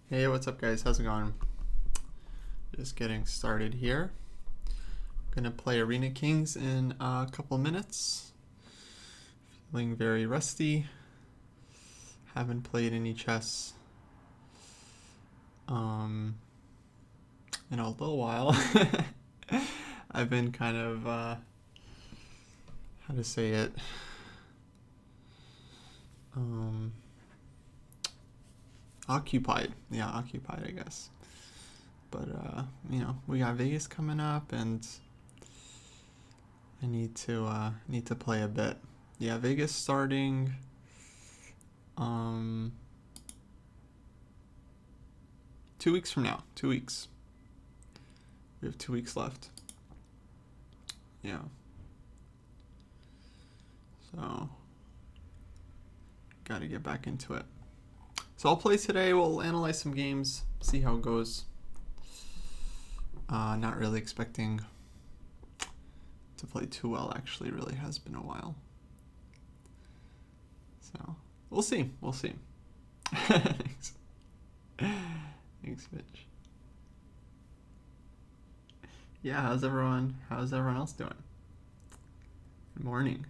Hey, what's up, guys? How's it going? Just getting started here. Gonna play Arena Kings in a couple minutes. Feeling very rusty. Haven't played any chess in a little while. I've been kind of how to say it. Occupied. Yeah, occupied, I guess. But we got Vegas coming up, and I need to play a bit. Yeah, Vegas starting 2 weeks from now. 2 weeks. We have 2 weeks left. Yeah. So gotta get back into it. So I'll play today. We'll analyze some games, see how it goes. Not really expecting to play too well, actually. Really has been a while. So we'll see. We'll see. Thanks. Thanks, Mitch. Yeah, how's everyone else doing? Good morning.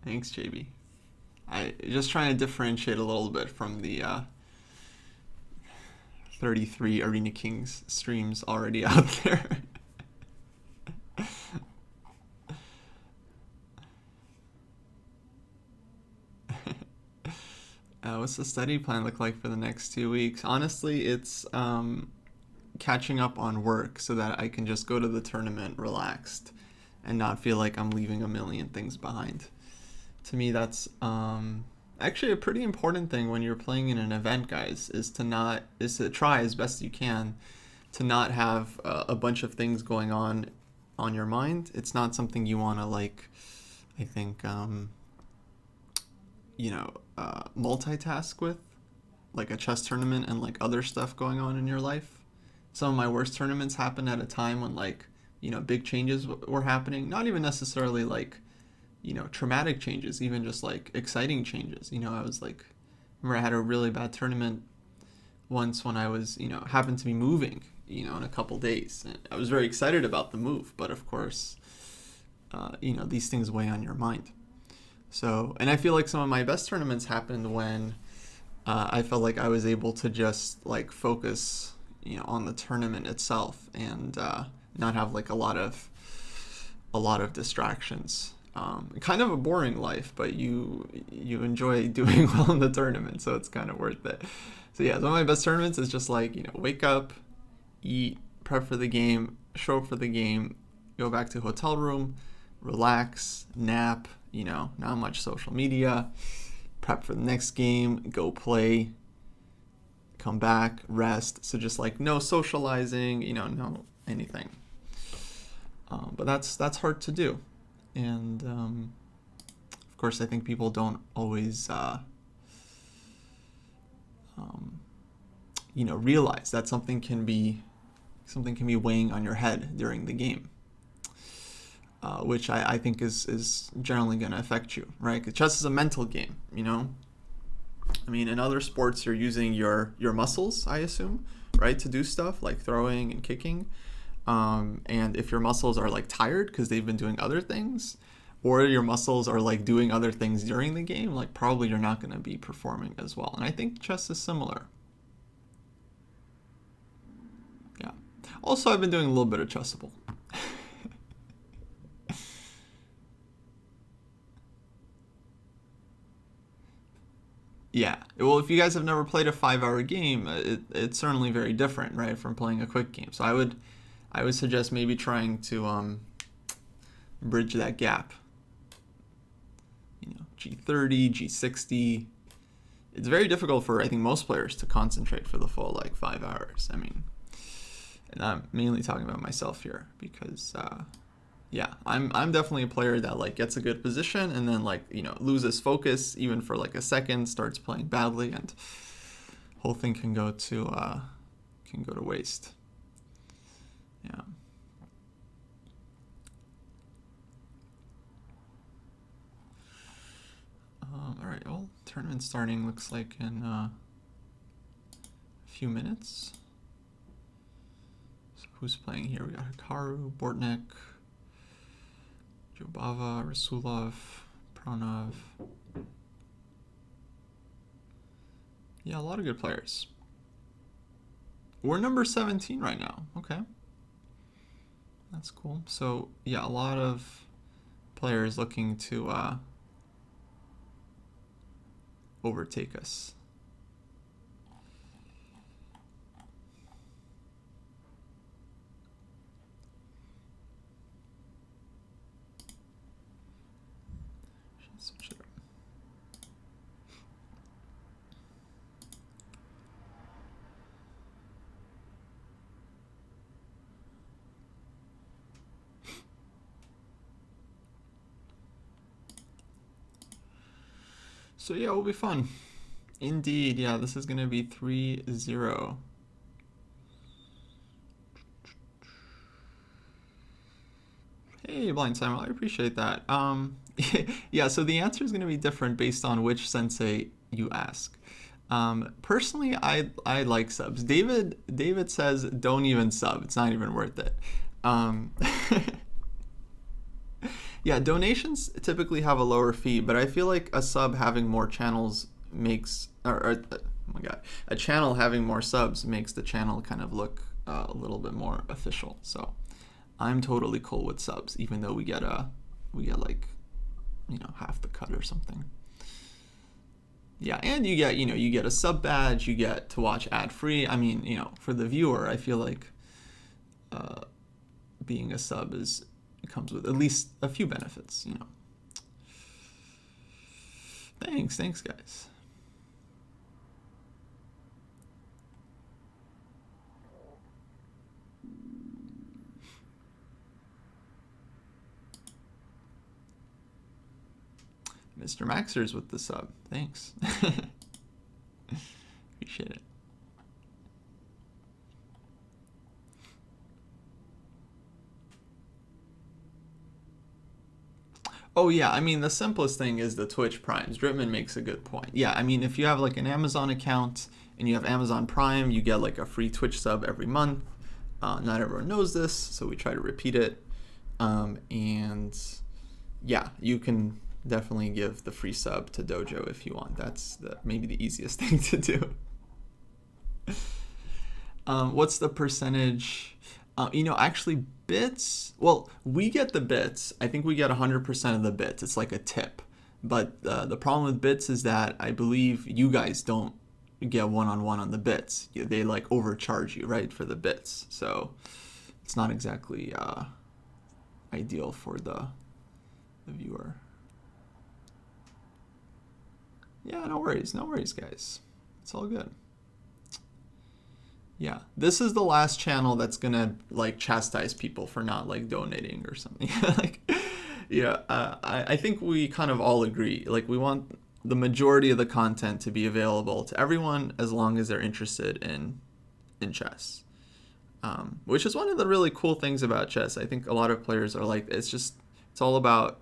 Thanks, JB. I just trying to differentiate a little bit from the 33 Arena Kings streams already out there. What's the study plan look like for the next 2 weeks? Honestly, it's catching up on work so that I can just go to the tournament relaxed and not feel like I'm leaving a million things behind. To me, that's actually a pretty important thing when you're playing in an event, guys, is to try as best you can to not have a bunch of things going on your mind. It's not something you want to, I think, multitask with, like a chess tournament and like other stuff going on in your life. Some of my worst tournaments happened at a time when big changes were happening. Not even necessarily traumatic changes, even just like exciting changes. I was remember I had a really bad tournament once when I was, happened to be moving, in a couple days. And I was very excited about the move, but of course, these things weigh on your mind. So, and I feel like some of my best tournaments happened when I felt like I was able to just focus, on the tournament itself and not have a lot of distractions. Kind of a boring life, but you enjoy doing well in the tournament, so it's kind of worth it. So yeah, one of my best tournaments is just wake up, eat, prep for the game, show up for the game, go back to hotel room, relax, nap, not much social media, prep for the next game, go play, come back, rest. So just no socializing, no anything. But that's hard to do. And of course, I think people don't always realize that something can be weighing on your head during the game, which I think is generally going to affect you, right? Because chess is a mental game, I mean, in other sports, you're using your muscles, I assume, right, to do stuff like throwing and kicking. And if your muscles are tired because they've been doing other things, or your muscles are doing other things during the game, probably you're not going to be performing as well. And I think chess is similar. Yeah. Also, I've been doing a little bit of Chessable. Yeah. Well, if you guys have never played a 5-hour game, it's certainly very different, right, from playing a quick game. So I would suggest maybe trying to bridge that gap. G30, G60. It's very difficult for, I think, most players to concentrate for the full 5 hours. I mean, and I'm mainly talking about myself here because yeah, I'm definitely a player that gets a good position and then loses focus even for a second, starts playing badly, and whole thing can go to waste. Yeah. All right, I'll Tournament starting looks like in a few minutes. So who's playing here? We got Hikaru, Bortnik, Jobava, Rasulov, Pranov. Yeah, a lot of good players. We're number 17 right now. Okay. That's cool. So, yeah, a lot of players looking to overtake us. Switch it up. So yeah, it will be fun. Indeed, yeah, this is gonna be 3-0. Hey, Blind Simon, I appreciate that. Yeah, so the answer is gonna be different based on which sensei you ask. Personally, I like subs. David says don't even sub. It's not even worth it. Yeah, donations typically have a lower fee, but I feel like a sub having more channels makes, oh my god, a channel having more subs makes the channel kind of look a little bit more official. So I'm totally cool with subs, even though we get like, you know, half the cut or something. Yeah, and you get a sub badge, you get to watch ad free. I mean, you know, for the viewer, I feel like being a sub comes with at least a few benefits, you know. Thanks guys. Mr. Maxers with the sub. Thanks. Appreciate it. Oh yeah, I mean the simplest thing is the Twitch Primes. Dritman makes a good point. Yeah, I mean if you have like an Amazon account and you have Amazon Prime, you get like a free Twitch sub every month. Not everyone knows this, so we try to repeat it. And yeah, you can definitely give the free sub to Dojo if you want. That's maybe the easiest thing to do. What's the percentage? You know, actually bits, well, we get the bits. I think we get 100% of the bits. It's like a tip. But the problem with bits is that I believe you guys don't get one-on-one on the bits. They like overcharge you, right, for the bits. So it's not exactly ideal for the viewer. Yeah, no worries, guys. It's all good. Yeah, this is the last channel that's gonna like chastise people for not like donating or something. Like, yeah, I think we kind of all agree. Like, we want the majority of the content to be available to everyone as long as they're interested in chess. Which is one of the really cool things about chess. I think a lot of players are like, it's all about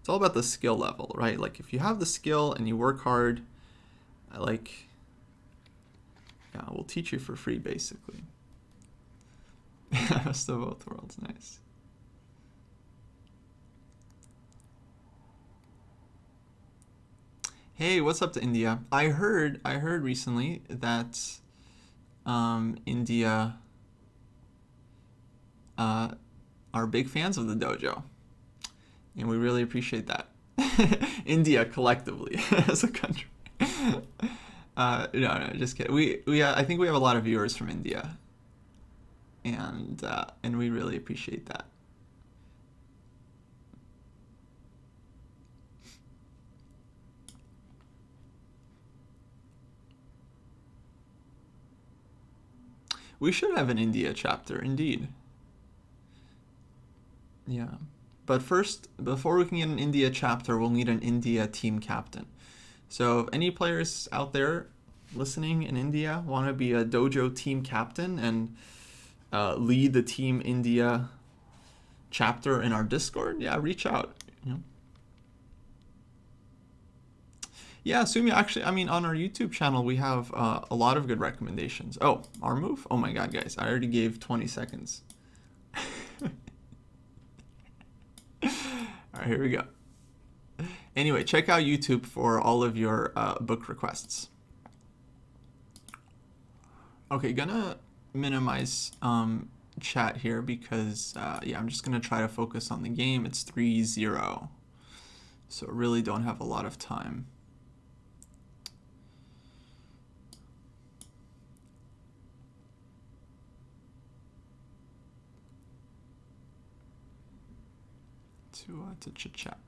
the skill level, right? Like if you have the skill and you work hard, we'll teach you for free, basically. Best of both worlds, nice. Hey, what's up to India? I heard recently that India are big fans of the dojo, and we really appreciate that. India collectively as a country. No, just kidding. I think we have a lot of viewers from India, and we really appreciate that. We should have an India chapter, indeed. Yeah. But first, before we can get an India chapter, we'll need an India team captain. So if any players out there listening in India want to be a dojo team captain and lead the Team India chapter in our Discord, yeah, reach out. You know? Yeah, Sumi, actually, I mean, on our YouTube channel, we have a lot of good recommendations. Oh, our move? Oh my God, guys, I already gave 20 seconds. All right, here we go. Anyway, check out YouTube for all of your book requests. Okay, gonna minimize chat here because, yeah, I'm just gonna try to focus on the game. It's 3-0, so really don't have a lot of time. To chit chat.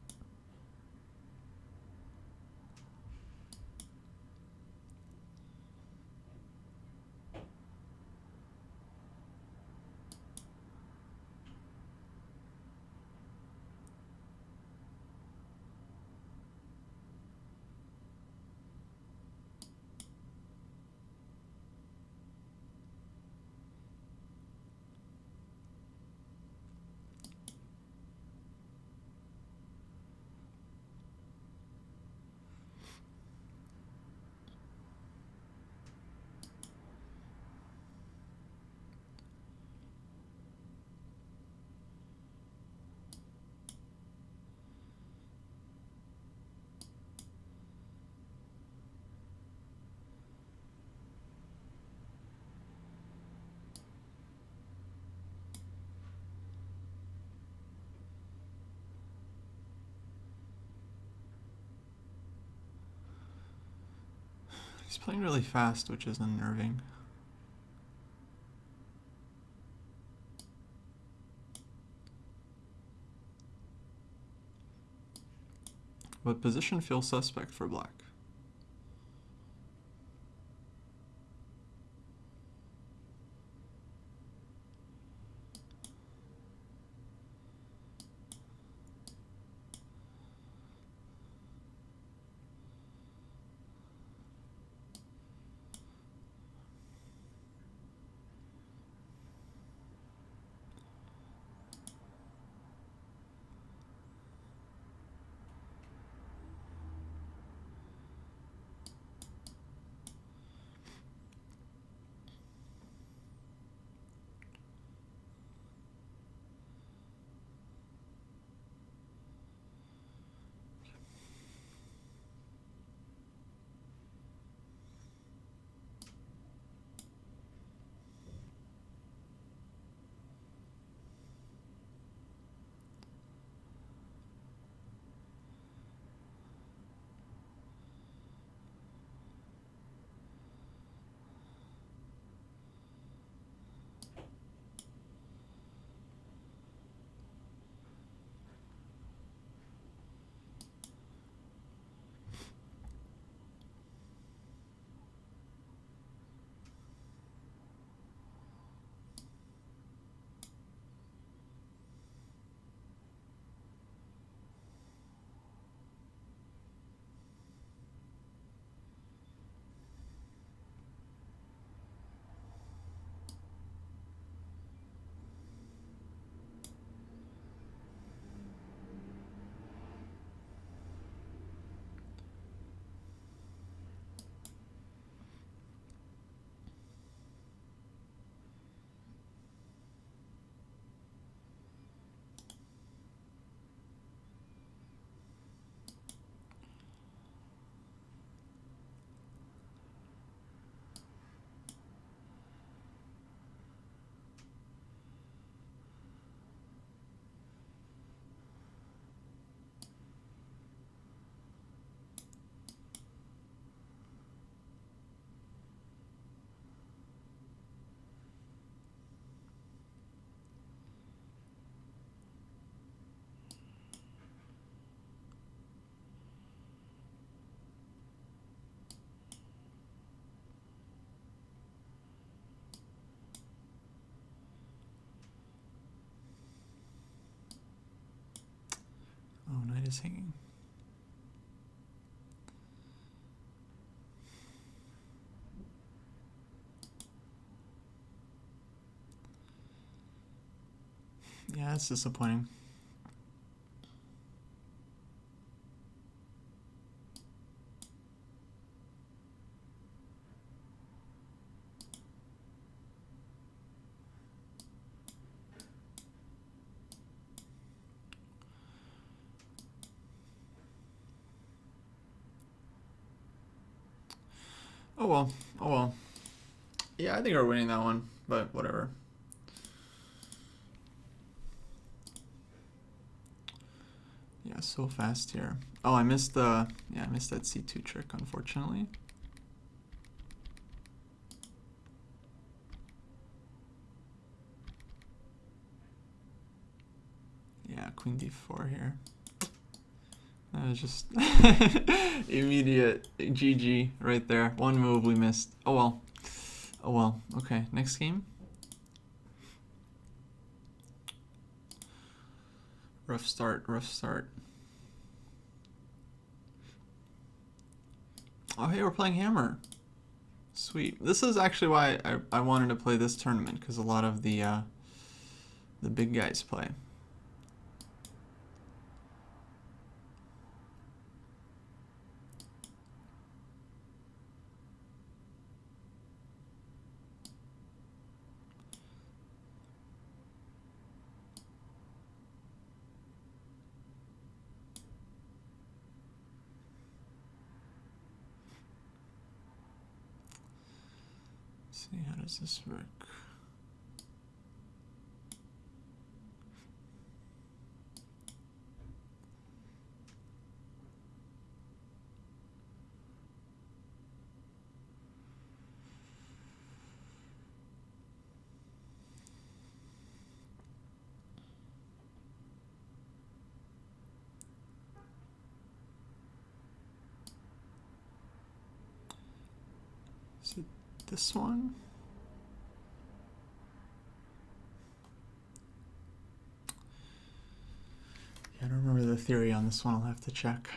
He's playing really fast, which is unnerving. But position feels suspect for black. Oh, knight is hanging. Yeah, it's disappointing. Oh well. Oh well. Yeah, I think we're winning that one, but whatever. Yeah, so fast here. Oh, I missed the, yeah, I missed that C2 trick, unfortunately. Yeah, queen d4 here. That was just immediate GG right there. One move we missed. Oh well. Oh well. Okay, next game. Rough start, rough start. Oh hey, we're playing Hammer. Sweet. This is actually why I wanted to play this tournament, because a lot of the big guys play. Let's see, how does this work? Is it this one? Yeah, I don't remember the theory on this one. I'll have to check.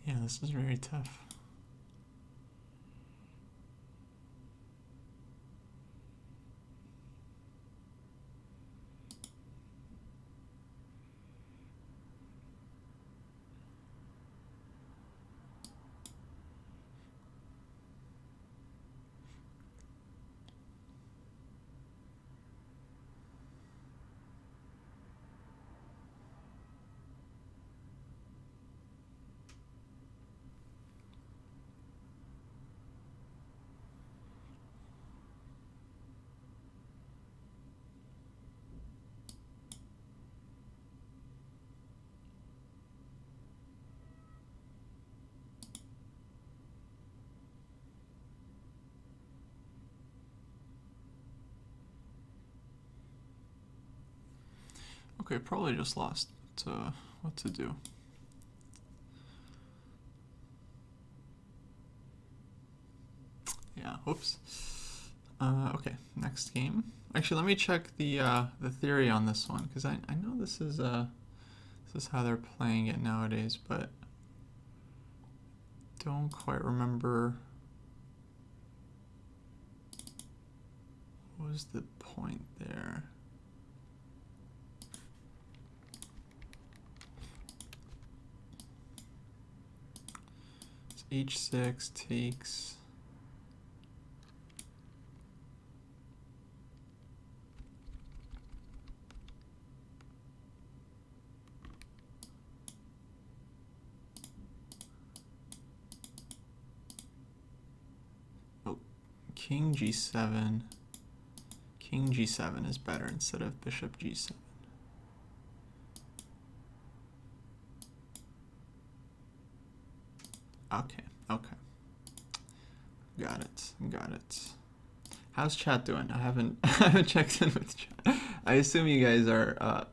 Yeah, this is very tough. Okay, probably just lost. What to do? Yeah, whoops. Okay, next game. Actually, let me check the theory on this one, because I know this is how they're playing it nowadays, but don't quite remember what was the point there. It's h6 takes. King g7. King g7 is better instead of bishop g7. Okay, okay. Got it. How's chat doing? I haven't checked in with chat. I assume you guys are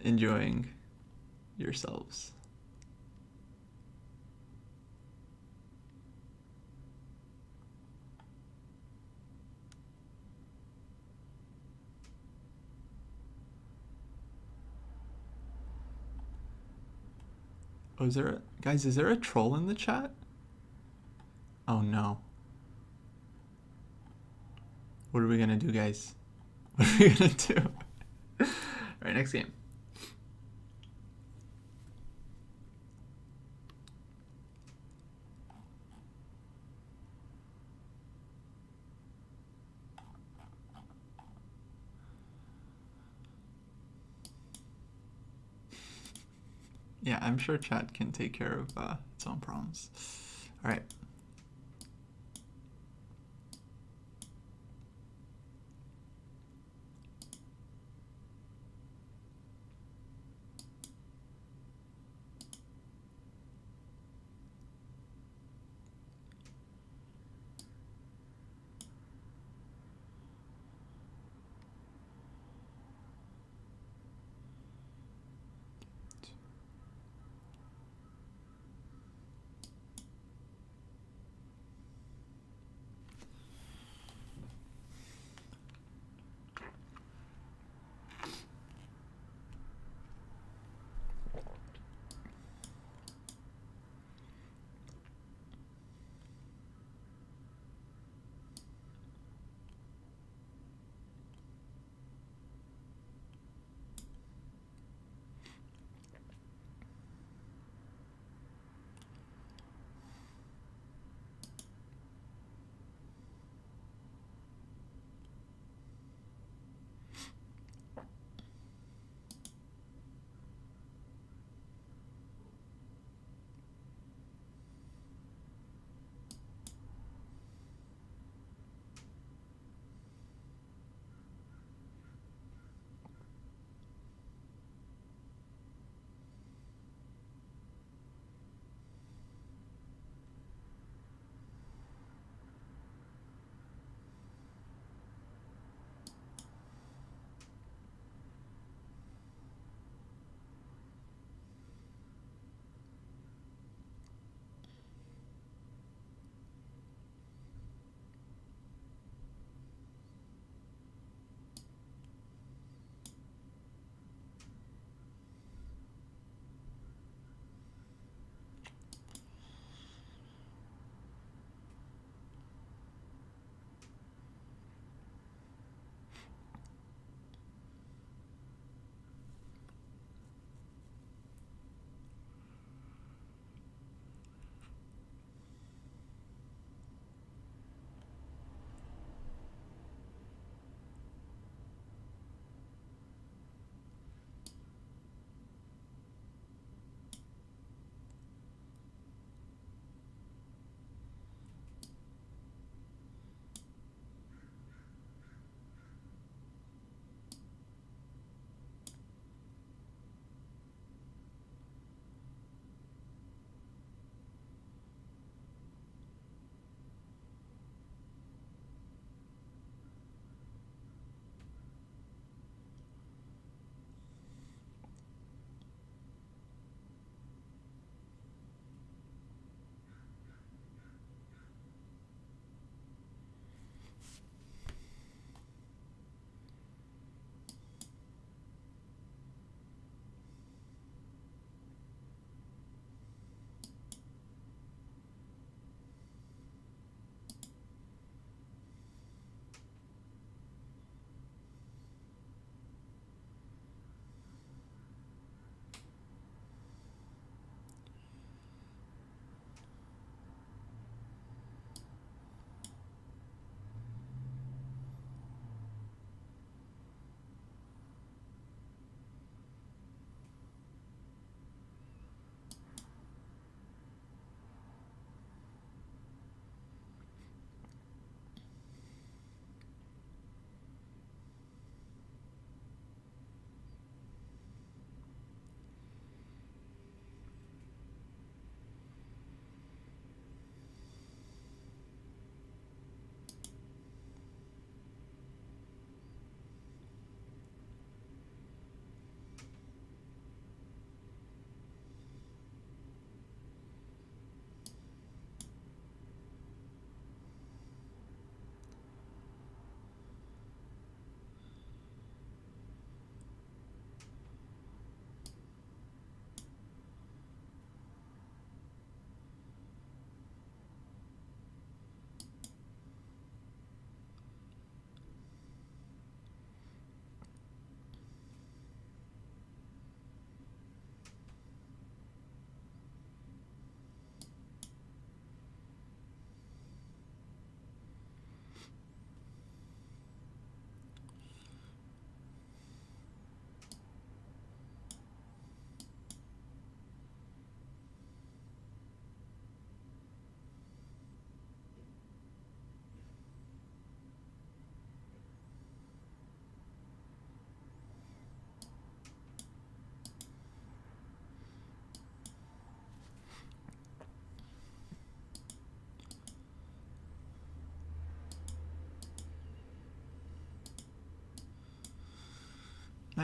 enjoying yourselves. Oh, guys, is there a troll in the chat? Oh no. What are we gonna do, guys? What are we gonna do? Alright, next game. Yeah, I'm sure chat can take care of its own problems. Alright.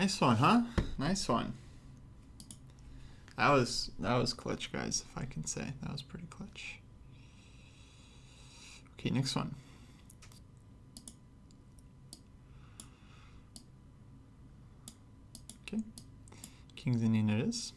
Nice one, huh? Nice one. That was clutch, guys, if I can say. That was pretty clutch. Okay, next one. Okay. King's Indian it is.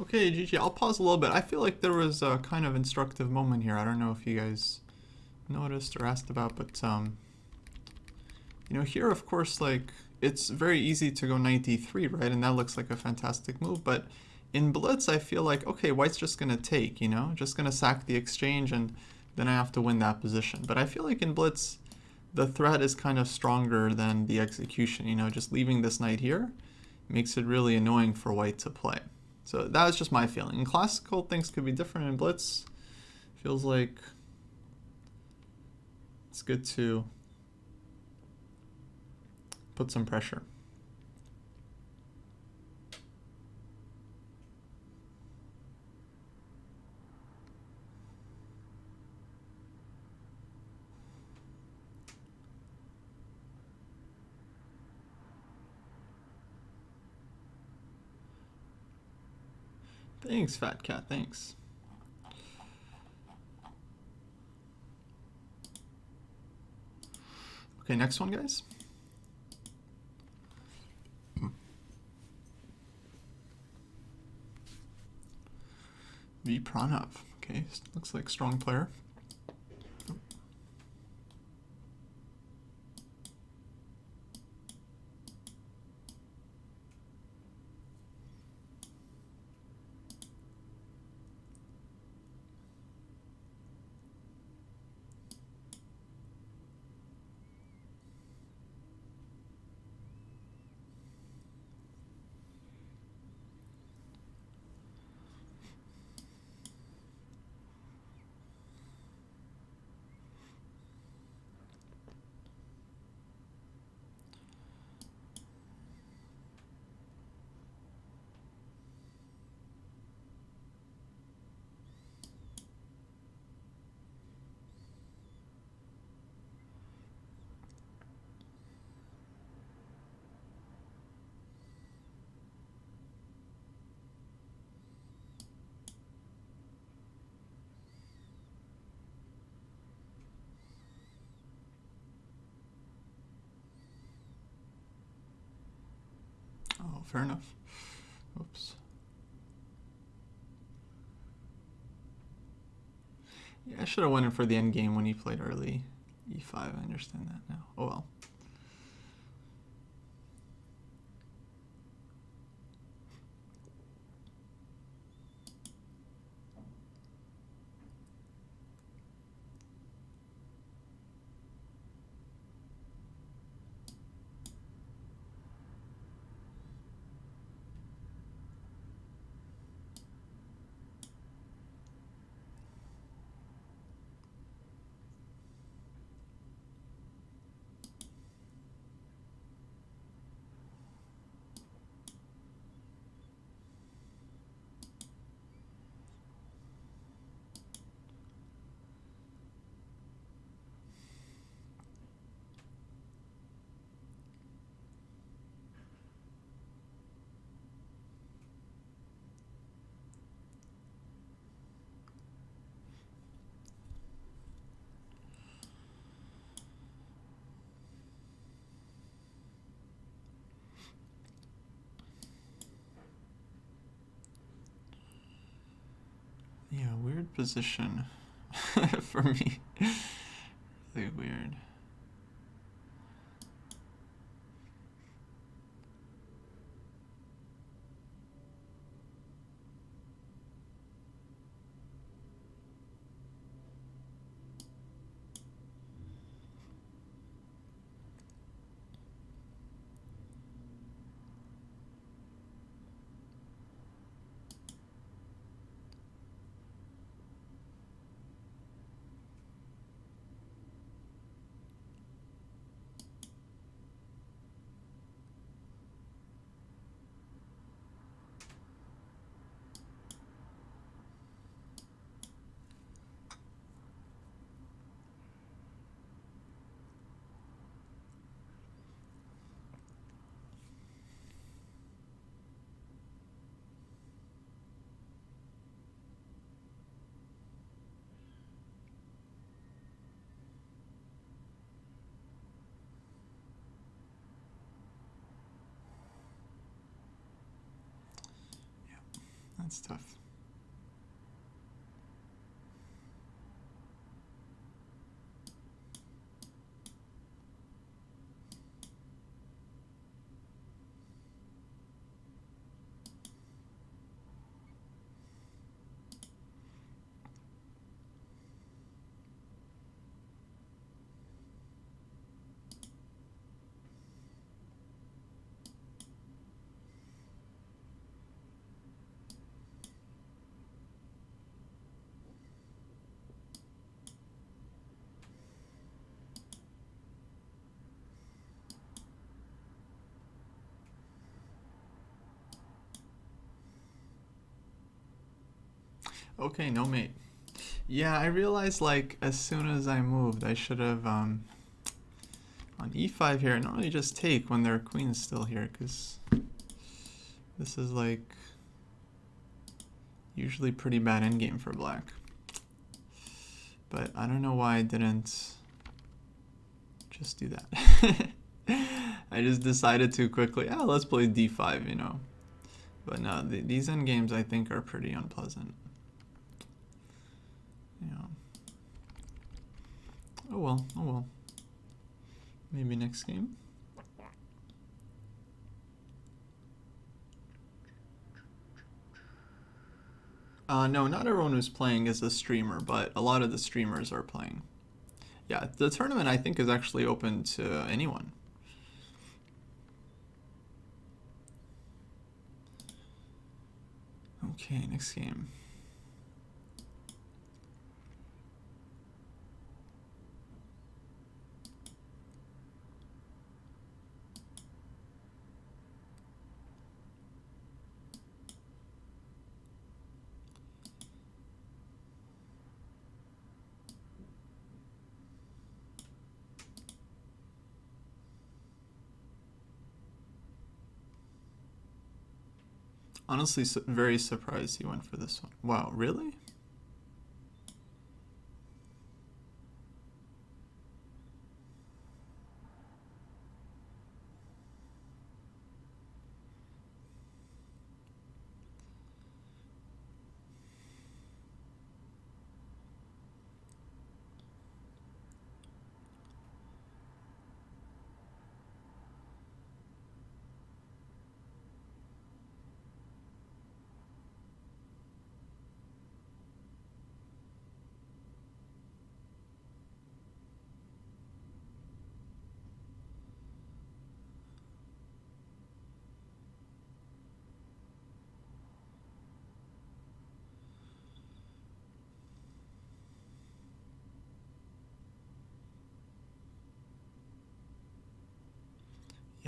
Okay, GG, I'll pause a little bit. I feel like there was a kind of instructive moment here. I don't know if you guys noticed or asked about, but you know, here of course, like, it's very easy to go knight d3, right? And that looks like a fantastic move, but in blitz I feel like, okay, white's just gonna take, you know, just gonna sack the exchange and then I have to win that position. But I feel like in blitz the threat is kind of stronger than the execution, you know, just leaving this knight here makes it really annoying for white to play. So that was just my feeling. In classical, things could be different. In blitz, feels like it's good to put some pressure. Thanks, Fat Cat, thanks. Okay, next one, guys. V Pranav. Okay, looks like strong player. fair enough. Oops. Yeah, I should have went in for the end game when he played early. E5, I understand that now. Oh well. Yeah, weird position for me. Really weird. That's tough. Okay, no mate. Yeah, I realized like as soon as I moved, I should have on e5 here, not only just take when their queen's still here, because this is like usually pretty bad endgame for black. But I don't know why I didn't just do that. I just decided too quickly, let's play d5, you know. But no, these endgames I think are pretty unpleasant. Yeah. Oh well, oh well. Maybe next game. No, not everyone who's playing is a streamer, but a lot of the streamers are playing. Yeah, the tournament I think is actually open to anyone. Okay, next game. Honestly, very surprised he went for this one. Wow, really?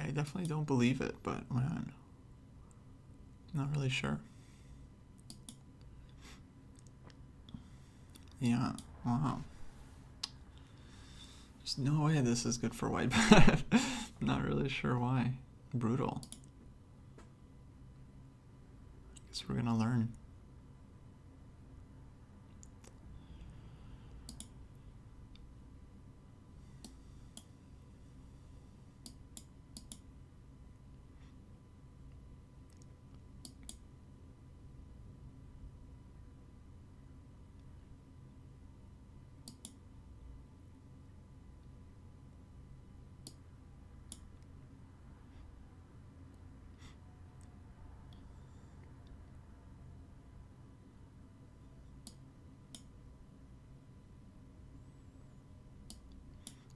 Yeah, I definitely don't believe it, but man, not really sure. Yeah, wow. There's no way this is good for white. Not really sure why. Brutal. Guess we're gonna learn.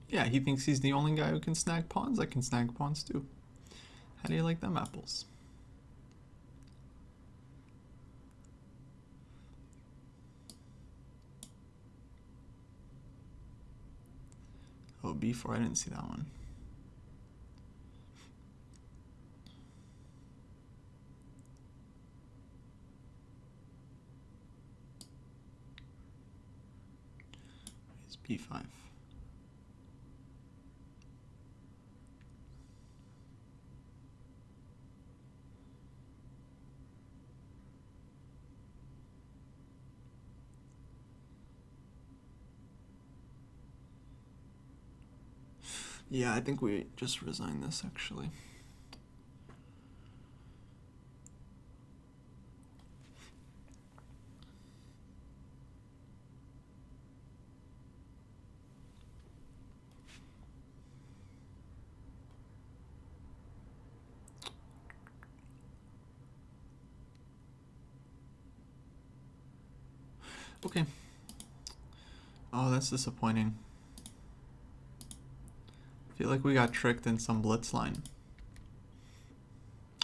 Yeah, he thinks he's the only guy who can snag pawns. I can snag pawns too. How do you like them apples? Oh, b4, I didn't see that one. It's b5. Yeah, I think we just resign this actually. Okay. Oh, that's disappointing. I feel like we got tricked in some blitz line.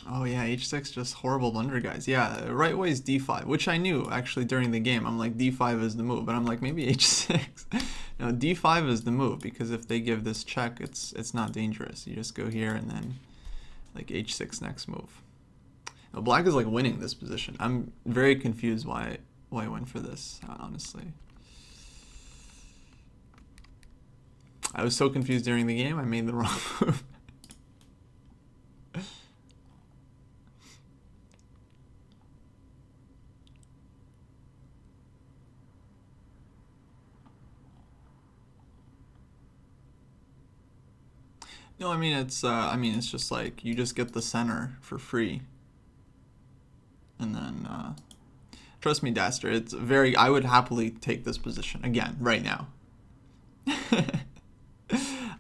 Oh yeah, h6, just horrible blunder, guys. Yeah, right way is d5, which I knew actually during the game. I'm like, d5 is the move, but I'm like, maybe h6. No, d5 is the move, because if they give this check, it's not dangerous. You just go here and then like h6 next move. Now, black is like winning this position. I'm very confused why I went for this, honestly. I was so confused during the game, I made the wrong move. No, I mean it's just like you just get the center for free, and then trust me, Daster, it's very. I would happily take this position again right now.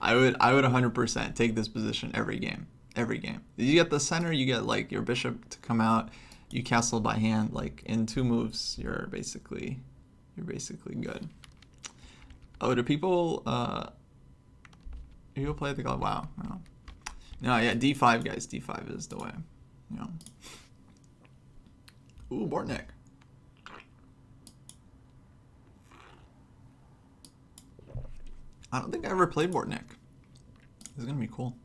I would 100% take this position every game. Every game. You get the center, you get like your bishop to come out, you castle by hand, like in 2 moves, you're basically good. Oh, do people play the god? Wow. No, yeah, d5, guys. d5 is the way. Yeah. Ooh, Bortnik. I don't think I ever played Bortnik. This is gonna be cool.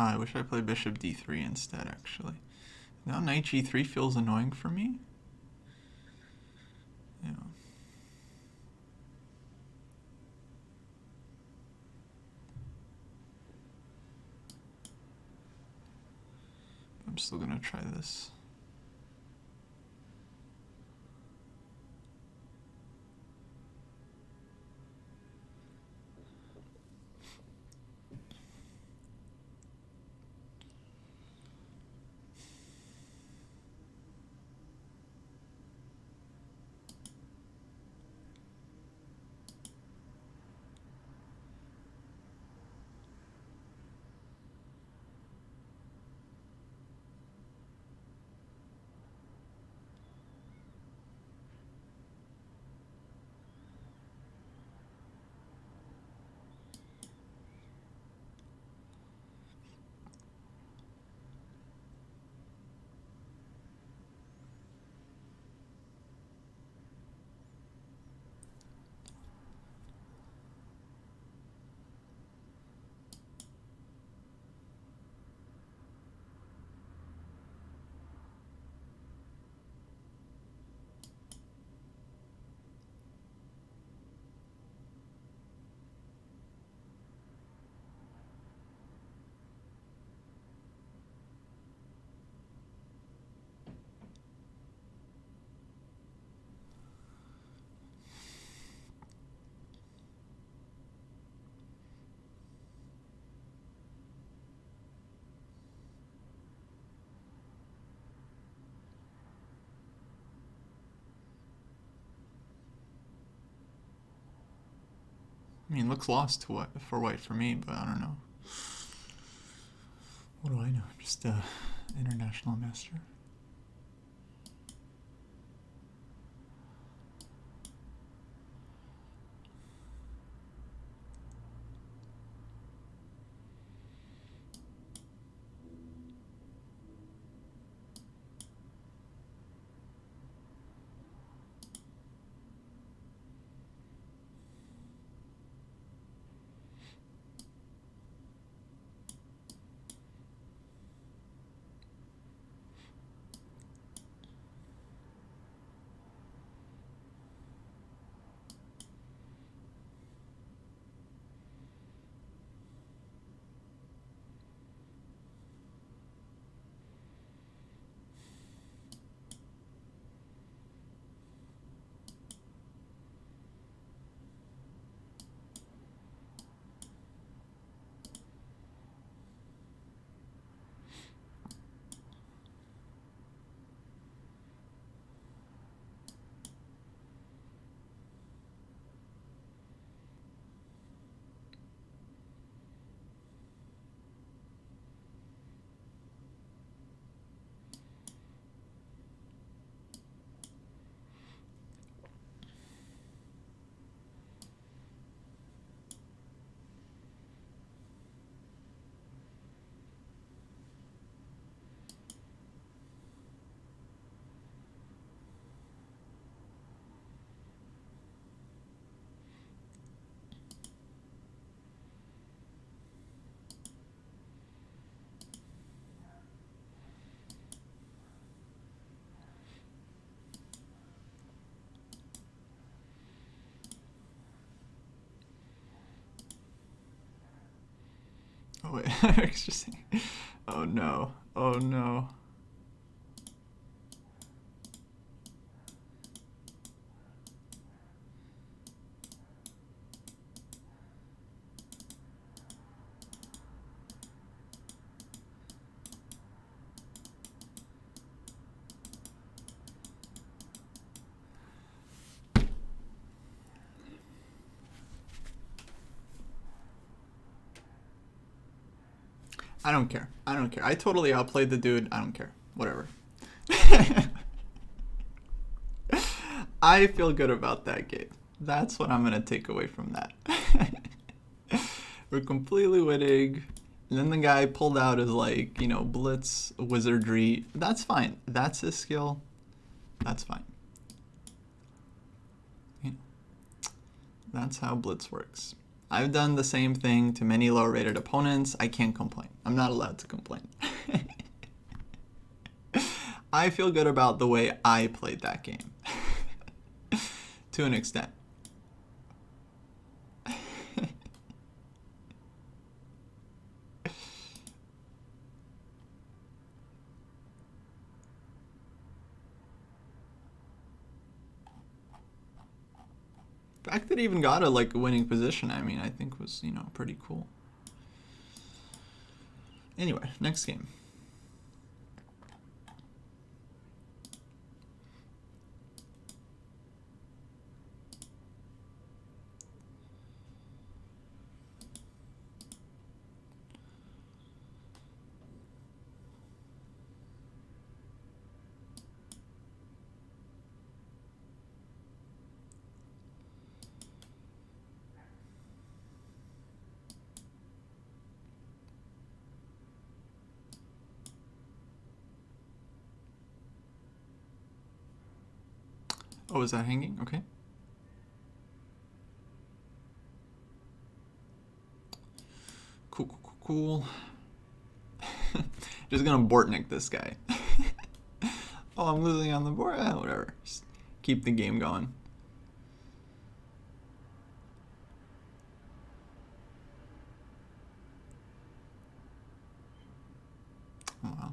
I wish I played bishop d3 instead, actually. Now knight g3 feels annoying for me. Yeah. I'm still gonna try this. I mean, looks lost to for white for me, but I don't know. What do I know? Just international master. Oh wait, interesting. Oh no. Oh no. I don't care. I don't care. I totally outplayed the dude. I don't care. Whatever. I feel good about that game. That's what I'm going to take away from that. We're completely winning. And then the guy pulled out his, like, you know, blitz wizardry. That's fine. That's his skill. That's fine. You know, that's how blitz works. I've done the same thing to many lower rated opponents. I can't complain. I'm not allowed to complain. I feel good about the way I played that game. To an extent. The fact that he even got a like winning position, I mean, I think was, you know, pretty cool. Anyway, next game. Oh, is that hanging? Okay. Cool, cool, cool, cool. Just gonna Bortnik this guy. Oh, I'm losing on the board. Whatever. Just keep the game going. Oh, wow.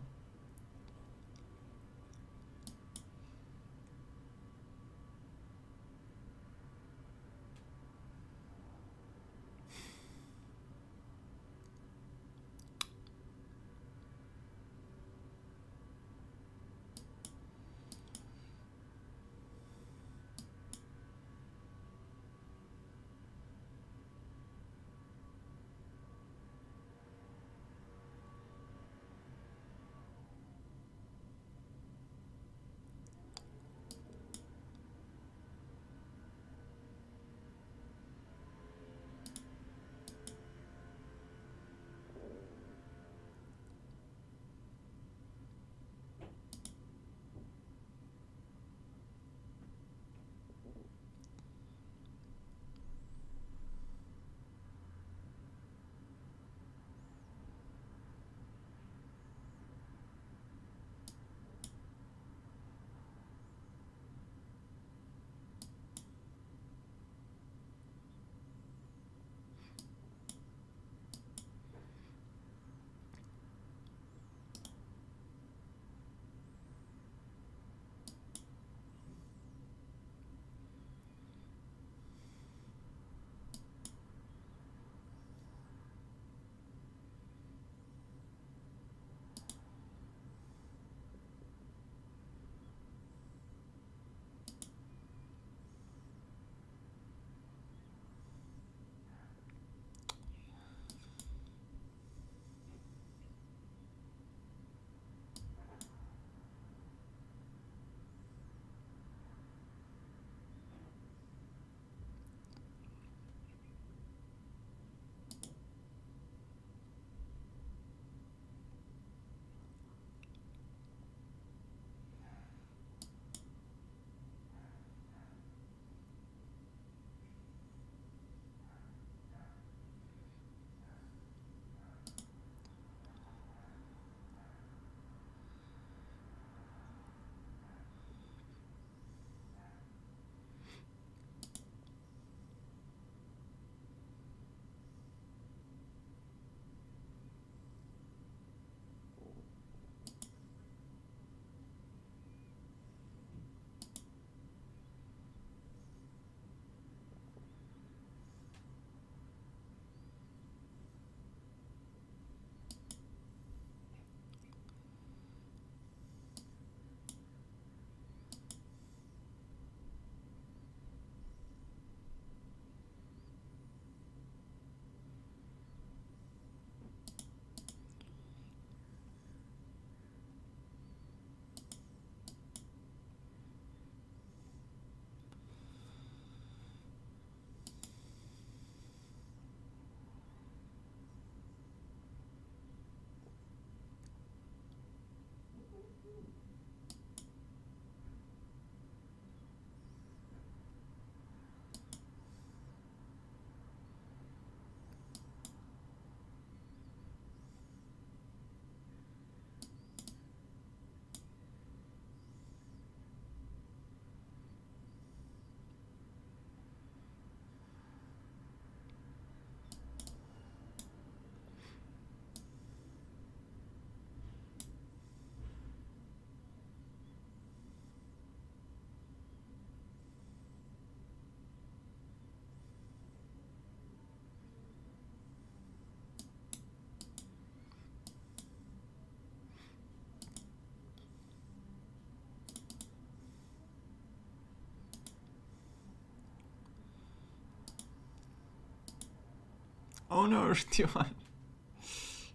Oh no, do you want?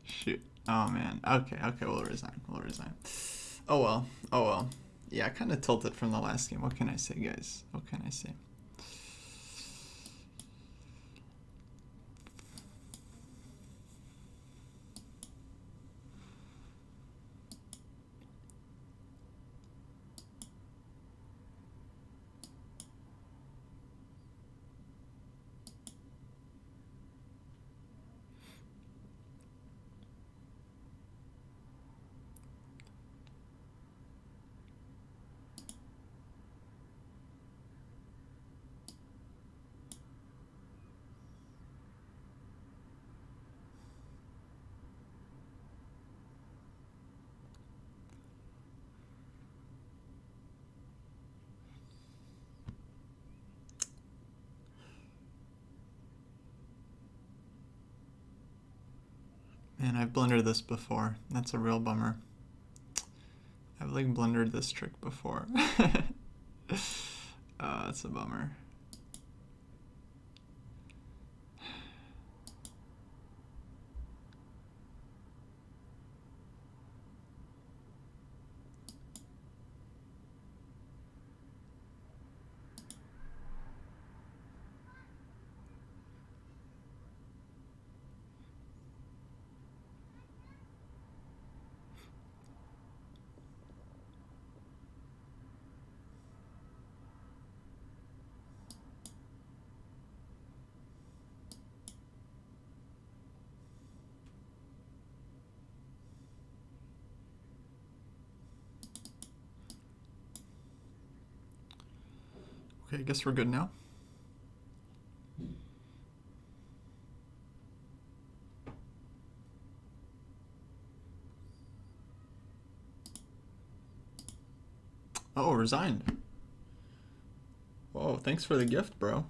Shoot. Oh man. Okay, okay, we'll resign. We'll resign. Oh well. Oh well. Yeah, I kind of tilted from the last game. What can I say, guys? What can I say? Man, I've blundered this before. That's a real bummer. I've like blundered this trick before. That's a bummer. Okay, I guess we're good now. Oh, resigned. Whoa, thanks for the gift, bro.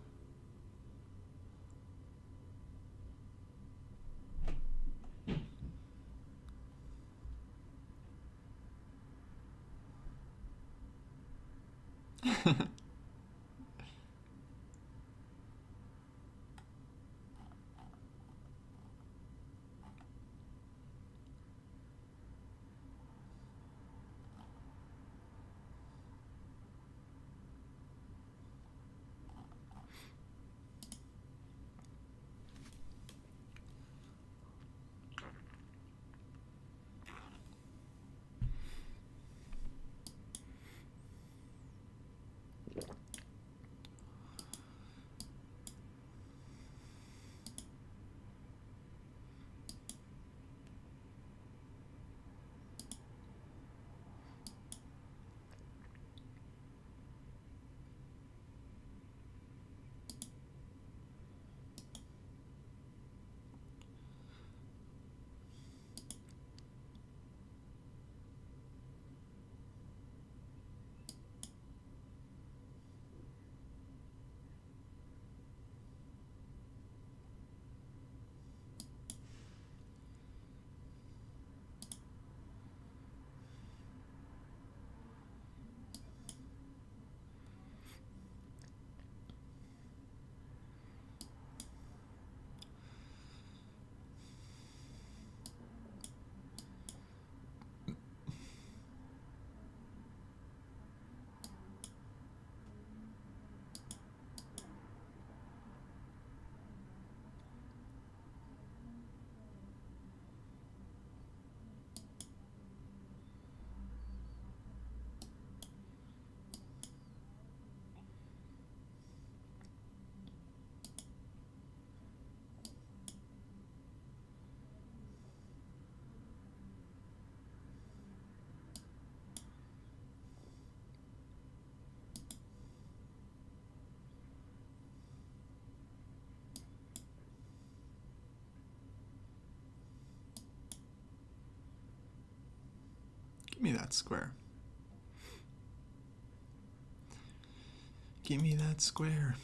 Give me that square. Give me that square.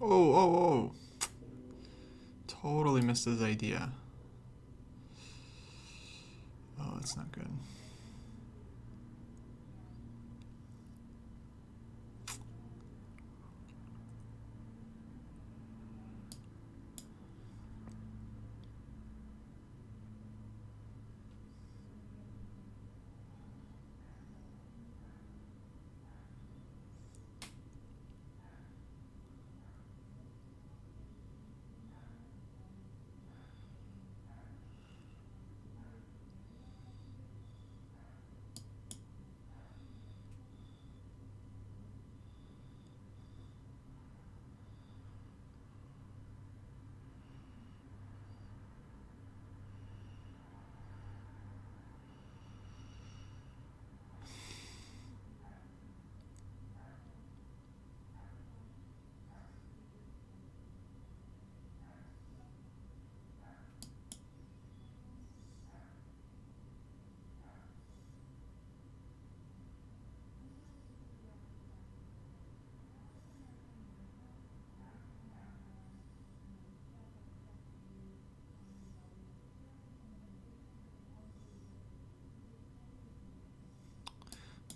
Oh, oh, oh. Totally missed his idea. Oh, that's not good.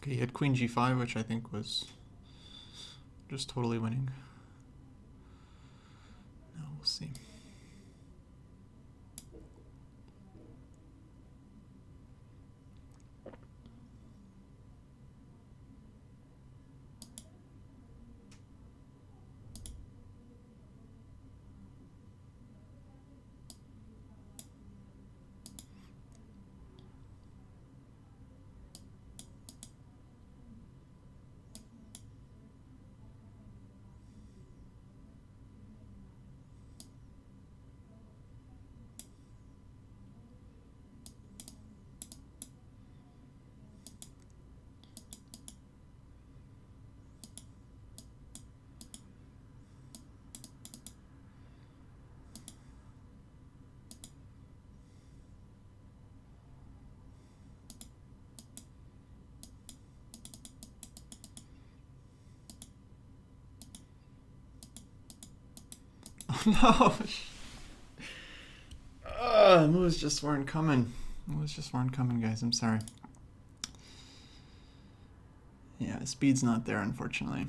Okay, he had queen g5, which I think was just totally winning. Now we'll see. Oh no! Moves just weren't coming. Moves just weren't coming, guys. I'm sorry. Yeah, speed's not there, unfortunately.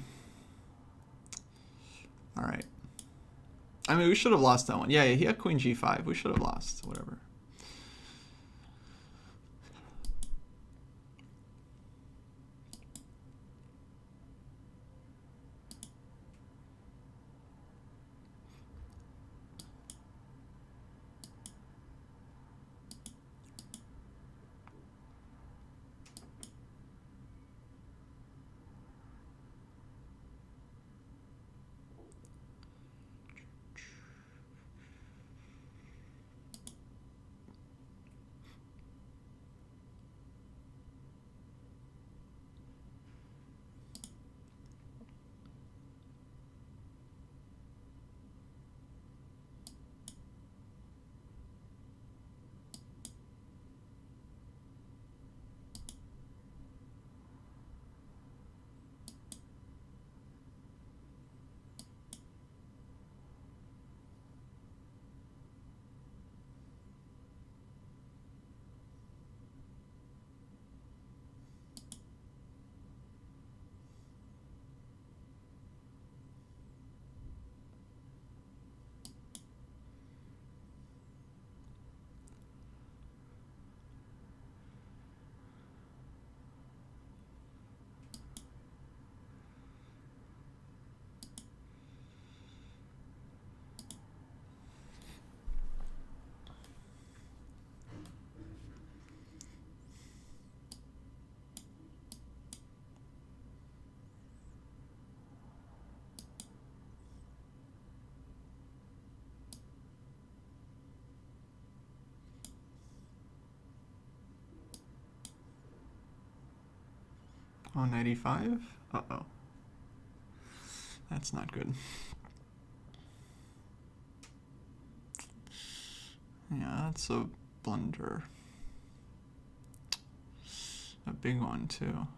All right. I mean, we should have lost that one. Yeah, he had queen g5. We should have lost. Whatever. Oh, 95? Uh-oh. That's not good. Yeah, that's a blunder. A big one, too.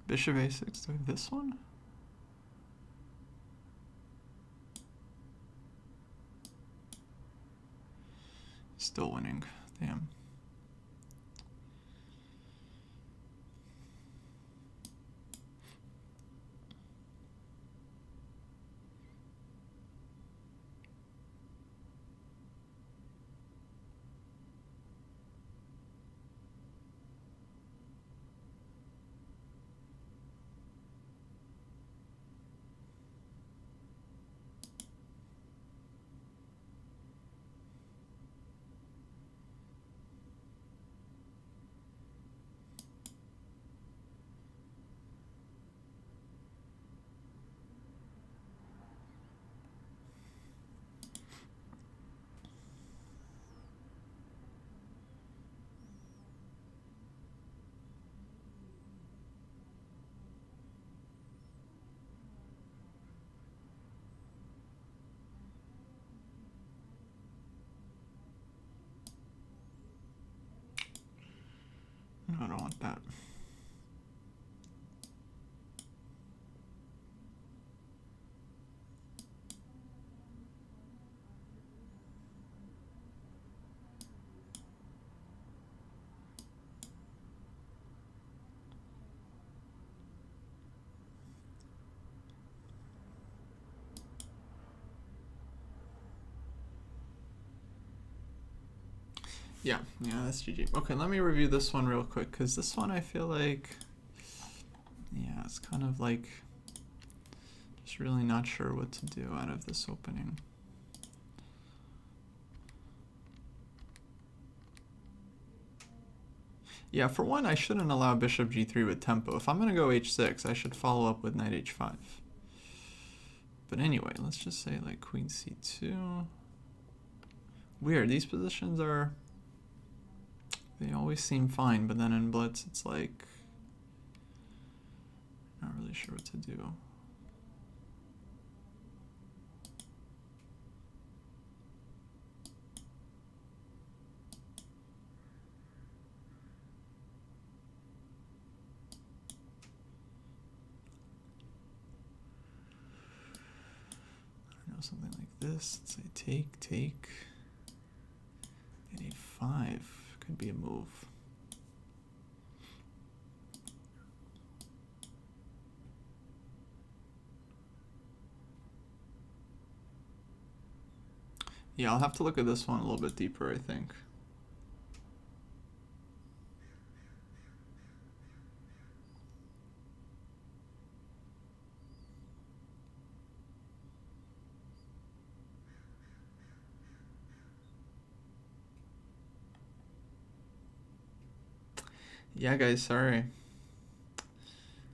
Bishop a6, do I have this one? Still winning, damn. No, I don't want that. Yeah, that's GG. Okay, let me review this one real quick, because this one I feel like, yeah, it's kind of like, just really not sure what to do out of this opening. Yeah, for one, I shouldn't allow bishop g3 with tempo. If I'm going to go h6, I should follow up with knight h5. But anyway, let's just say like queen c2. Weird, these positions are, they always seem fine, but then in blitz it's like, not really sure what to do. Something like this. Let's say take. And a5 could be a move. Yeah, I'll have to look at this one a little bit deeper, I think. Yeah, guys, sorry.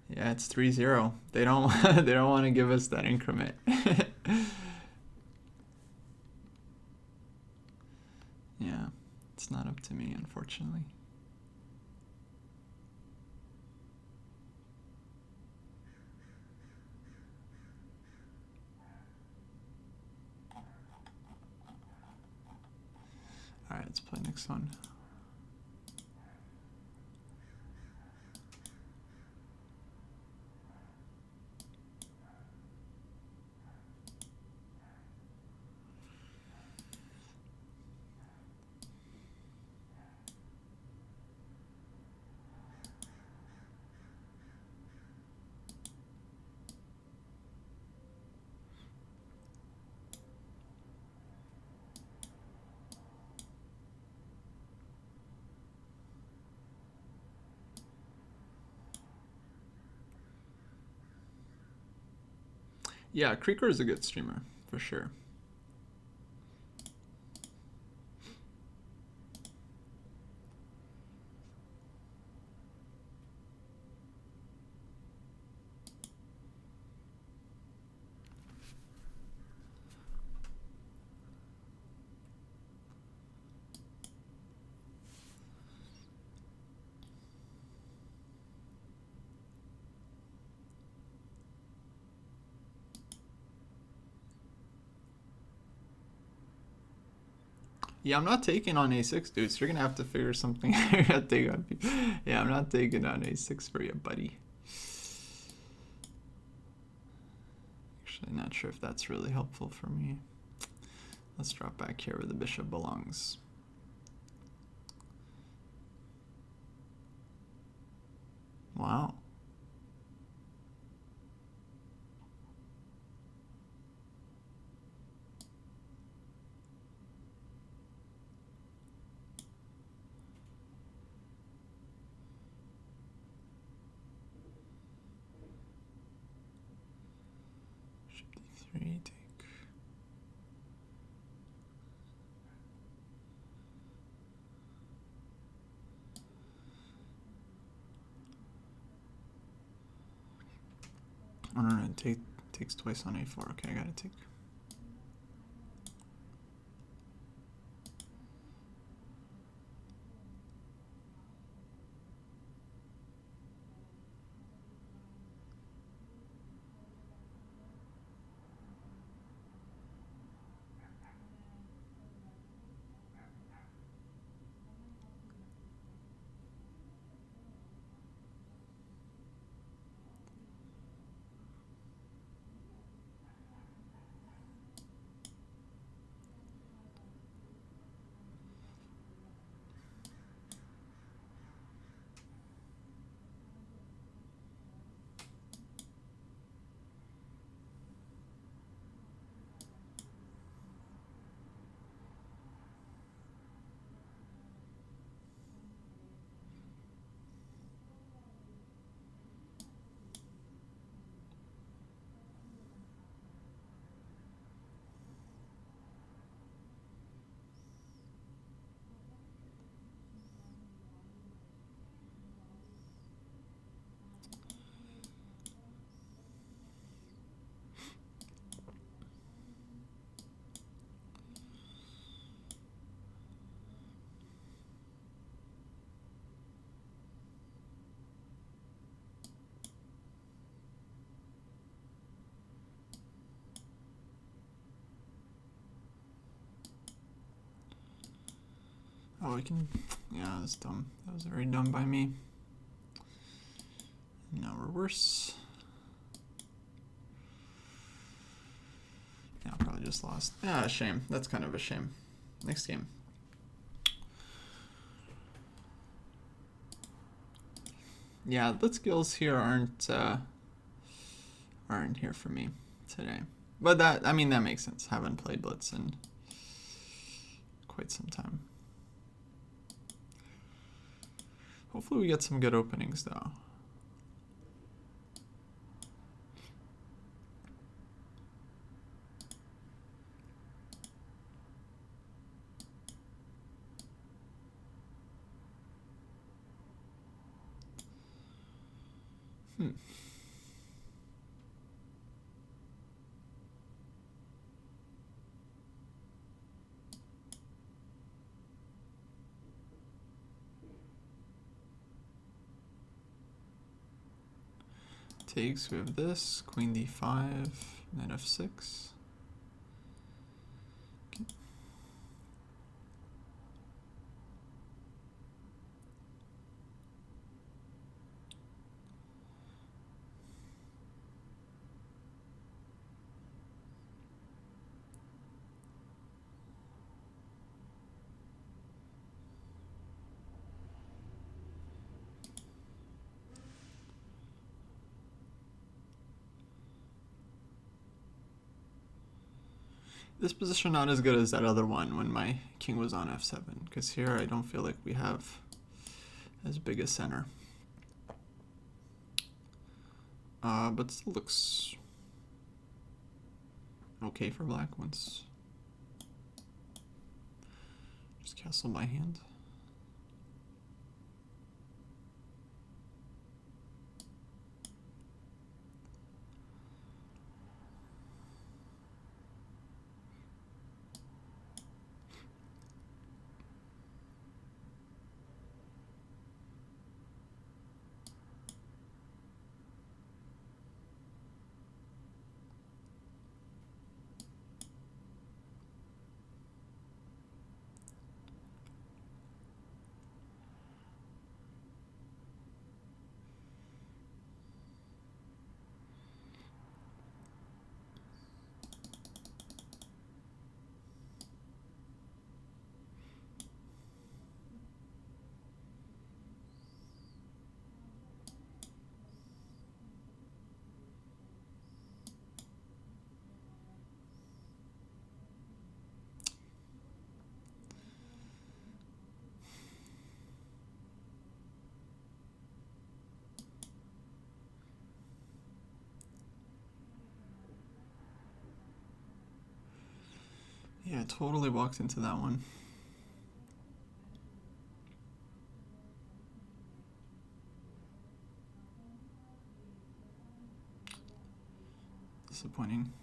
Yeah, it's 3-0. They don't they don't want to give us that increment. Yeah, it's not up to me, unfortunately. All right, let's play next one. Yeah, Creeker is a good streamer, for sure. Yeah, I'm not taking on a6, dude. So you're gonna have to figure something. You're gonna take on. Yeah, I'm not taking on a6 for you, buddy. Actually, not sure if that's really helpful for me. Let's drop back here where the bishop belongs. Wow. Bishop d3, take. Oh, no, takes twice on a4. Okay, I gotta take. Oh, we can. Yeah, that's dumb. That was very dumb by me. Now reverse. Yeah, probably just lost. Ah, shame. That's kind of a shame. Next game. Yeah, blitz skills here aren't here for me today. But that, I mean, that makes sense. Haven't played blitz in quite some time. Hopefully we get some good openings though. Takes, we have this, queen d5, knight f6. Okay. This position not as good as that other one when my king was on f7, because here I don't feel like we have as big a center. But still looks okay for black once. Just castle my hand. Yeah, totally walked into that one. Disappointing.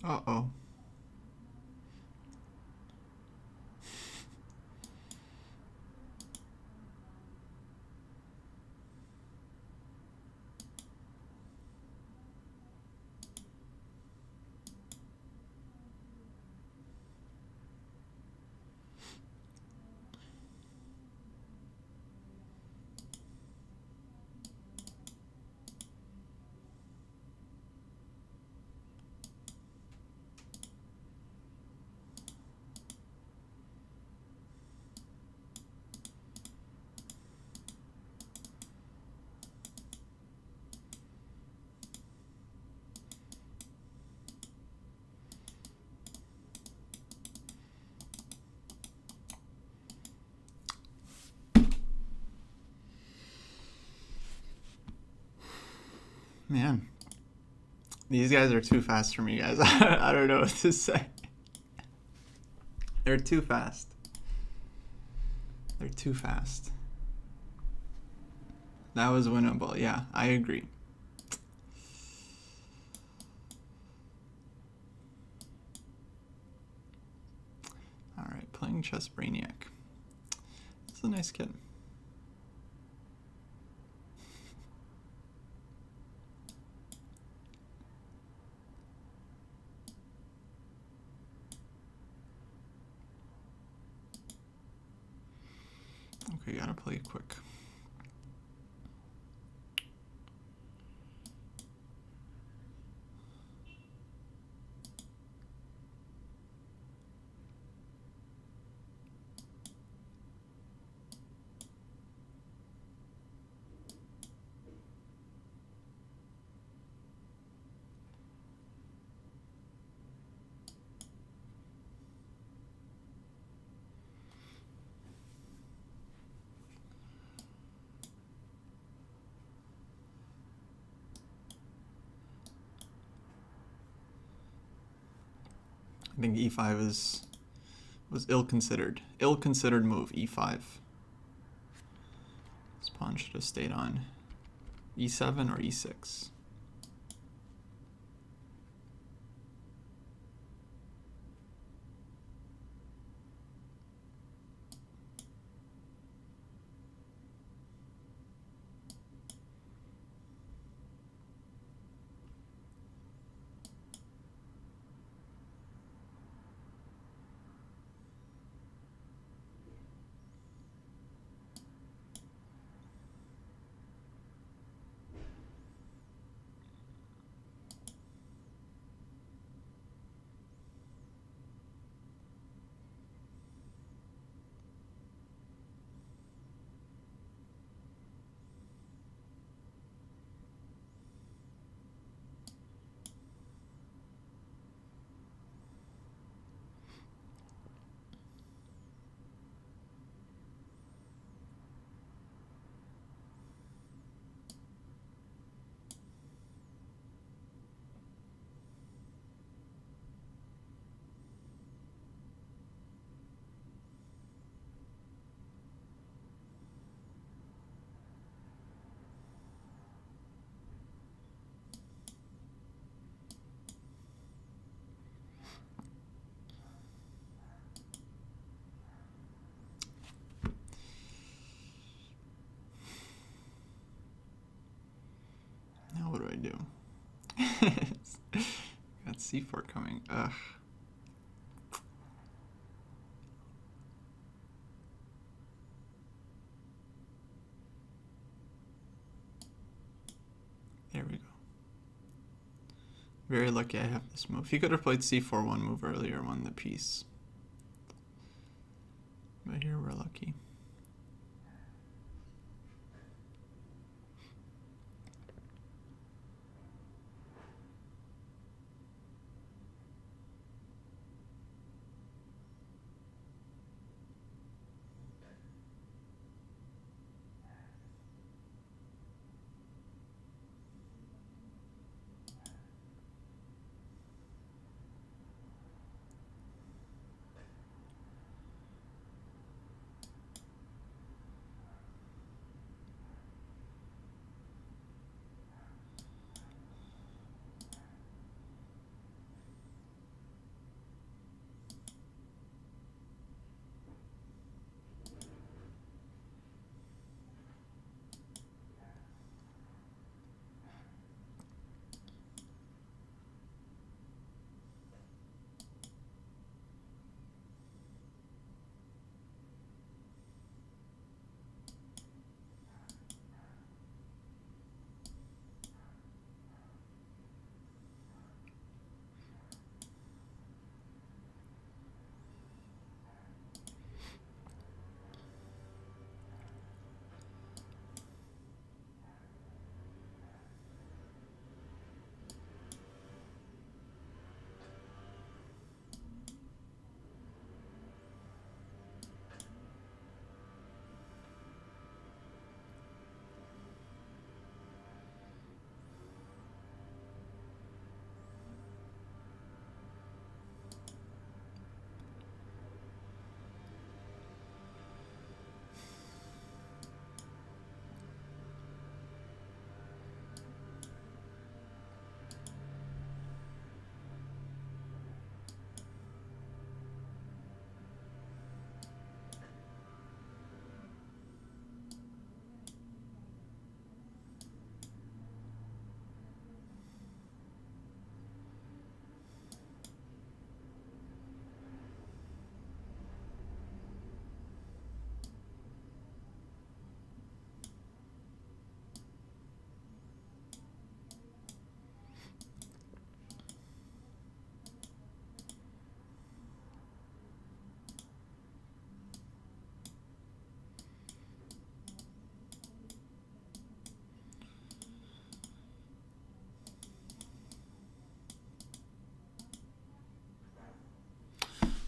Uh-oh. Man, these guys are too fast for me, guys. I don't know what to say. They're too fast. They're too fast. That was winnable. Yeah, I agree. All right, playing chess Brainiac. It's a nice kid. Okay, gotta play quick. I think e5 was ill-considered. Ill-considered move, e5. This pawn should have stayed on e7 or e6. Now what do I do? Got c4 coming. Ugh. There we go. Very lucky I have this move. He could have played c4 one move earlier, won the piece. But here we're lucky.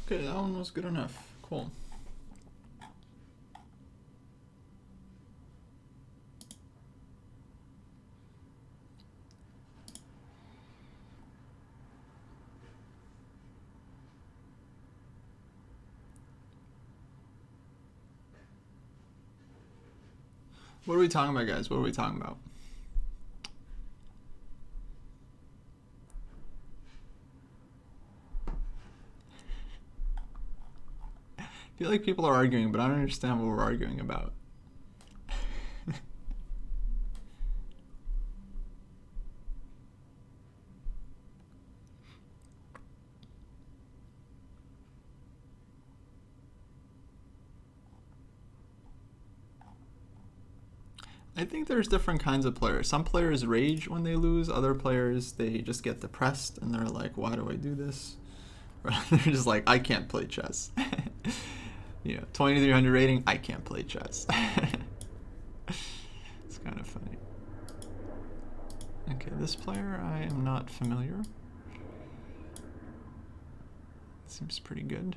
Okay, that one was good enough. Cool. What are we talking about, guys? What are we talking about? I feel like people are arguing, but I don't understand what we're arguing about. I think there's different kinds of players. Some players rage when they lose. Other players, they just get depressed and they're like, why do I do this? They're just like, I can't play chess. 2300 rating, I can't play chess. It's kind of funny. Okay, this player I am not familiar. Seems pretty good.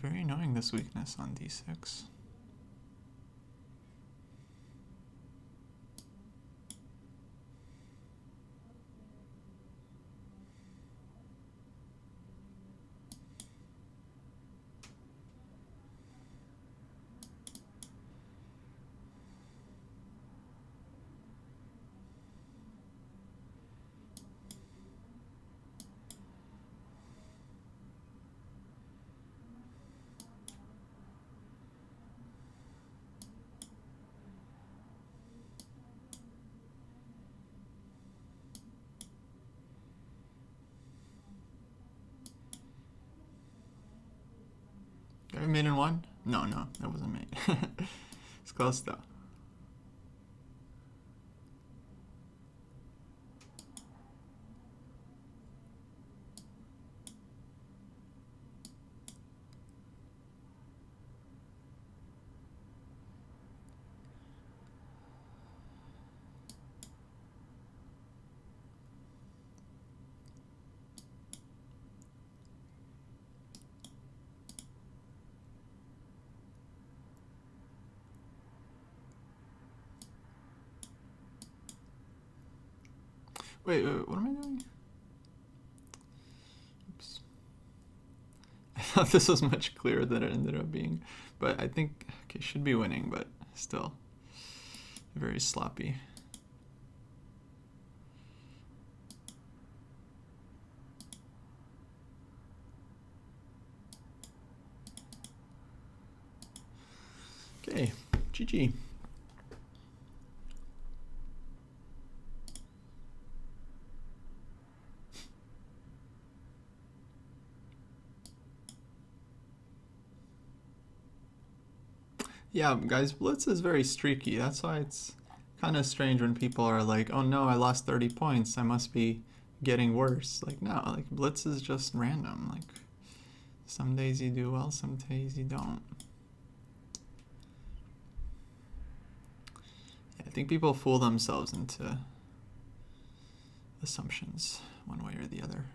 Very annoying, this weakness on d6. Did I mate in one? No, that wasn't mate. It's close though. Wait, what am I doing? Oops. I thought this was much clearer than it ended up being. But I think, okay, should be winning, but still very sloppy. Okay, GG. Yeah, guys, Blitz is very streaky. That's why it's kind of strange when people are like, oh no, I lost 30 points. I must be getting worse. Like, no, like, Blitz is just random. Like, some days you do well, some days you don't. Yeah, I think people fool themselves into assumptions one way or the other.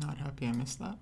Not happy I missed that.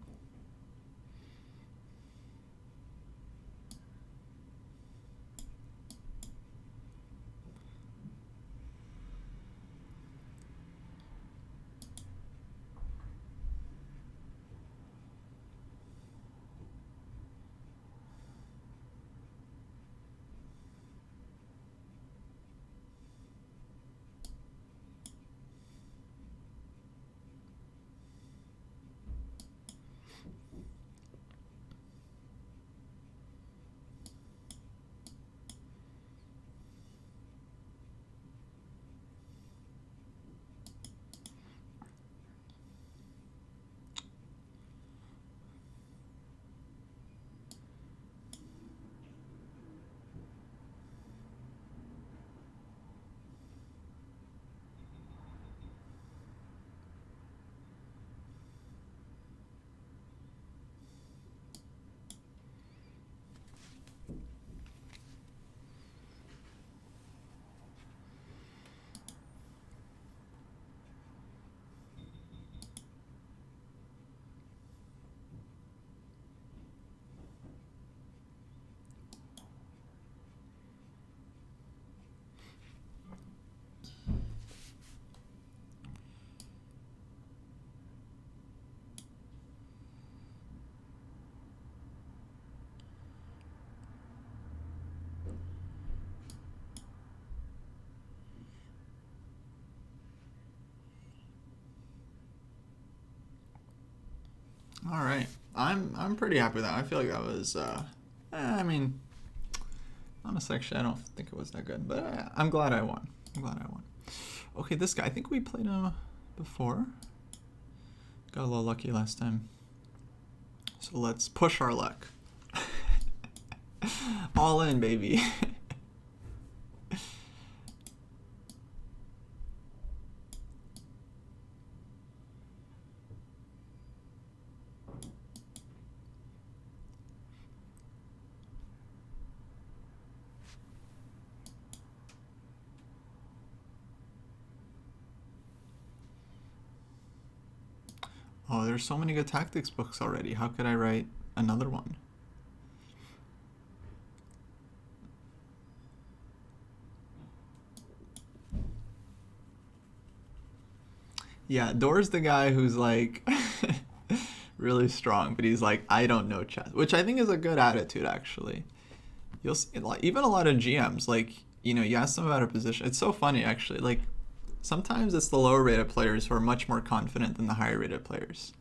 All right, I'm pretty happy with that. I feel like that was, I mean, honestly, actually, I don't think it was that good, but I'm glad I won. I'm glad I won. Okay, this guy, I think we played him before. Got a little lucky last time. So let's push our luck. All in, baby. Oh, there's so many good tactics books already. How could I write another one? Yeah, Door's the guy who's like really strong, but he's like, I don't know chess, which I think is a good attitude actually. You'll see, like, even a lot of GMs, like, you ask them about a position. It's so funny actually. Like sometimes it's the lower rated players who are much more confident than the higher rated players,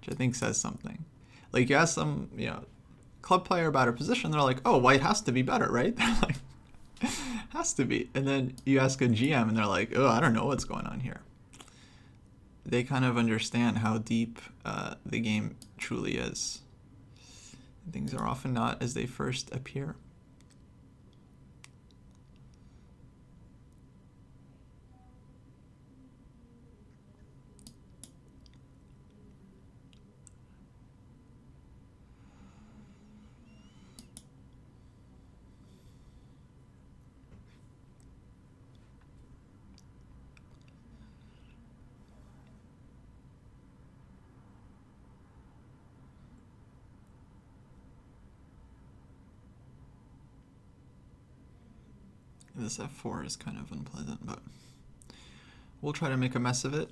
which I think says something. Like you ask them, club player about a position, they're like, oh, white has to be better, right? They're like, has to be. And then you ask a GM and they're like, oh, I don't know what's going on here. They kind of understand how deep the game truly is. Things are often not as they first appear. This f4 is kind of unpleasant, but we'll try to make a mess of it.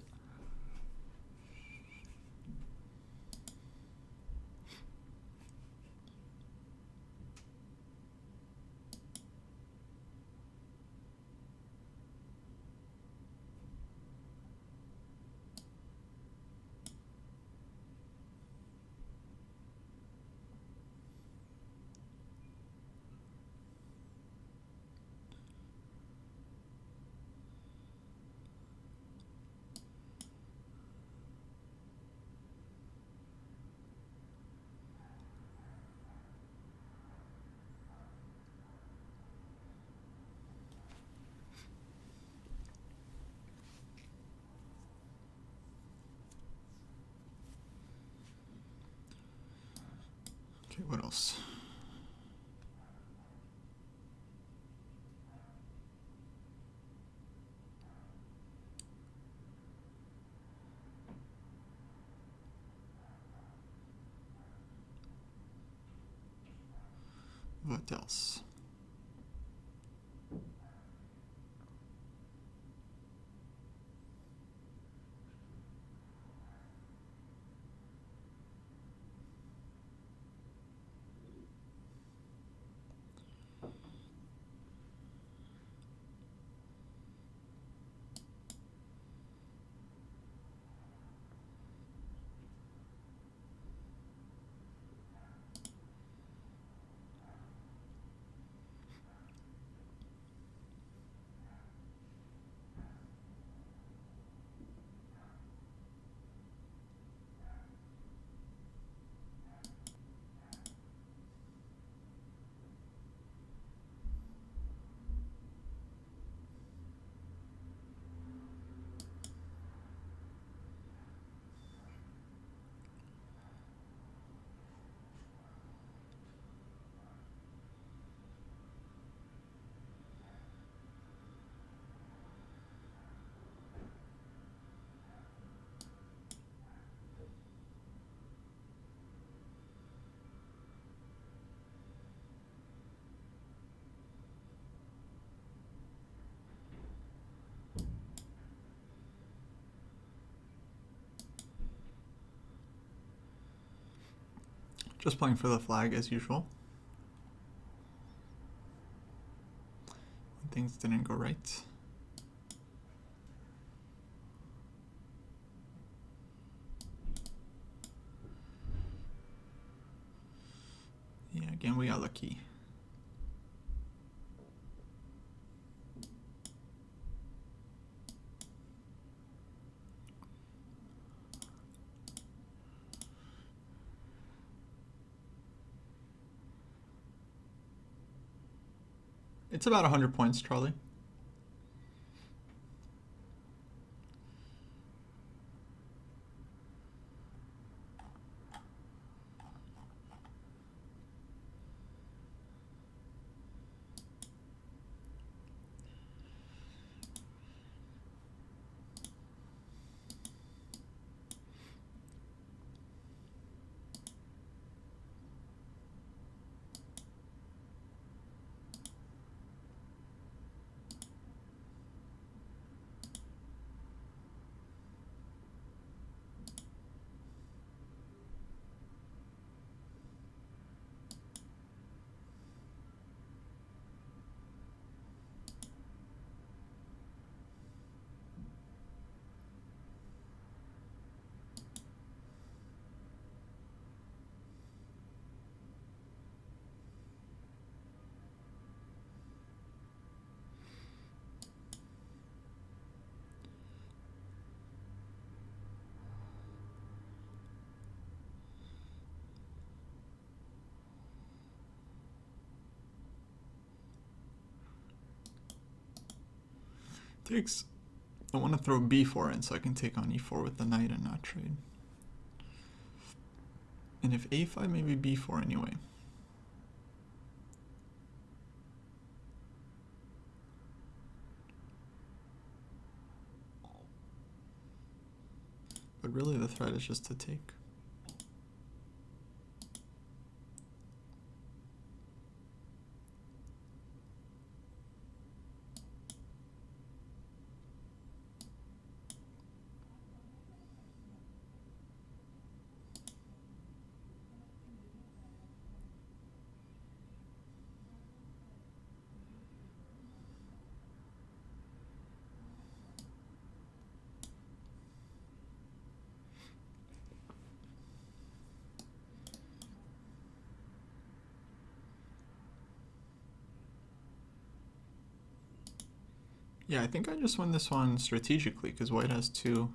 Okay, what else? What else? Just playing for the flag as usual. Things didn't go right. Yeah, again we are lucky. It's about 100 points, Charlie. Takes. I want to throw b4 in so I can take on e4 with the knight and not trade. And if a5, maybe b4 anyway. But really the threat is just to take. Yeah, I think I just win this one strategically because white has two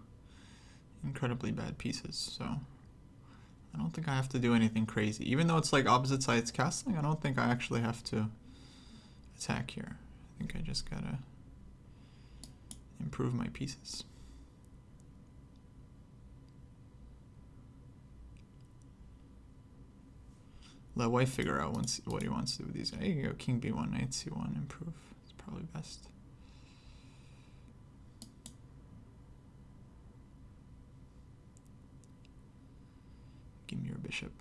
incredibly bad pieces, so I don't think I have to do anything crazy. Even though it's like opposite sides castling, I don't think I actually have to attack here. I think I just gotta improve my pieces. Let white figure out what he wants to do with these. There you go, king b1, knight c1, improve. It's probably best. Give me your bishop.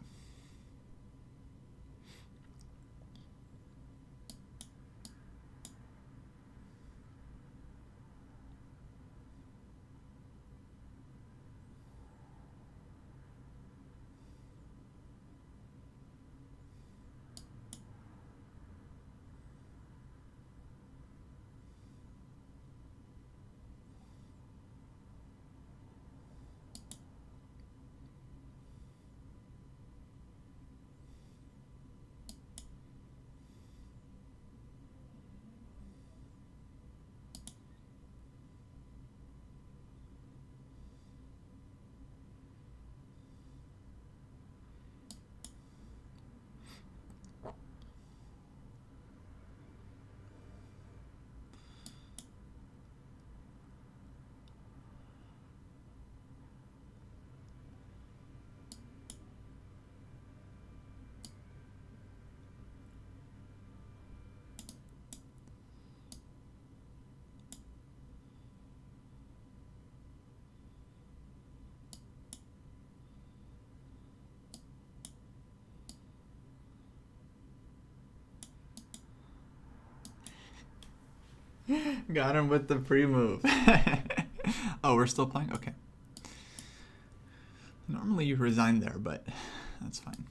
Got him with the pre-move. Oh, we're still playing? Okay. Normally you resign there, but that's fine.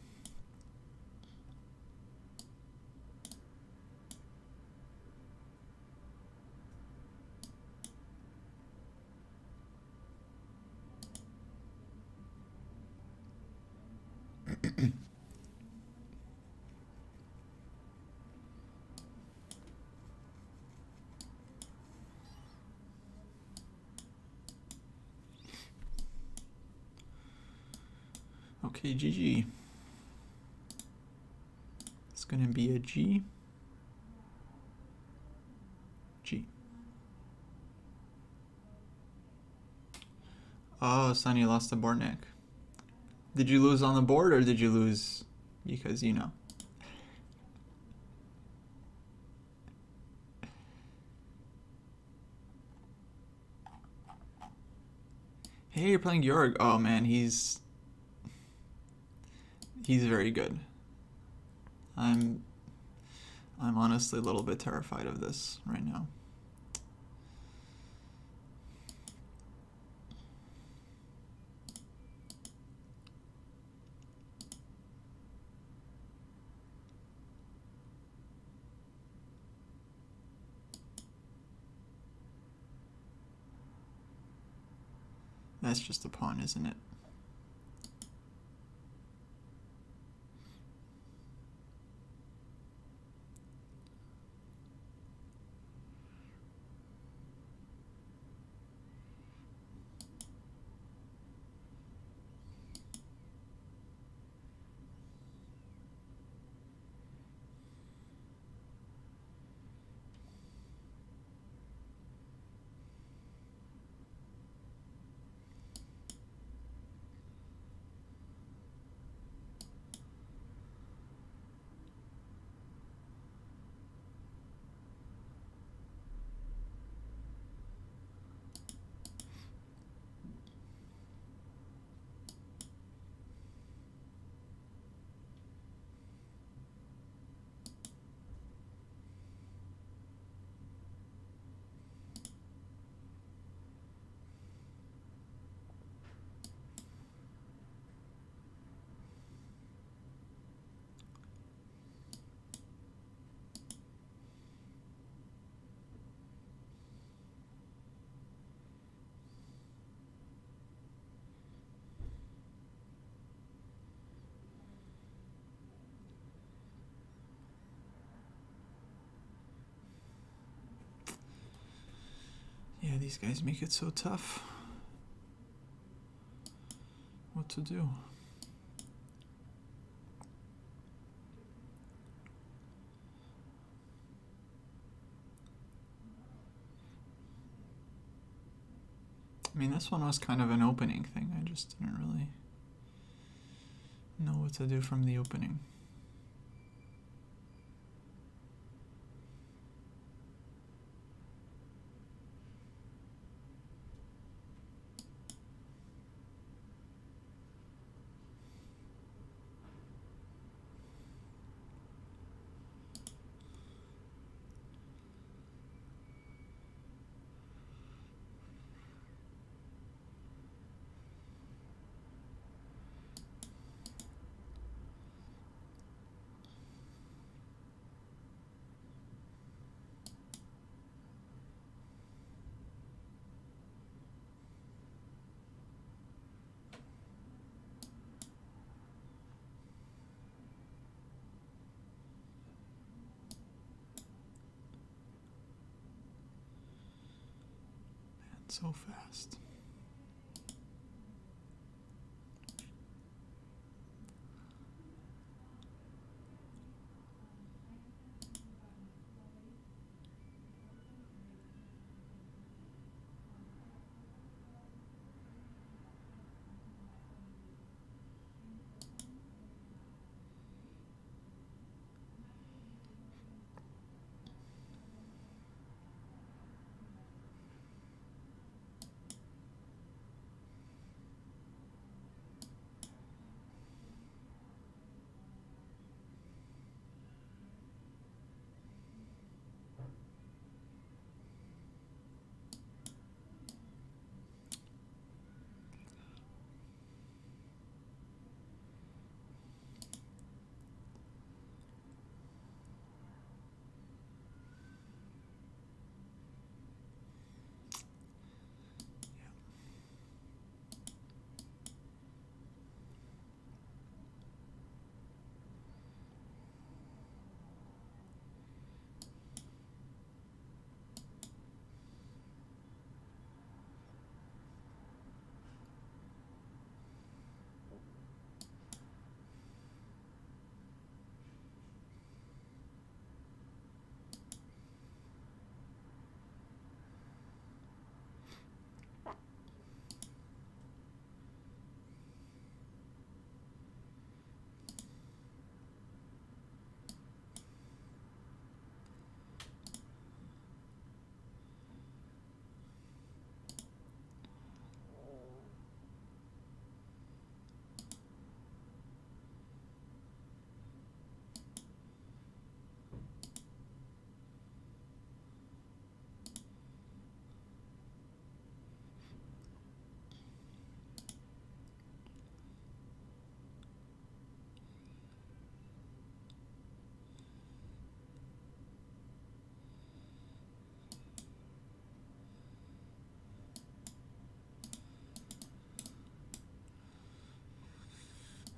Okay, GG. It's gonna be a G. G. Oh, Sonny lost the board neck. Did you lose on the board or did you lose because you know? Hey, you're playing Georg. Oh man, he's very good. I'm honestly a little bit terrified of this right now. That's just a pawn, isn't it? these guys make it so tough. What to do? I mean, this one was kind of an opening thing. I just didn't really know what to do from the opening. So fast.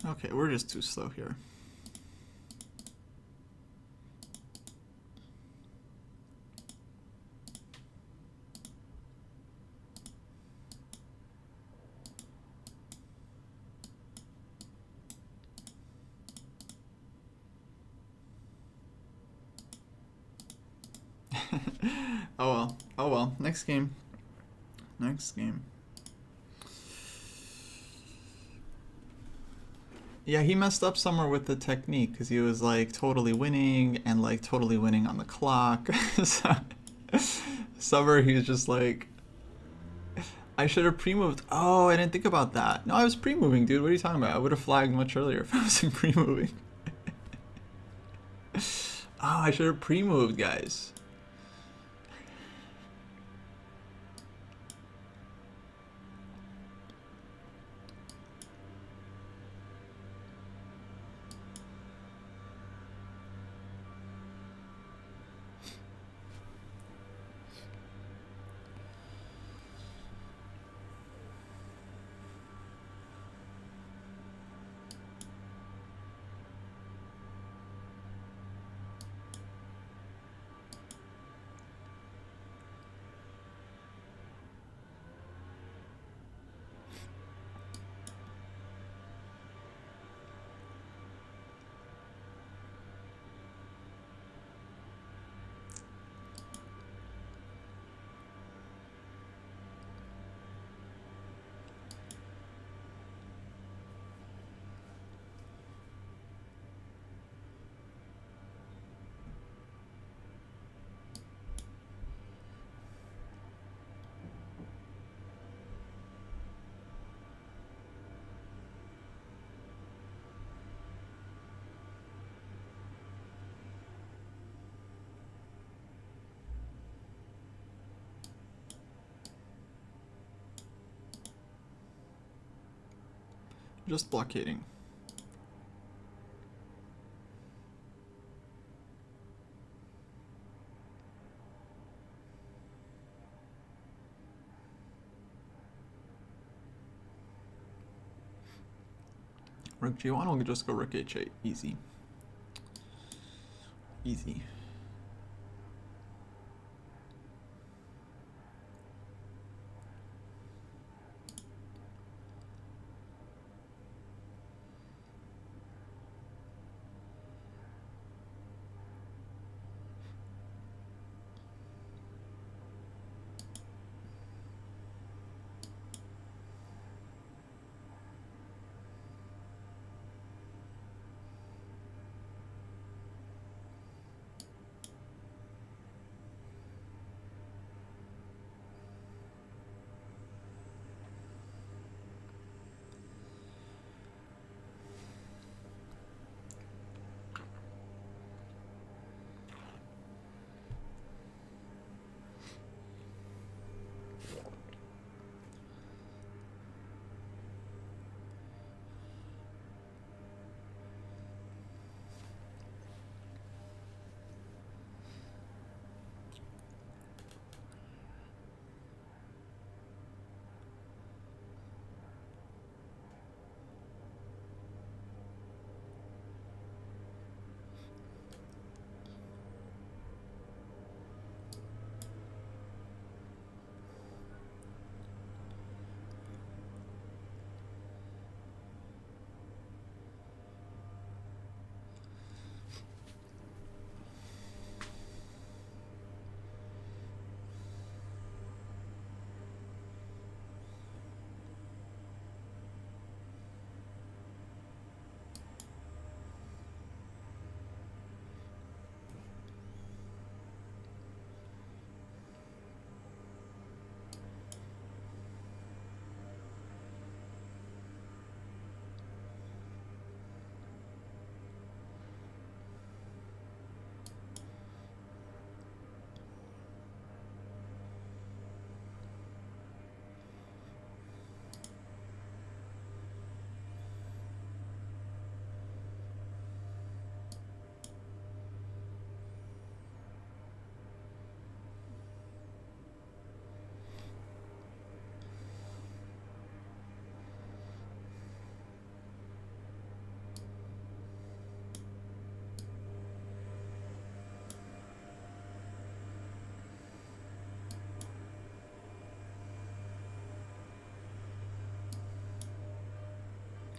Okay, we're just too slow here. Oh well. Oh well. Next game. Next game. Yeah, he messed up somewhere with the technique because he was like totally winning and like totally winning on the clock. So, somewhere he was just like, I should have pre-moved. Oh, I didn't think about that. No, I was pre-moving, dude. What are you talking about? I would have flagged much earlier if I wasn't pre-moving. Oh, I should have pre-moved, guys. Just blockading. Rook G1, we'll just go Rook H8. Easy. Easy.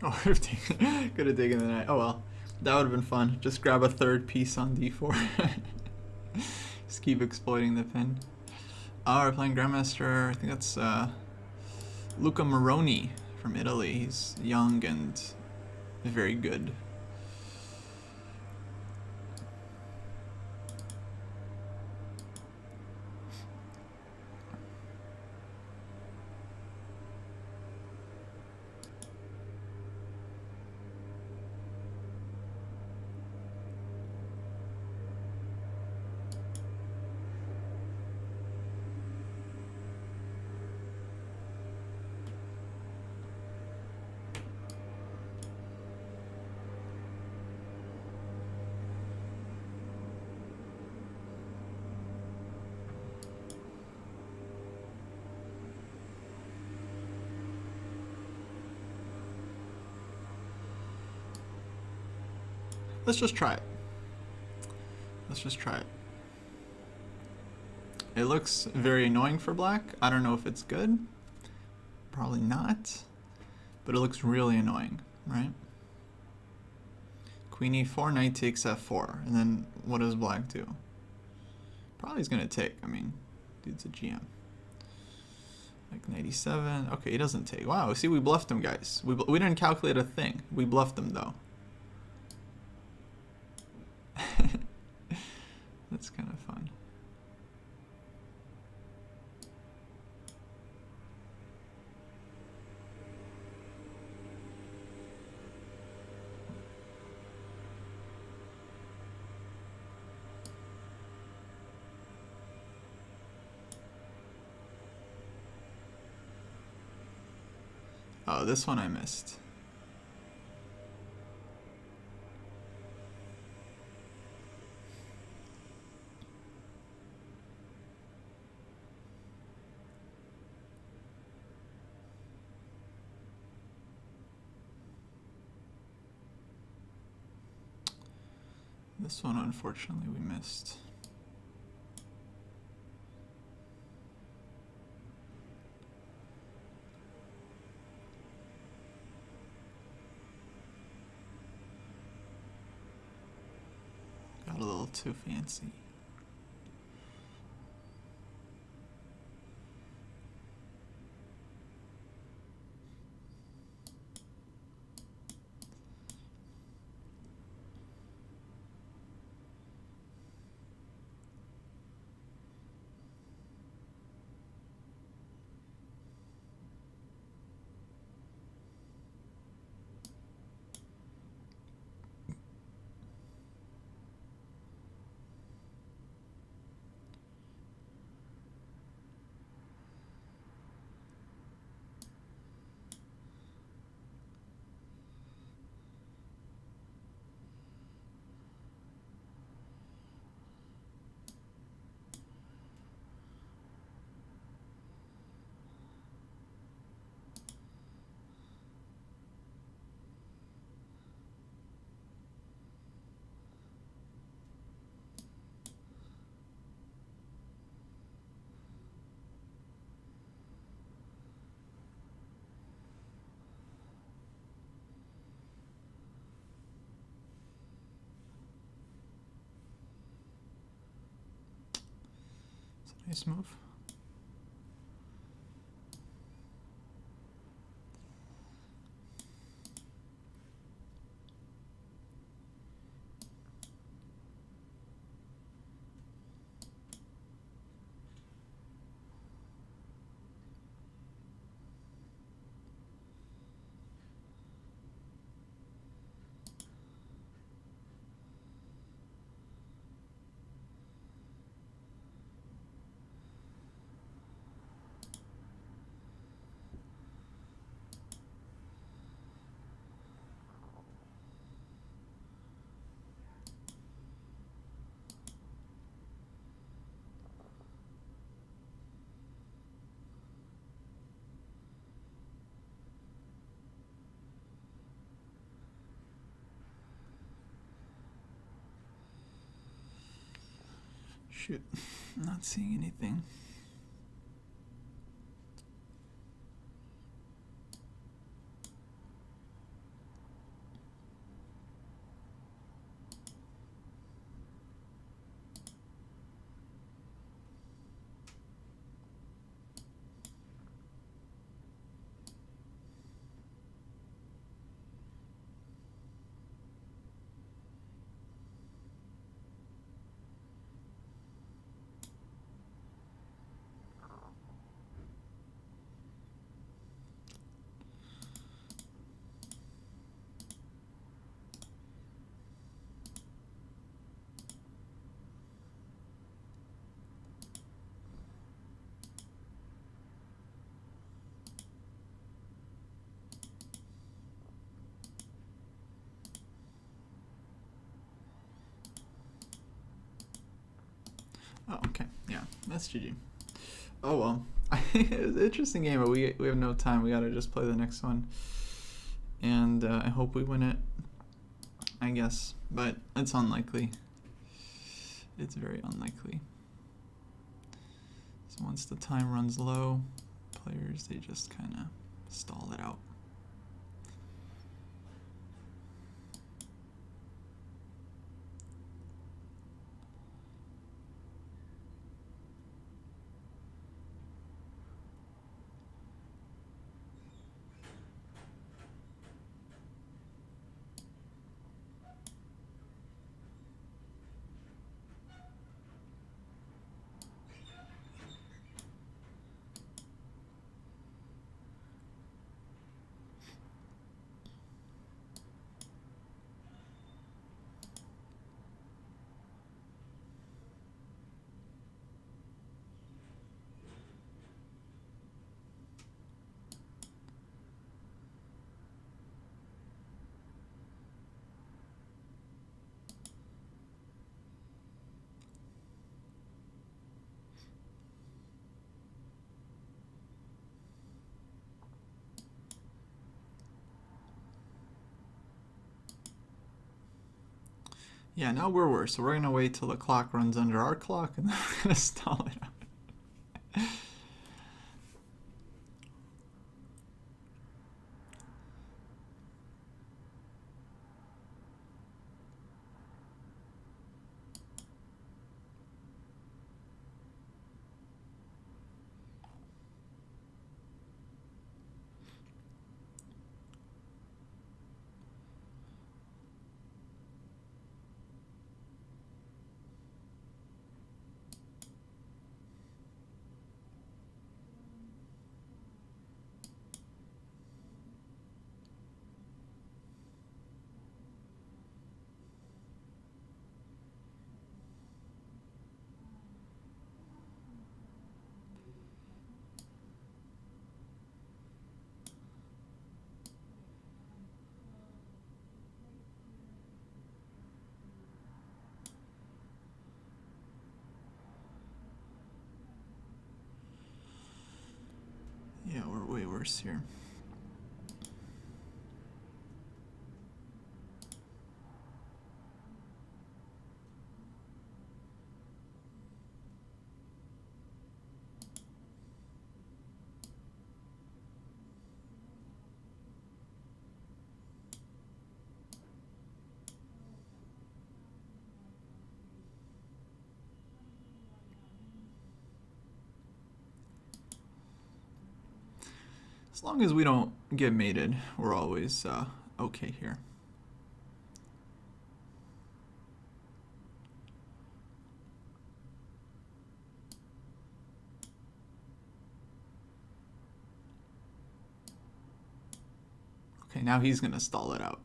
Oh, 15. Could have taken the knight. Oh well. That would have been fun. Just grab a third piece on d4. Just keep exploiting the pin. Oh, we're playing Grandmaster. I think that's Luca Moroni from Italy. He's young and very good. Let's just try it. Let's just try it. It looks very annoying for black. I don't know if it's good. Probably not. But it looks really annoying, right? Queen e4, knight takes f4. And then what does black do? Probably he's going to take. I mean, dude's a GM. Like knight e7. Okay, he doesn't take. Wow, see, we bluffed him, guys. We didn't calculate a thing. We bluffed him, though. That's kind of fun. Oh, this one I missed. This one, unfortunately, we missed. Got a little too fancy. It's a nice move. Shoot, not seeing anything. Oh, okay. Yeah, that's GG. Oh well. It was an interesting game, but we have no time. We gotta just play the next one. And I hope we win it. I guess. But it's unlikely. It's very unlikely. So once the time runs low, players, they just kind of stall it out. Yeah, now we're worse. So we're gonna wait till the clock runs under our clock, and then we're gonna stall it out. Yeah, we're way worse here. As long as we don't get mated, we're always okay here. Okay, now he's gonna stall it out.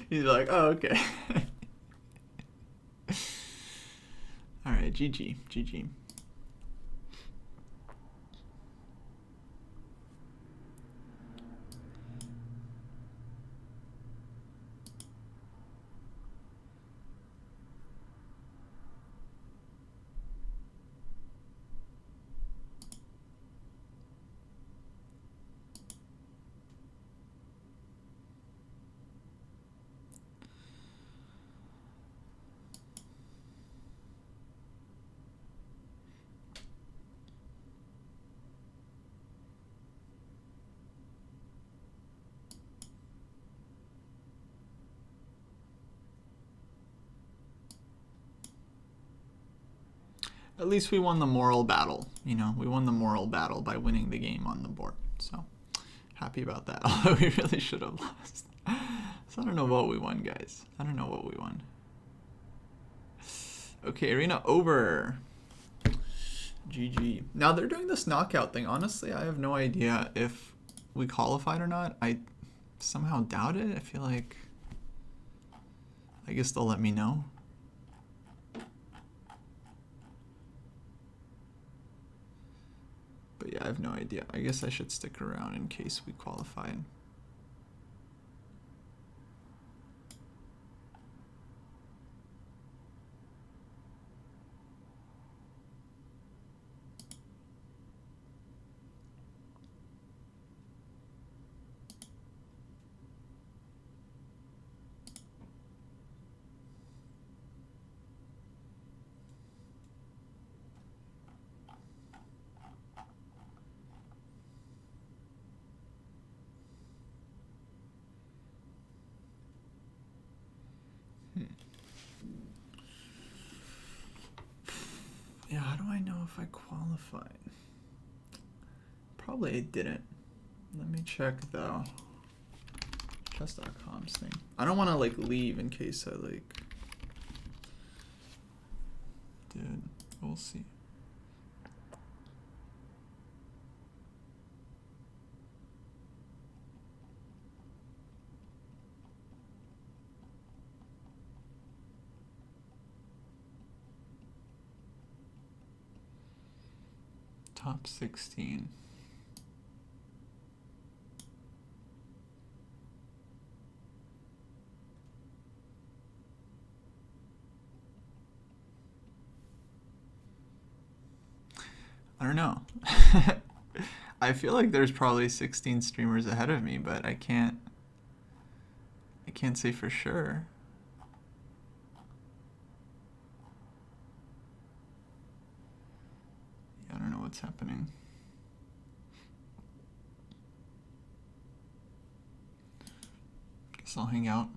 He's like, oh, okay. Alright, GG, GG. At least we won the moral battle. You know, we won the moral battle by winning the game on the board. So, happy about that. Although we really should have lost. So I don't know what we won, guys. I don't know what we won. Okay, arena over. GG. Now they're doing this knockout thing. Honestly, I have no idea if we qualified or not. I somehow doubt it. I feel like, I guess they'll let me know. But yeah, I have no idea. I guess I should stick around in case we qualified. Yeah, how do I know if I qualified? Probably I didn't. Let me check though. Chess.com's thing. I don't want to like leave in case I like did. We'll see. Top 16. I don't know. I feel like there's probably 16 streamers ahead of me, but I can't say for sure. what's happening. Guess I'll hang out.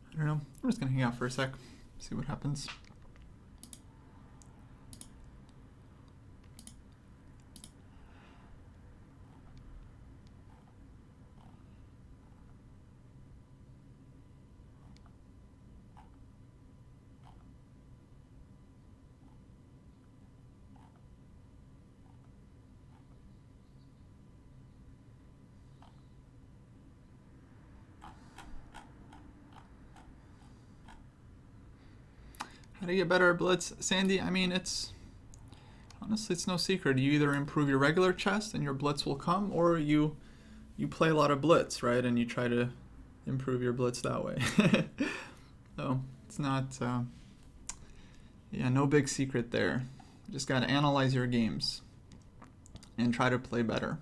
I don't know. I'm just gonna hang out for a sec, see what happens. How to get better at Blitz? Sandy, I mean, honestly, it's no secret. You either improve your regular chess and your Blitz will come, or you play a lot of Blitz, right? And you try to improve your Blitz that way. So it's not, yeah, no big secret there. Just got to analyze your games and try to play better.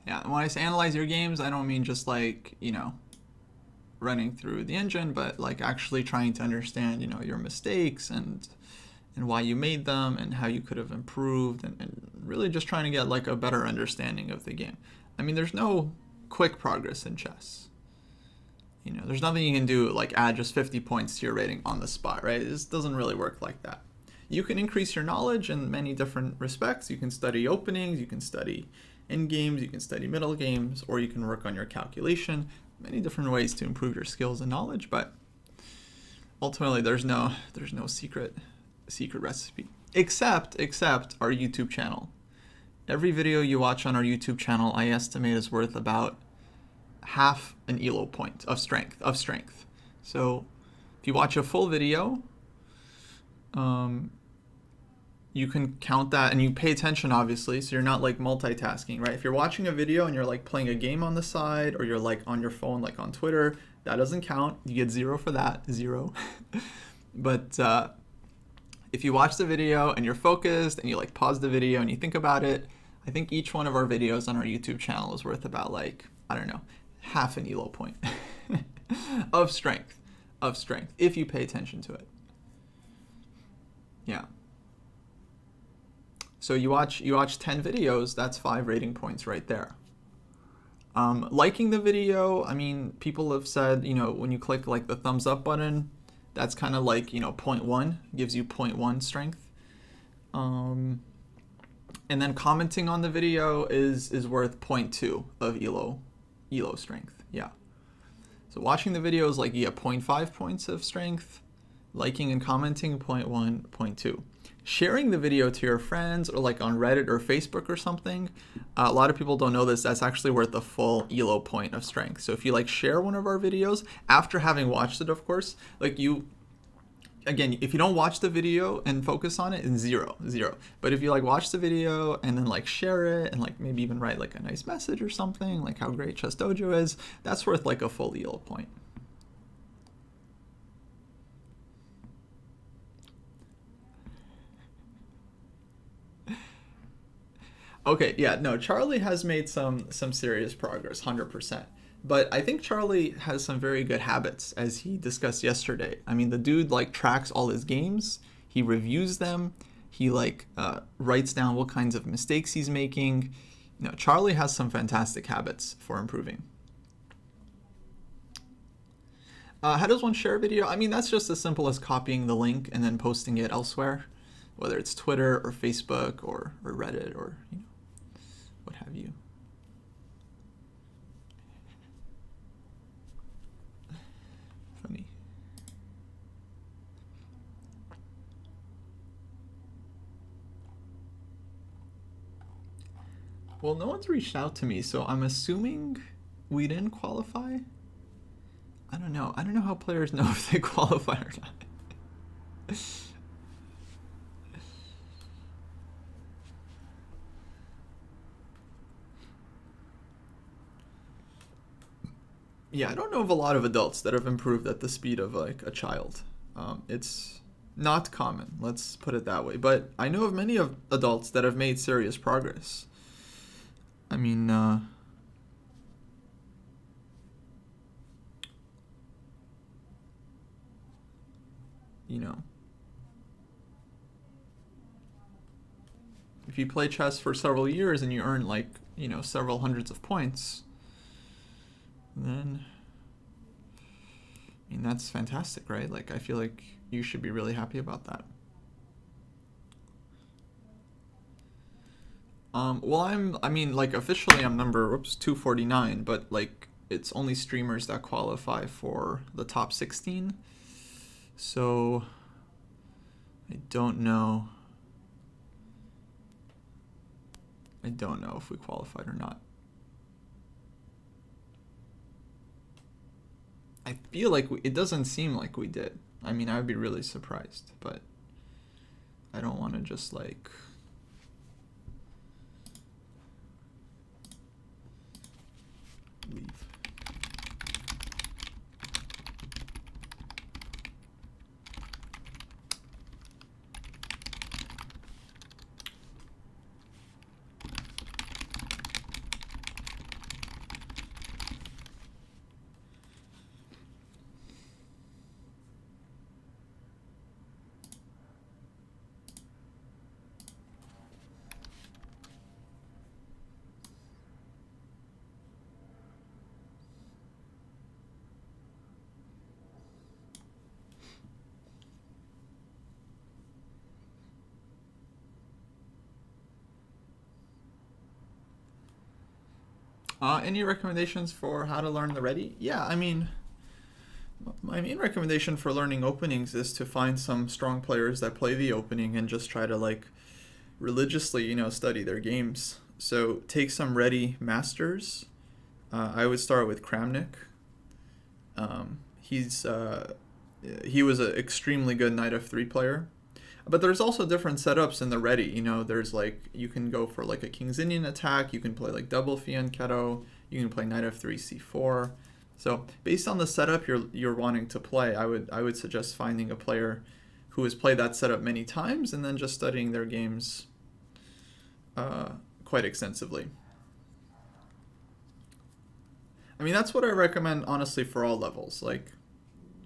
Yeah, when I say analyze your games, I don't mean just like, running through the engine, but like actually trying to understand, your mistakes and why you made them and how you could have improved, and really just trying to get like a better understanding of the game. I mean, there's no quick progress in chess. There's nothing you can do like add just 50 points to your rating on the spot, right? This doesn't really work like that. You can increase your knowledge in many different respects. You can study openings, you can study end games, you can study middle games, or you can work on your calculation. Many different ways to improve your skills and knowledge, but ultimately there's no secret recipe, except our YouTube channel. Every video you watch on our YouTube channel, I estimate, is worth about half an elo point of strength. So if you watch a full video, you can count that, and you pay attention, obviously, so you're not like multitasking, right? If you're watching a video and you're like playing a game on the side, or you're like on your phone, like on Twitter, that doesn't count. You get 0 for that, 0. But if you watch the video and you're focused and you like pause the video and you think about it, I think each one of our videos on our YouTube channel is worth about like, I don't know, half an elo point of strength, if you pay attention to it. Yeah. So you watch 10 videos, that's 5 rating points right there. Liking the video, I mean, people have said, when you click like the thumbs up button, that's kind of like, 0.1, gives you 0.1 strength. And then commenting on the video is worth 0.2 of elo strength. Yeah. So watching the video is like, 0.5 points of strength. Liking and commenting, 0.1, 0.2. Sharing the video to your friends or like on Reddit or Facebook or something, a lot of people don't know this, that's actually worth a full elo point of strength. So if you like share one of our videos after having watched it, of course, like again, if you don't watch the video and focus on it, it's 0. But if you like watch the video and then like share it and like maybe even write like a nice message or something, like how great Chess Dojo is, that's worth like a full elo point. Okay, yeah, no, Charlie has made some serious progress, 100%. But I think Charlie has some very good habits, as he discussed yesterday. I mean, the dude like tracks all his games, he reviews them, he like writes down what kinds of mistakes he's making. You know, Charlie has some fantastic habits for improving. How does one share a video? I mean, that's just as simple as copying the link and then posting it elsewhere, whether it's Twitter or Facebook or Reddit or what have you. Funny. Well, no one's reached out to me, so I'm assuming we didn't qualify. I don't know. I don't know how players know if they qualify or not. Yeah, I don't know of a lot of adults that have improved at the speed of like a child. It's not common, let's put it that way. But I know of many of adults that have made serious progress. I mean, you know, if you play chess for several years and you earn like, several hundreds of points, then I mean that's fantastic, right? Like I feel like you should be really happy about that. Well, I mean, like officially I'm number, 249, but like it's only streamers that qualify for the top 16. So I don't know. I don't know if we qualified or not. I feel like it doesn't seem like we did. I mean, I would be really surprised, but I don't want to just like leave. Any recommendations for how to learn the ready? Yeah, I mean, my main recommendation for learning openings is to find some strong players that play the opening and just try to like religiously, study their games. So take some ready masters. I would start with Kramnik. He was an extremely good knight f3 player. But there's also different setups in the ready. There's like you can go for like a King's Indian attack. You can play like double fianchetto. You can play knight f3 c4. So based on the setup you're wanting to play, I would suggest finding a player who has played that setup many times and then just studying their games quite extensively. I mean, that's what I recommend honestly for all levels. Like,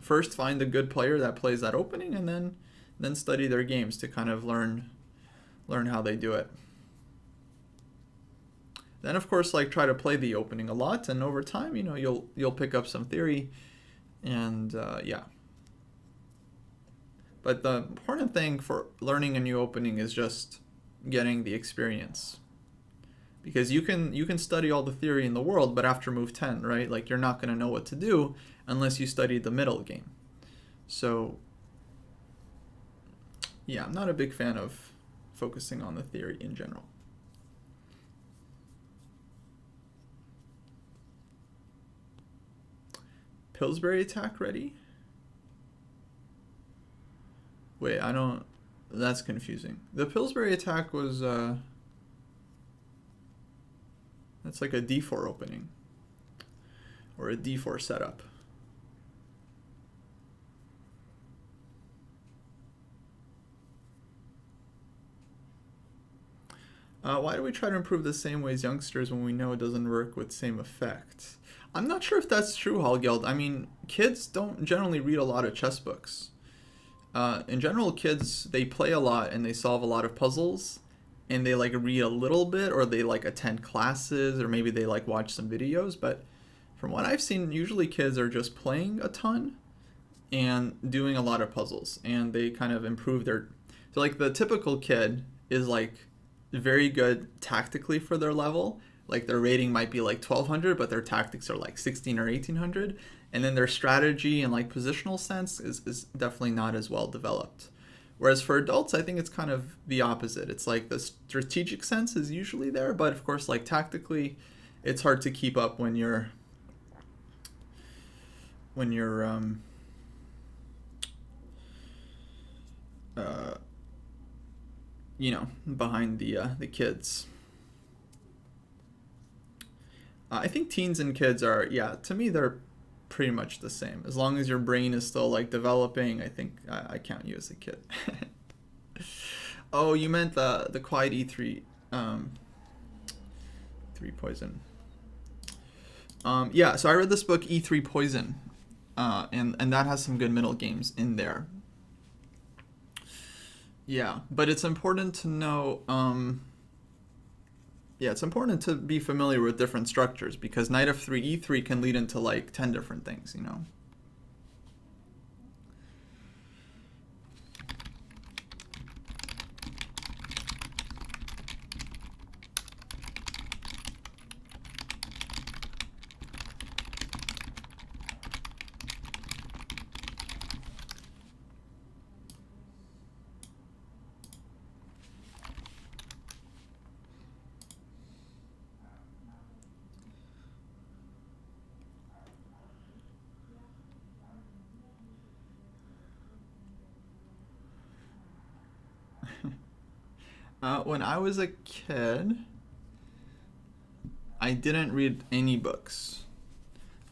first find a good player that plays that opening, and then study their games to kind of learn how they do it. Then of course like try to play the opening a lot, and over time you'll pick up some theory, and yeah. But the important thing for learning a new opening is just getting the experience. Because you can study all the theory in the world, but after move 10, right? Like you're not going to know what to do unless you study the middle game. So yeah, I'm not a big fan of focusing on the theory in general. Pillsbury attack ready? Wait, I don't... That's confusing. The Pillsbury attack was... That's like a d4 opening. Or a d4 setup. Why do we try to improve the same way as youngsters when we know it doesn't work with same effect? I'm not sure if that's true, Hallgeld. I mean, kids don't generally read a lot of chess books. In general, kids, they play a lot and they solve a lot of puzzles, and they like read a little bit, or they like attend classes, or maybe they like watch some videos. But from what I've seen, usually kids are just playing a ton and doing a lot of puzzles, and they kind of improve their. So like the typical kid is like very good tactically for their level. Like their rating might be like 1200, but their tactics are like 16 or 1800. And then their strategy and like positional sense is definitely not as well developed. Whereas for adults, I think it's kind of the opposite. It's like the strategic sense is usually there, but of course, like tactically, it's hard to keep up when you're uh, behind the kids. I think teens and kids are, yeah, to me they're pretty much the same. As long as your brain is still like developing, I think I count you as a kid. Oh, you meant the quiet E3 3 Poison. Yeah, so I read this book E3 Poison, and that has some good middle games in there. Yeah, but it's important to know. Yeah, it's important to be familiar with different structures, because knight f3 e3 can lead into like 10 different things, When I was a kid, I didn't read any books.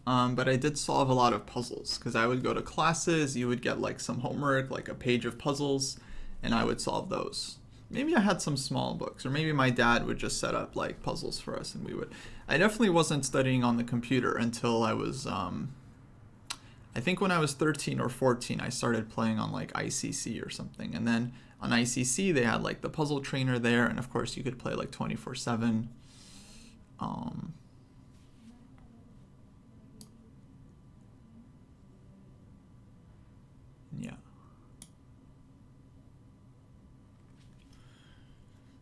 But I did solve a lot of puzzles, because I would go to classes, you would get like some homework, like a page of puzzles, and I would solve those. Maybe I had some small books, or maybe my dad would just set up like puzzles for us and we would. I definitely wasn't studying on the computer until I was, I think when I was 13 or 14, I started playing on like ICC or something. And then on ICC, they had like the puzzle trainer there, and of course you could play like 24/7. Yeah.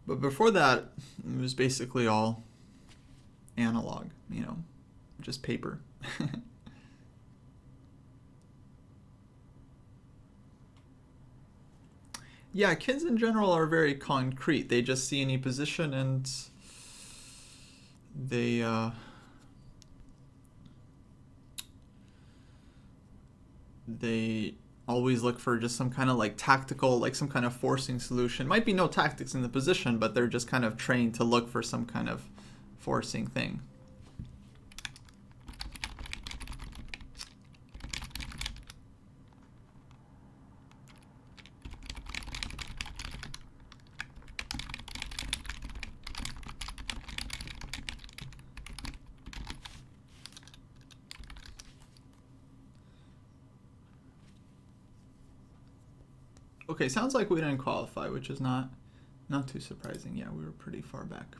But before that, it was basically all analog, just paper. Yeah, kids in general are very concrete. They just see any position and they they always look for just some kind of like tactical, like some kind of forcing solution. Might be no tactics in the position, but they're just kind of trained to look for some kind of forcing thing. Okay, sounds like we didn't qualify, which is not too surprising. Yeah, we were pretty far back.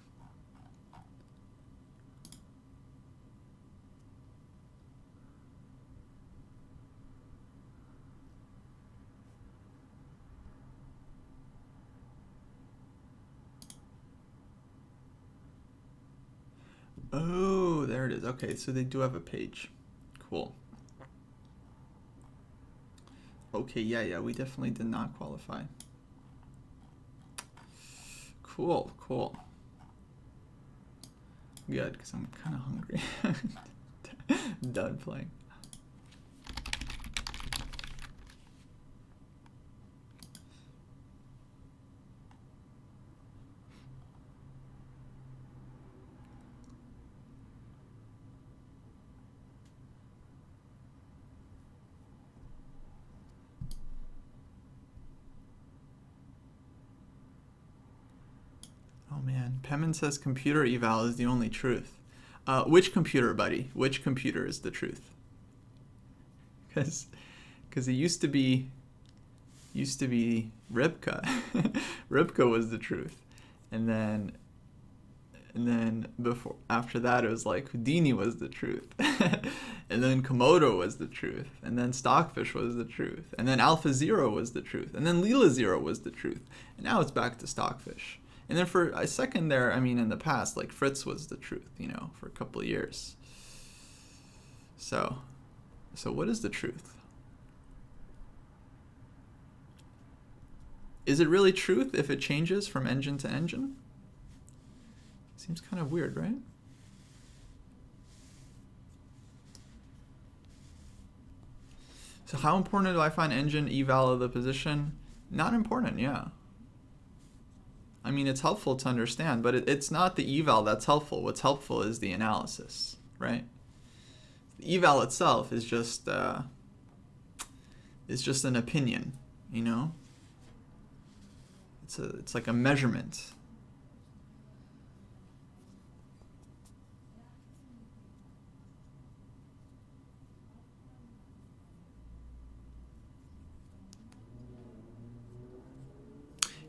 Oh, there it is. Okay, so they do have a page. Cool. Okay, yeah, we definitely did not qualify. Cool. Good, because I'm kind of hungry. Done playing. Oh Oh man, Pemin says computer eval is the only truth. Which computer, buddy? Which computer is the truth? Because it used to be Ribka. Ribka was the truth, and then after that it was like Houdini was the truth, and then Komodo was the truth, and then Stockfish was the truth, and then Alpha Zero was the truth, and then Leela Zero was the truth, and now it's back to Stockfish. And then for a second there, I mean, in the past, like Fritz was the truth, you know, for a couple of years. So what is the truth? Is it really truth if it changes from engine to engine? Seems kind of weird, right? So how important do I find engine eval of the position? Not important, yeah. I mean, it's helpful to understand, but it's not the eval that's helpful. What's helpful is the analysis, right? The eval itself is just an opinion, you know? It's like a measurement.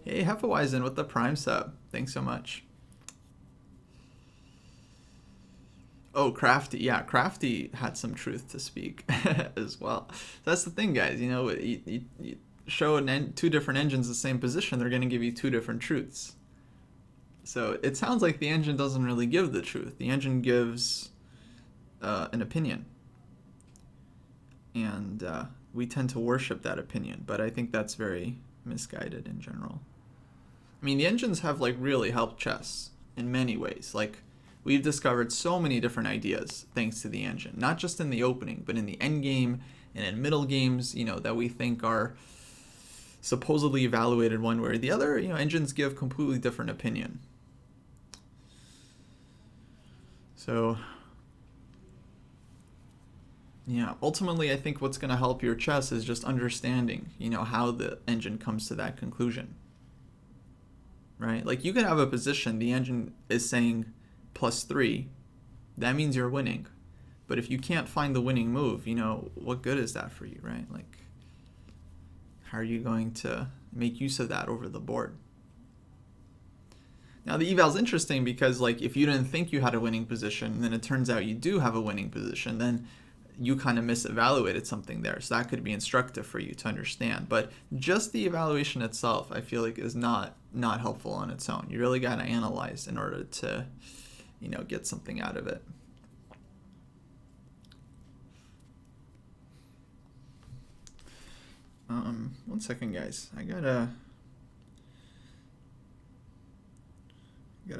Hey, Hefeweizen with the Prime sub. Thanks so much. Oh, Crafty. Yeah, Crafty had some truth to speak as well. That's the thing, guys. You know, you show two different engines the same position, they're going to give you two different truths. So it sounds like the engine doesn't really give the truth. The engine gives an opinion. And we tend to worship that opinion, but I think that's very misguided in general. I mean, the engines have like really helped chess in many ways. Like, we've discovered so many different ideas thanks to the engine, not just in the opening, but in the end game and in middle games, you know, that we think are supposedly evaluated one way or the other. You know, engines give completely different opinion. So yeah, ultimately I think what's going to help your chess is just understanding, you know, how the engine comes to that conclusion. Right? Like, you could have a position, the engine is saying +3, that means you're winning. But if you can't find the winning move, you know, what good is that for you, right? Like, how are you going to make use of that over the board? Now, the eval is interesting because, like, if you didn't think you had a winning position, and then it turns out you do have a winning position, then you kind of misevaluated something there. So that could be instructive for you to understand. But just the evaluation itself, I feel like, is not helpful on its own. You really got to analyze in order to, you know, get something out of it. One second, guys. I gotta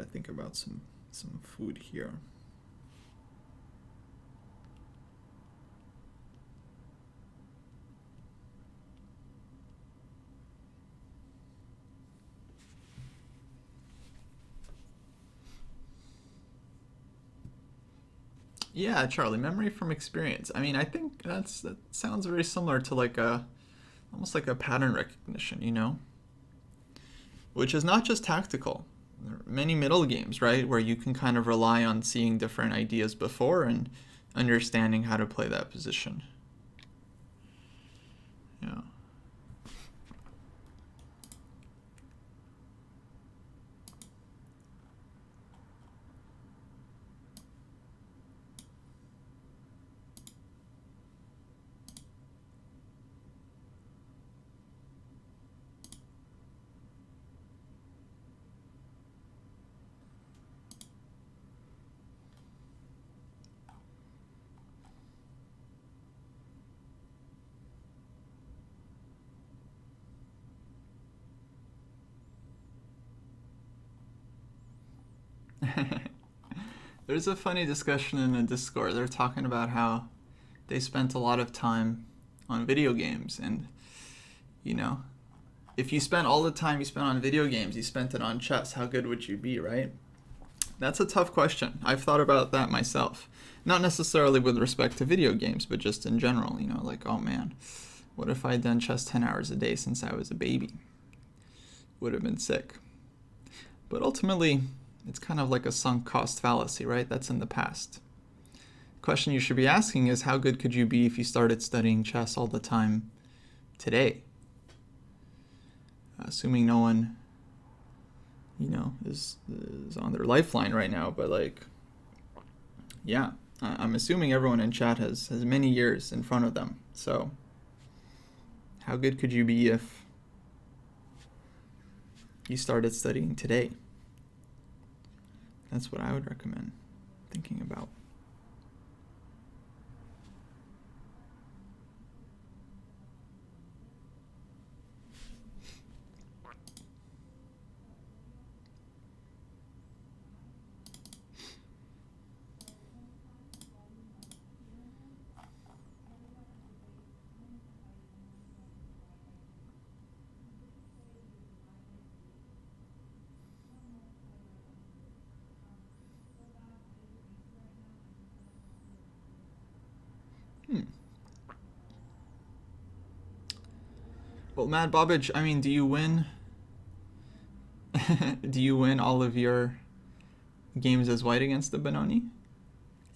think about some food here. Yeah, Charlie, memory from experience. I mean, I think that sounds very similar to like almost like a pattern recognition, you know? Which is not just tactical. There are many middle games, right, where you can kind of rely on seeing different ideas before and understanding how to play that position. Yeah. There's a funny discussion in the Discord. They're talking about how they spent a lot of time on video games, and, you know, if you spent all the time you spent on video games, you spent it on chess, how good would you be, right? That's a tough question. I've thought about that myself. Not necessarily with respect to video games, but just in general, you know, like, oh man, what if I had done chess 10 hours a day since I was a baby? Would have been sick. But ultimately, it's kind of like a sunk cost fallacy, right? That's in the past. The question you should be asking is, how good could you be if you started studying chess all the time today? Assuming no one, is on their lifeline right now. But like, yeah, I'm assuming everyone in chat has many years in front of them. So how good could you be if you started studying today? That's what I would recommend thinking about. Well, Mad Bobbage, I mean, do you win? Do you win all of your games as white against the Benoni?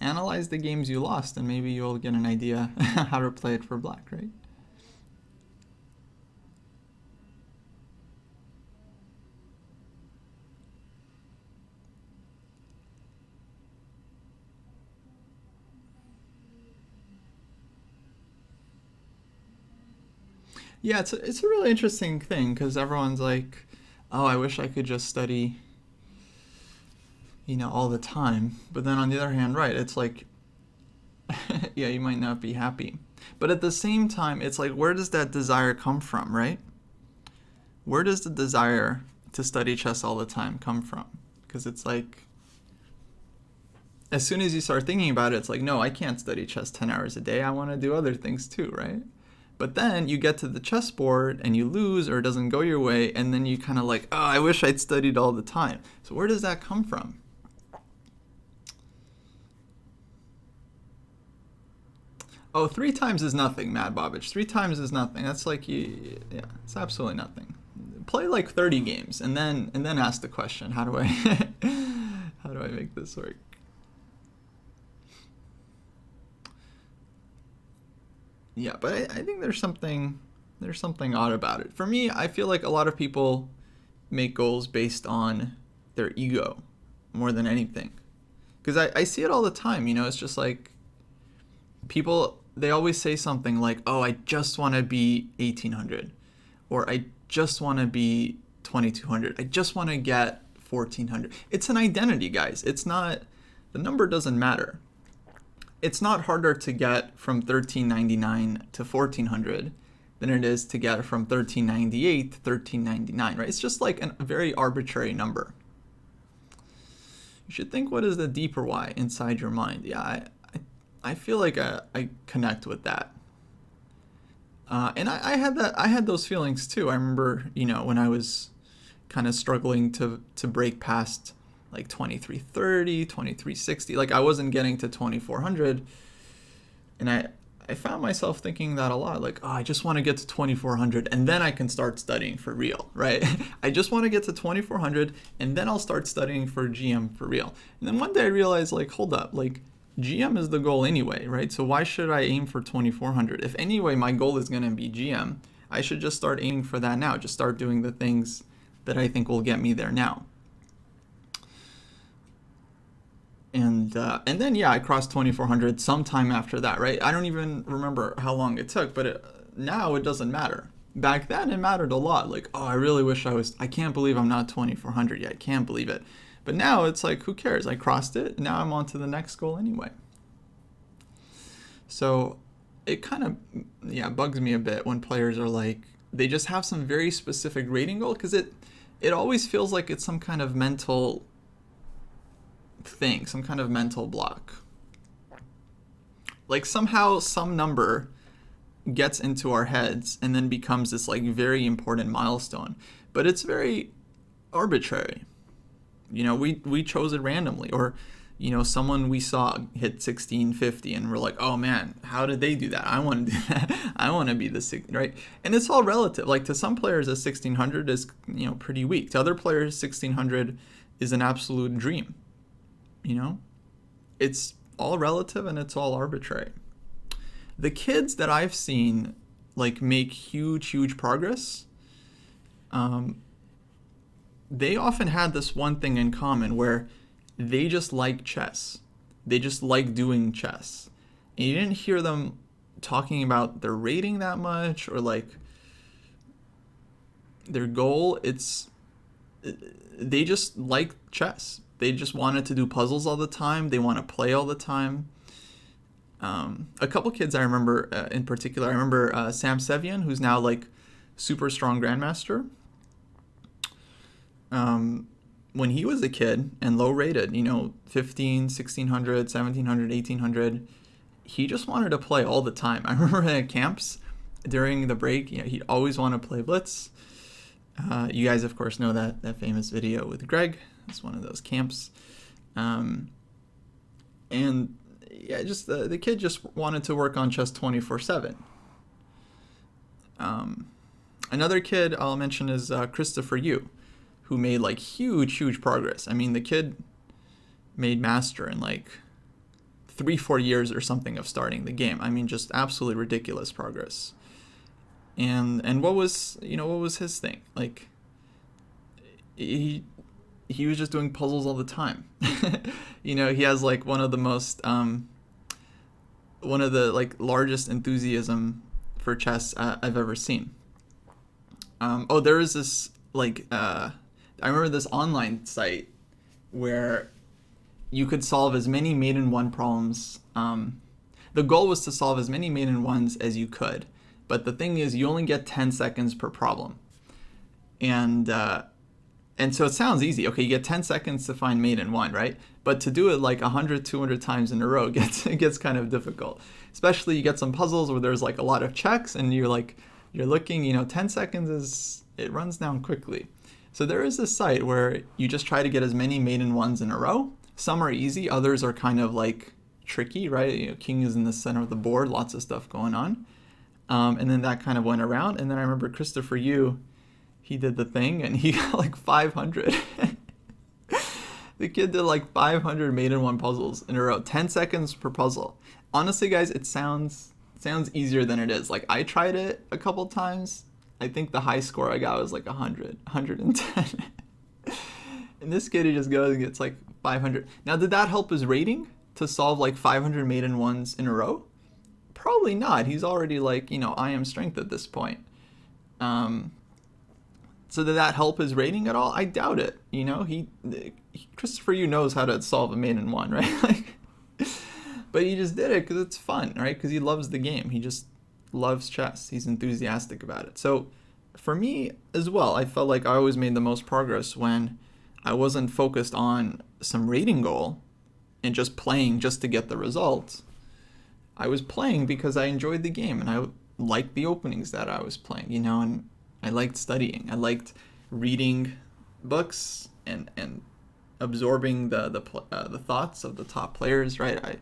Analyze the games you lost, and maybe you'll get an idea how to play it for black, right? Yeah, it's a really interesting thing because everyone's like, oh, I wish I could just study, all the time. But then on the other hand, right, it's like, yeah, you might not be happy. But at the same time, it's like, where does that desire come from, right? Where does the desire to study chess all the time come from? Because it's like, as soon as you start thinking about it, it's like, no, I can't study chess 10 hours a day. I want to do other things too, right? But then you get to the chessboard and you lose or it doesn't go your way, and then you kind of like, oh, I wish I'd studied all the time. So where does that come from? Oh, 3 times is nothing, Mad Bobbage. 3 times is nothing. That's like, yeah, it's absolutely nothing. Play like 30 games and then ask the question, how do I how do I make this work? Yeah, but I think there's something odd about it. For me, I feel like a lot of people make goals based on their ego more than anything. Because I see it all the time, it's just like people, they always say something like, oh, I just want to be 1800, or I just want to be 2200, I just want to get 1400. It's an identity, guys. It's not, the number doesn't matter. It's not harder to get from 1399 to 1400 than it is to get from 1398 to 1399, right? It's just like a very arbitrary number. You should think, what is the deeper why inside your mind? Yeah, I feel like I connect with that. And I had those feelings too. I remember, when I was kind of struggling to break past like 2330, 2360. Like I wasn't getting to 2400. And I found myself thinking that a lot. Like, oh, I just want to get to 2400 and then I can start studying for real, right? I just want to get to 2400 and then I'll start studying for GM for real. And then one day I realized, like, hold up, like GM is the goal anyway, right? So why should I aim for 2400? If anyway my goal is going to be GM, I should just start aiming for that now. Just start doing the things that I think will get me there now. And then, yeah, I crossed 2400 sometime after that, right? I don't even remember how long it took, but now it doesn't matter. Back then, it mattered a lot. Like, oh, I really wish I can't believe I'm not 2400 yet. I can't believe it. But now it's like, who cares? I crossed it. Now I'm on to the next goal anyway. So it kind of, bugs me a bit when players are like, they just have some very specific rating goal, because it always feels like it's some kind of mental thing, some kind of mental block. Like somehow some number gets into our heads and then becomes this like very important milestone, but it's very arbitrary. We chose it randomly, or someone we saw hit 1650 and we're like, oh man, how did they do that? I want to do that. I want to be the six, right? And it's all relative. Like to some players, a 1600 is, pretty weak. To other players, 1600 is an absolute dream. It's all relative and it's all arbitrary. The kids that I've seen like make huge progress, they often had this one thing in common where they just like chess. They just like doing chess. And you didn't hear them talking about their rating that much or like their goal. They just like chess. They just wanted to do puzzles all the time. They want to play all the time. A couple kids I remember in particular. I remember Sam Sevian, who's now like super strong grandmaster. When he was a kid and low rated, 15, 1600, 1700, 1800, he just wanted to play all the time. I remember at camps during the break, he'd always want to play Blitz. You guys, of course, know that famous video with Greg. It's one of those camps. And yeah, just the kid just wanted to work on chess 24/7. Another kid I'll mention is Christopher Yu, who made like huge progress. I mean, the kid made master in like 3-4 years or something of starting the game. I mean, just absolutely ridiculous progress. And what was his thing? Like he was just doing puzzles all the time. He has like one of the like largest enthusiasm for chess I've ever seen. There is this like I remember this online site where you could solve as many mate-in-one problems. The goal was to solve as many mate-in-ones as you could, but the thing is you only get 10 seconds per problem. And so it sounds easy. Okay, you get 10 seconds to find mate-in-one, right? But to do it like 100, 200 times in a row gets kind of difficult. Especially you get some puzzles where there's like a lot of checks and you're looking, 10 seconds it runs down quickly. So there is this site where you just try to get as many mate-in-ones in a row. Some are easy, others are kind of like tricky, right? King is in the center of the board, lots of stuff going on. And then that kind of went around. And then I remember Christopher Yu, he did the thing and he got like 500. The kid did like 500 mate-in-one puzzles in a row, 10 seconds per puzzle. Honestly, guys, it sounds easier than it is. Like I tried it a couple times. I think the high score I got was like 100, 110. And this kid, he just goes and gets like 500. Now, did that help his rating to solve like 500 mate-in-ones in a row? Probably not. He's already like, I am strength at this point. So did that help his rating at all? I doubt it. Christopher Yu knows how to solve a mate-in-one, right? But he just did it because it's fun, right? Because he loves the game. He just loves chess. He's enthusiastic about it. So for me as well, I felt like I always made the most progress when I wasn't focused on some rating goal and just playing just to get the results. I was playing because I enjoyed the game and I liked the openings that I was playing, and I liked studying. I liked reading books and absorbing the thoughts of the top players, right?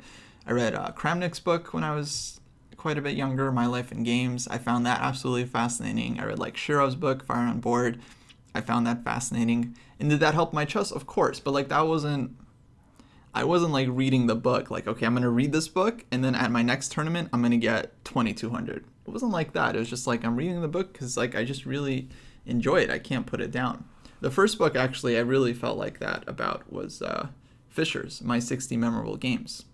I read Kramnik's book when I was quite a bit younger, My Life in Games. I found that absolutely fascinating. I read like Shirov's book, Fire on Board. I found that fascinating. And did that help my chess? Of course, but like I wasn't like reading the book like, okay, I'm going to read this book and then at my next tournament I'm going to get 2200. It wasn't like that. It was just like I'm reading the book because like I just really enjoy it. I can't put it down. The first book actually I really felt like that about was Fischer's My 60 Memorable Games.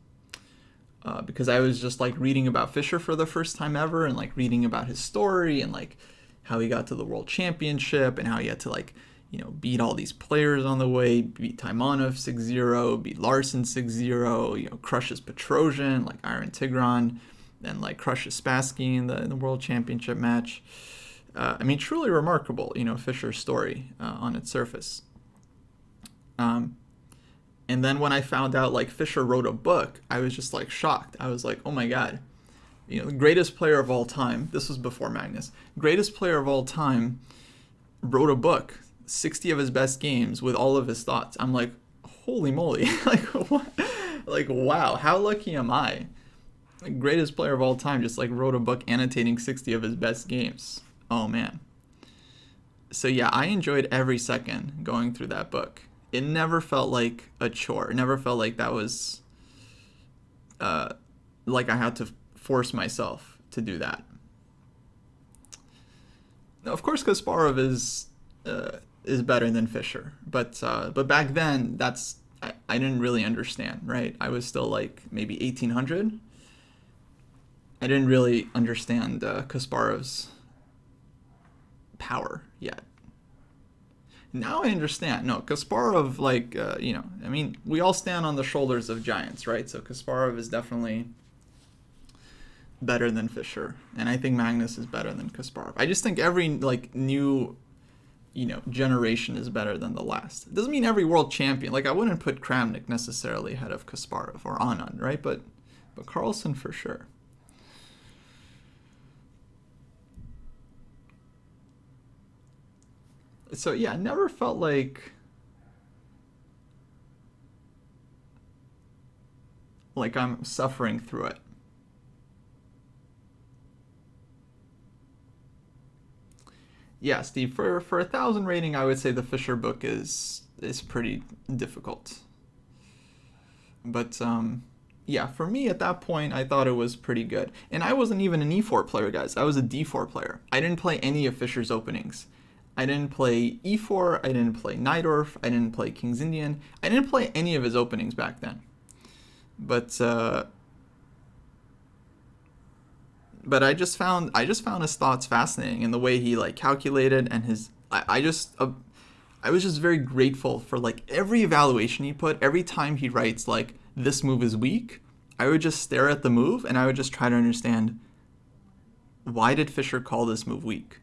Because I was just like reading about Fischer for the first time ever and like reading about his story and like how he got to the World Championship and how he had to like, beat all these players on the way, beat Taimanov 6-0, beat Larson 6-0, crushes Petrosian, like Iron Tigran, and like crushes Spassky in the World Championship match. Truly remarkable, Fischer's story on its surface. And then when I found out like Fischer wrote a book, I was just like shocked. I was like, oh my God, the greatest player of all time, this was before Magnus, greatest player of all time wrote a book, 60 of his best games with all of his thoughts. I'm like, holy moly, like Like, wow, how lucky am I? The greatest player of all time just like wrote a book annotating 60 of his best games. Oh man. So yeah, I enjoyed every second going through that book. It never felt like a chore. It never felt like that was like I had to force myself to do that. Now, of course, Kasparov is better than Fischer, but back then I didn't really understand. Right, I was still like maybe 1800. I didn't really understand Kasparov's power yet. Now I understand. No, Kasparov, like, I mean, we all stand on the shoulders of giants, right? So Kasparov is definitely better than Fischer. And I think Magnus is better than Kasparov. I just think every, like, new, generation is better than the last. It doesn't mean every world champion. Like, I wouldn't put Kramnik necessarily ahead of Kasparov or Anand, right? But Carlsen for sure. So yeah, I never felt like I'm suffering through it. Yeah, Steve, for 1,000 rating, I would say the Fischer book is pretty difficult. But yeah, for me at that point, I thought it was pretty good. And I wasn't even an E4 player, guys. I was a D4 player. I didn't play any of Fischer's openings. I didn't play E4, I didn't play Najdorf, I didn't play King's Indian. I didn't play any of his openings back then. But I just found his thoughts fascinating and the way he like calculated and his I was just very grateful for like every evaluation he put. Every time he writes like this move is weak, I would just stare at the move and I would just try to understand, why did Fischer call this move weak?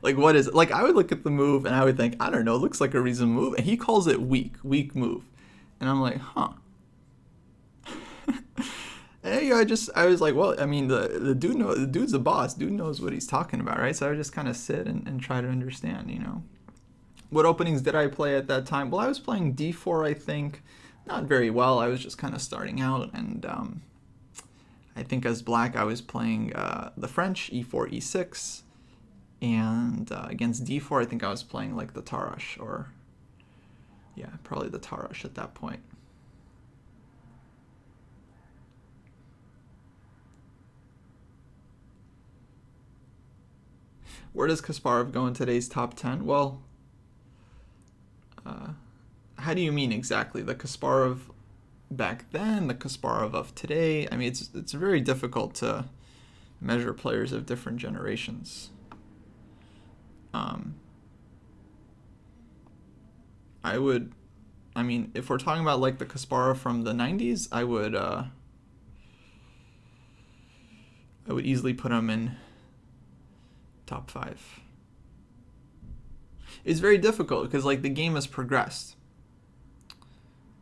like what is it? Like I would look at the move and I would think, I don't know, it looks like a reasonable move, and he calls it weak move, and I'm like, huh. And I was like, well, I mean, the dude's a boss. Dude knows what he's talking about, right? So I would just kind of sit and try to understand, What openings did I play at that time? Well, I was playing D4, I think, not very well. I was just kind of starting out, and I think as black I was playing the French, E4, E6, and against D4 I think I was playing like the Tarrasch, or yeah, probably the Tarrasch at that point. Where does Kasparov go in today's top 10? Well, how do you mean exactly? The Kasparov back then, the Kasparov of today? I mean, it's very difficult to measure players of different generations. If we're talking about like the Kasparov from the 90s, I would easily put him in top 5. It's very difficult because like the game has progressed,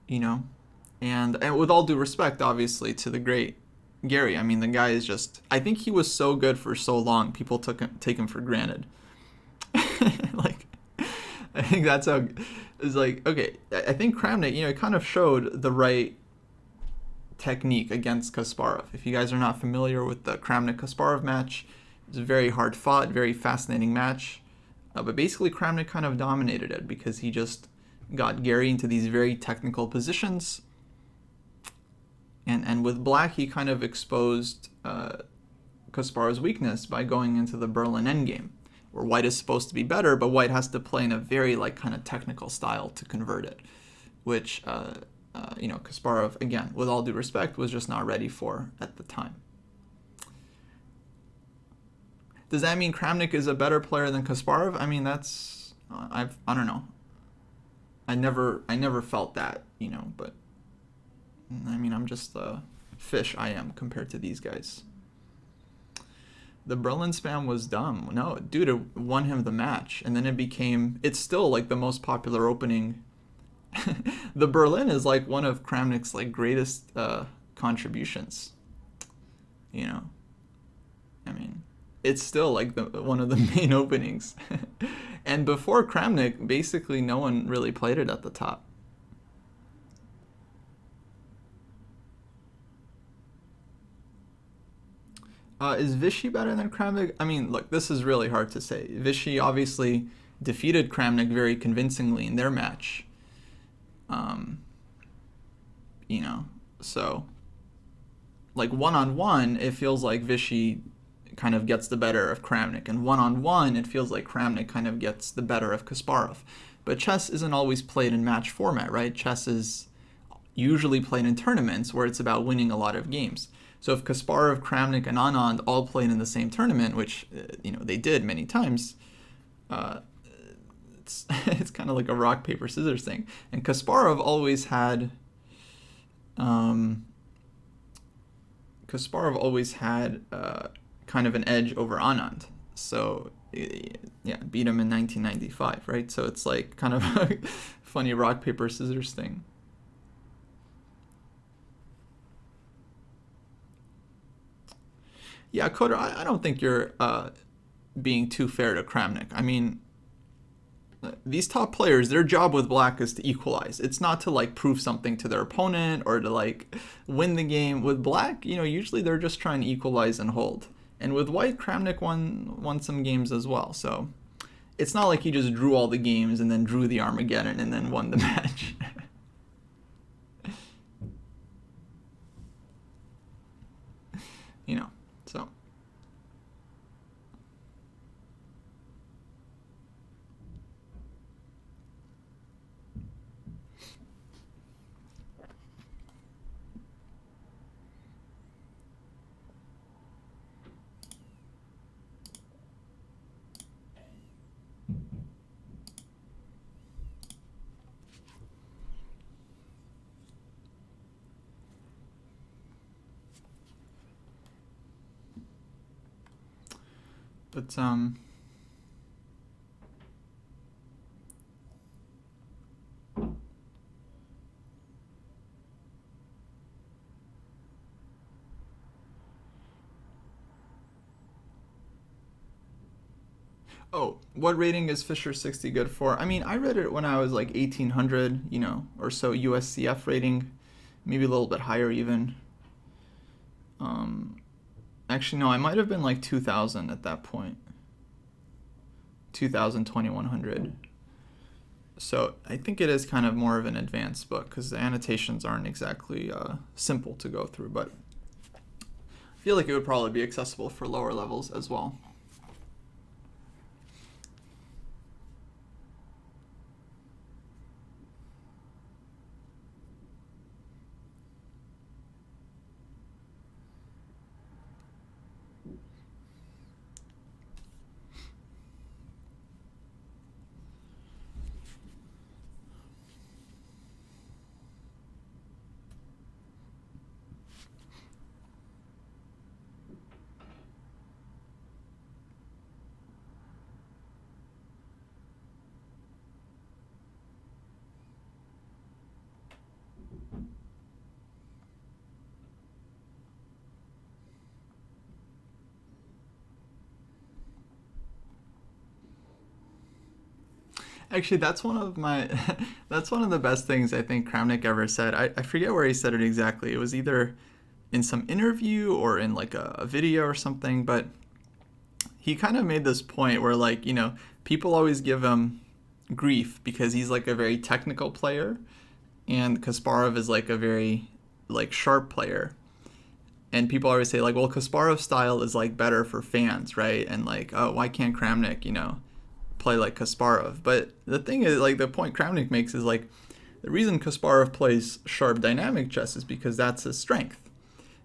and with all due respect, obviously, to the great Gary. I mean, the guy is just, I think he was so good for so long, people take him for granted. Like, I think that's how, it's like, okay, I think Kramnik, kind of showed the right technique against Kasparov. If you guys are not familiar with the Kramnik-Kasparov match, it's a very hard fought, very fascinating match. But basically, Kramnik kind of dominated it because he just got Gary into these very technical positions. And with black, he kind of exposed Kasparov's weakness by going into the Berlin endgame, where white is supposed to be better, but white has to play in a very like kind of technical style to convert it, which Kasparov, again, with all due respect, was just not ready for at the time. Does that mean Kramnik is a better player than Kasparov? I mean, that's I don't know. I never felt that, but I mean, I'm just a fish, I am, compared to these guys. The Berlin spam was dumb. No, dude, it won him the match, and then it's still like the most popular opening. The Berlin is like one of Kramnik's like greatest contributions. I mean, it's still like one of the main openings. And before Kramnik, basically no one really played it at the top. Is Vichy better than Kramnik? I mean, look, this is really hard to say. Vichy obviously defeated Kramnik very convincingly in their match. Um, you know, so like one-on-one, it feels like Vichy kind of gets the better of Kramnik, and one-on-one, it feels like Kramnik kind of gets the better of Kasparov. But chess isn't always played in match format, right? Chess is usually played in tournaments where it's about winning a lot of games. So if Kasparov, Kramnik, and Anand all played in the same tournament, which they did many times, uh, it's kind of like a rock paper scissors thing. And um, Kasparov always had kind of an edge over Anand. So yeah, beat him in 1995, right? So it's like kind of a funny rock paper scissors thing. Yeah, Coder, I don't think you're being too fair to Kramnik. I mean, these top players, their job with black is to equalize. It's not to like prove something to their opponent or to like win the game. With black, usually they're just trying to equalize and hold. And with white, Kramnik won some games as well. So it's not like he just drew all the games and then drew the Armageddon and then won the match. So. But oh, what rating is Fisher 60 good for? I mean, I read it when I was like 1800, or so USCF rating, maybe a little bit higher even. Actually, no, I might have been like 2000 at that point. 2000, 2100. So I think it is kind of more of an advanced book because the annotations aren't exactly simple to go through, but I feel like it would probably be accessible for lower levels as well. Actually, that's one of my that's one of the best things I think Kramnik ever said. I forget where he said it exactly. It was either in some interview or in like a video or something, but he kind of made this point where like, people always give him grief because he's like a very technical player and Kasparov is like a very like sharp player. And people always say like, well, Kasparov's style is like better for fans, right? And like, oh, why can't Kramnik, play like Kasparov? But the thing is, like, the point Kramnik makes is like, the reason Kasparov plays sharp dynamic chess is because that's his strength.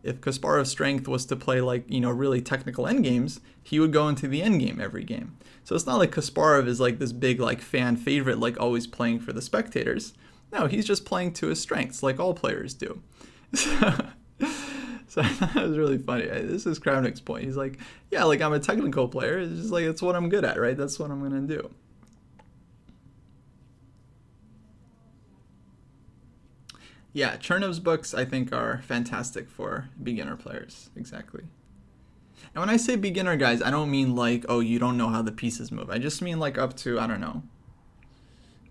If Kasparov's strength was to play like, really technical endgames, he would go into the endgame every game. So it's not like Kasparov is like this big like fan favorite, like always playing for the spectators. No, he's just playing to his strengths, like all players do. So I thought it was really funny. This is Kramnik's point. He's like, yeah, like I'm a technical player. It's just like, it's what I'm good at, right? That's what I'm going to do. Yeah, Chernov's books, I think, are fantastic for beginner players. Exactly. And when I say beginner, guys, I don't mean like, oh, you don't know how the pieces move. I just mean like up to, I don't know,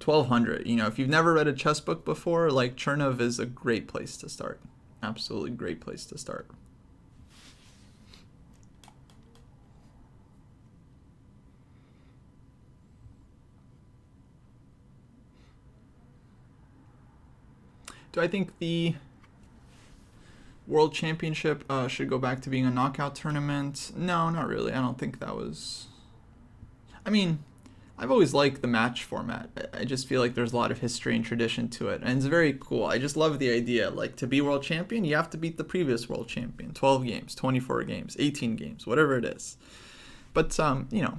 1200. If you've never read a chess book before, like Chernov is a great place to start. Absolutely great place to start. Do I think the World Championship should go back to being a knockout tournament? No, not really. I don't think that was... I mean, I've always liked the match format. I just feel like there's a lot of history and tradition to it, and it's very cool. I just love the idea. Like, to be world champion, you have to beat the previous world champion. 12 games, 24 games, 18 games, whatever it is. But, you know,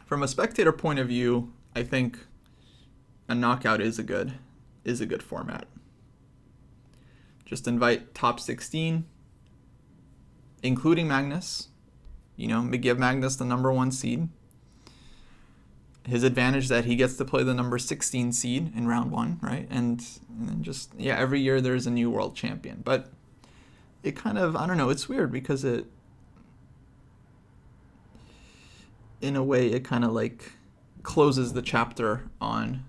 from a spectator point of view, I think a knockout is a good format. Just invite top 16, including Magnus. You know, give Magnus the number 1 seed. His advantage that he gets to play the number 16 seed in round 1, right? And then just, yeah, every year there's a new world champion. But it kind of, I don't know, it's weird because it, in a way, it kind of like closes the chapter on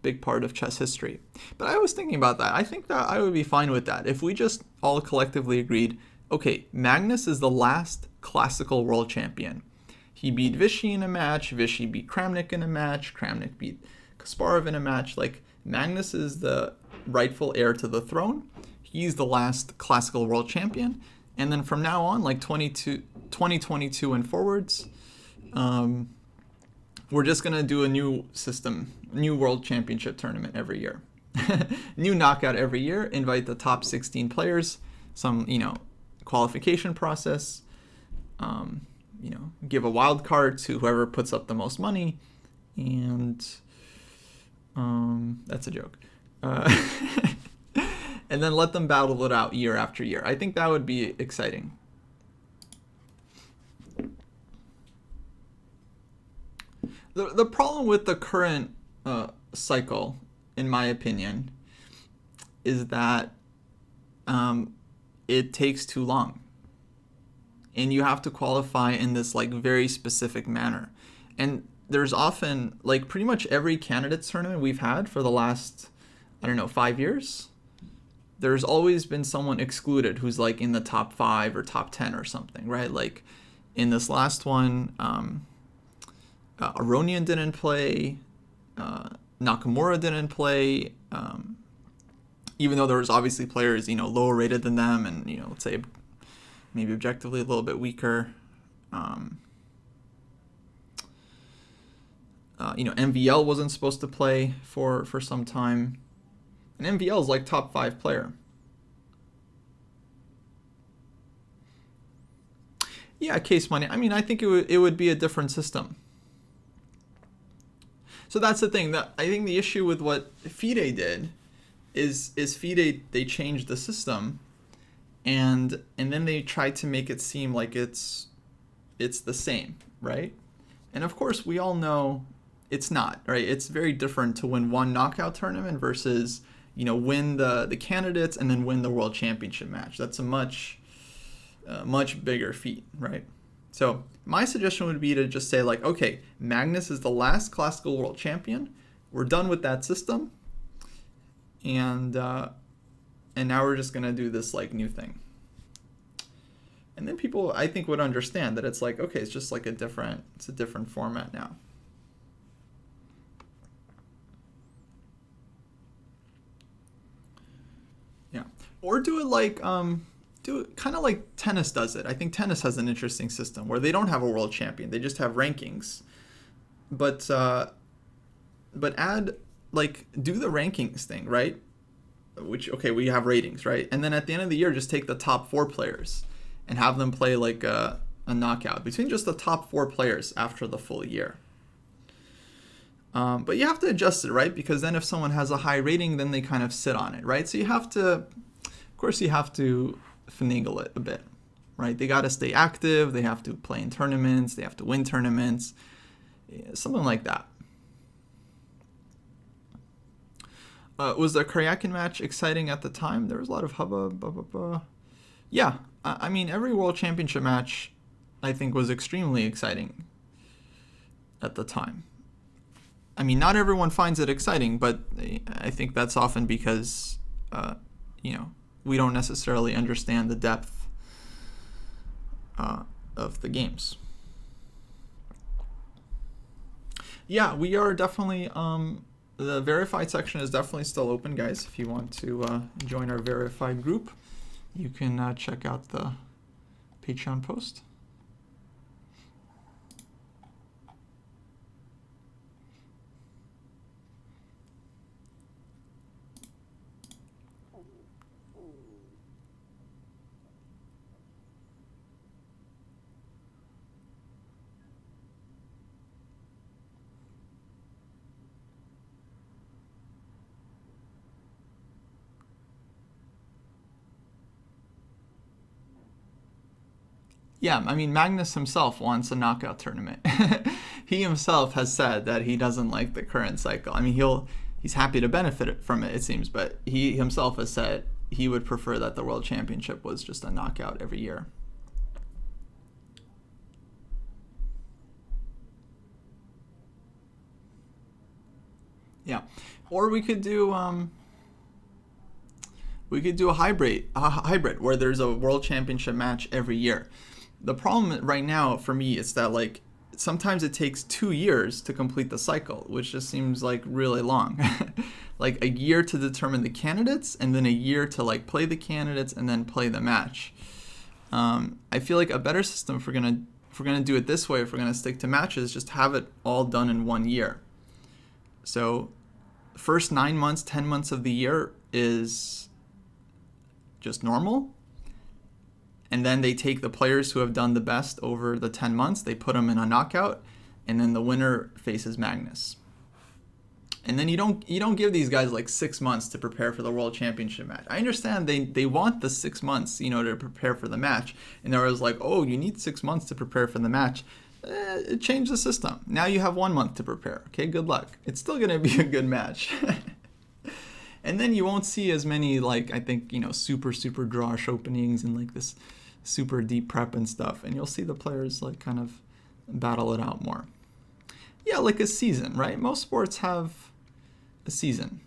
big part of chess history. But I was thinking about that. I think that I would be fine with that if we just all collectively agreed, okay, Magnus is the last classical world champion. He beat Vichy in a match, Vichy beat Kramnik in a match, Kramnik beat Kasparov in a match. Like, Magnus is the rightful heir to the throne. He's the last classical world champion. And then from now on, like 2022 and forwards, we're just going to do a new system, new world championship tournament every year. New knockout every year, invite the top 16 players, some, you know, qualification process, you know, give a wild card to whoever puts up the most money, and that's a joke. And then let them battle it out year after year. I think that would be exciting. The problem with the current cycle, in my opinion, is that it takes too long. And you have to qualify in this like very specific manner. And there's often, like, pretty much every candidates tournament we've had for the last, I don't know, 5 years, there's always been someone excluded who's like in the top 5 or top 10 or something, right? Like in this last one, Aronian didn't play, Nakamura didn't play, even though there was obviously players, you know, lower rated than them and, you know, let's say maybe objectively a little bit weaker. You know, MVL wasn't supposed to play for some time. And MVL is like top 5 player. Yeah, case money. I mean, I think it would be a different system. So that's the thing. That I think the issue with what FIDE did is FIDE, they changed the system, and then they tried to make it seem like it's the same, right? And of course, we all know it's not, right? It's very different to win one knockout tournament versus, you know, win the candidates and then win the world championship match. That's a much bigger feat, right? So my suggestion would be to just say, like, okay, Magnus is the last classical world champion. We're done with that system, and now we're just gonna do this like new thing. And then people, I think, would understand that it's like, okay, it's just like a different format now. Yeah, or do it like do it kind of like tennis does it. I think tennis has an interesting system where they don't have a world champion; they just have rankings. But add, like, do the rankings thing, right? Which, okay, we have ratings, right? And then at the end of the year, just take the top 4 players and have them play like a knockout between just the top 4 players after the full year. But you have to adjust it, right? Because then if someone has a high rating, then they kind of sit on it, right? So you have to, of course, you have to finagle it a bit, right? They got to stay active. They have to play in tournaments. They have to win tournaments, something like that. Was the Karyakin match exciting at the time? There was a lot of hubbub. Yeah, I mean, every World Championship match, I think, was extremely exciting at the time. I mean, not everyone finds it exciting, but I think that's often because, you know, we don't necessarily understand the depth of the games. Yeah, we are definitely the verified section is definitely still open, guys. If you want to join our verified group, you can check out the Patreon post. Yeah, I mean, Magnus himself wants a knockout tournament. He himself has said that he doesn't like the current cycle. I mean, he's happy to benefit from it, it seems, but he himself has said he would prefer that the World Championship was just a knockout every year. Yeah, or we could do a hybrid where there's a World Championship match every year. The problem right now for me is that like sometimes it takes 2 years to complete the cycle, which just seems like really long. Like a year to determine the candidates, and then a year to like play the candidates and then play the match. I feel like a better system if we're gonna do it this way, if we're gonna stick to matches, just have it all done in 1 year. So first 9 months, 10 months of the year is just normal. And then they take the players who have done the best over the 10 months, they put them in a knockout, and then the winner faces Magnus. And then you don't give these guys like 6 months to prepare for the World Championship match. I understand they want the 6 months, to prepare for the match. And there was like, oh, you need 6 months to prepare for the match. Change the system. Now you have 1 month to prepare. Okay, good luck. It's still going to be a good match. And then you won't see as many, like, I think, super drawish openings and like this super deep prep and stuff. And you'll see the players like kind of battle it out more. Yeah, like a season, right? Most sports have a season.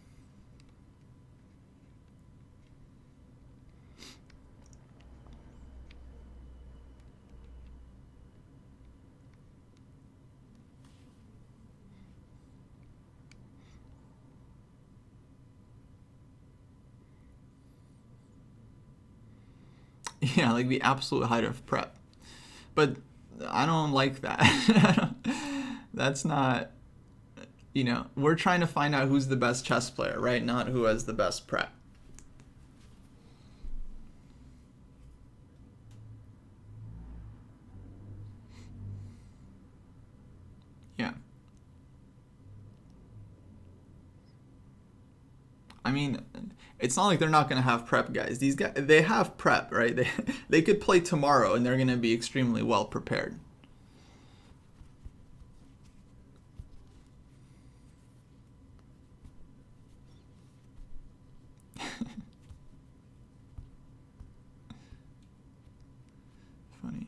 Yeah, like the absolute height of prep. But I don't like that. That's not, we're trying to find out who's the best chess player, right? Not who has the best prep. Yeah. I mean, it's not like they're not going to have prep, guys. These guys, they have prep, right? They could play tomorrow and they're going to be extremely well prepared. Funny.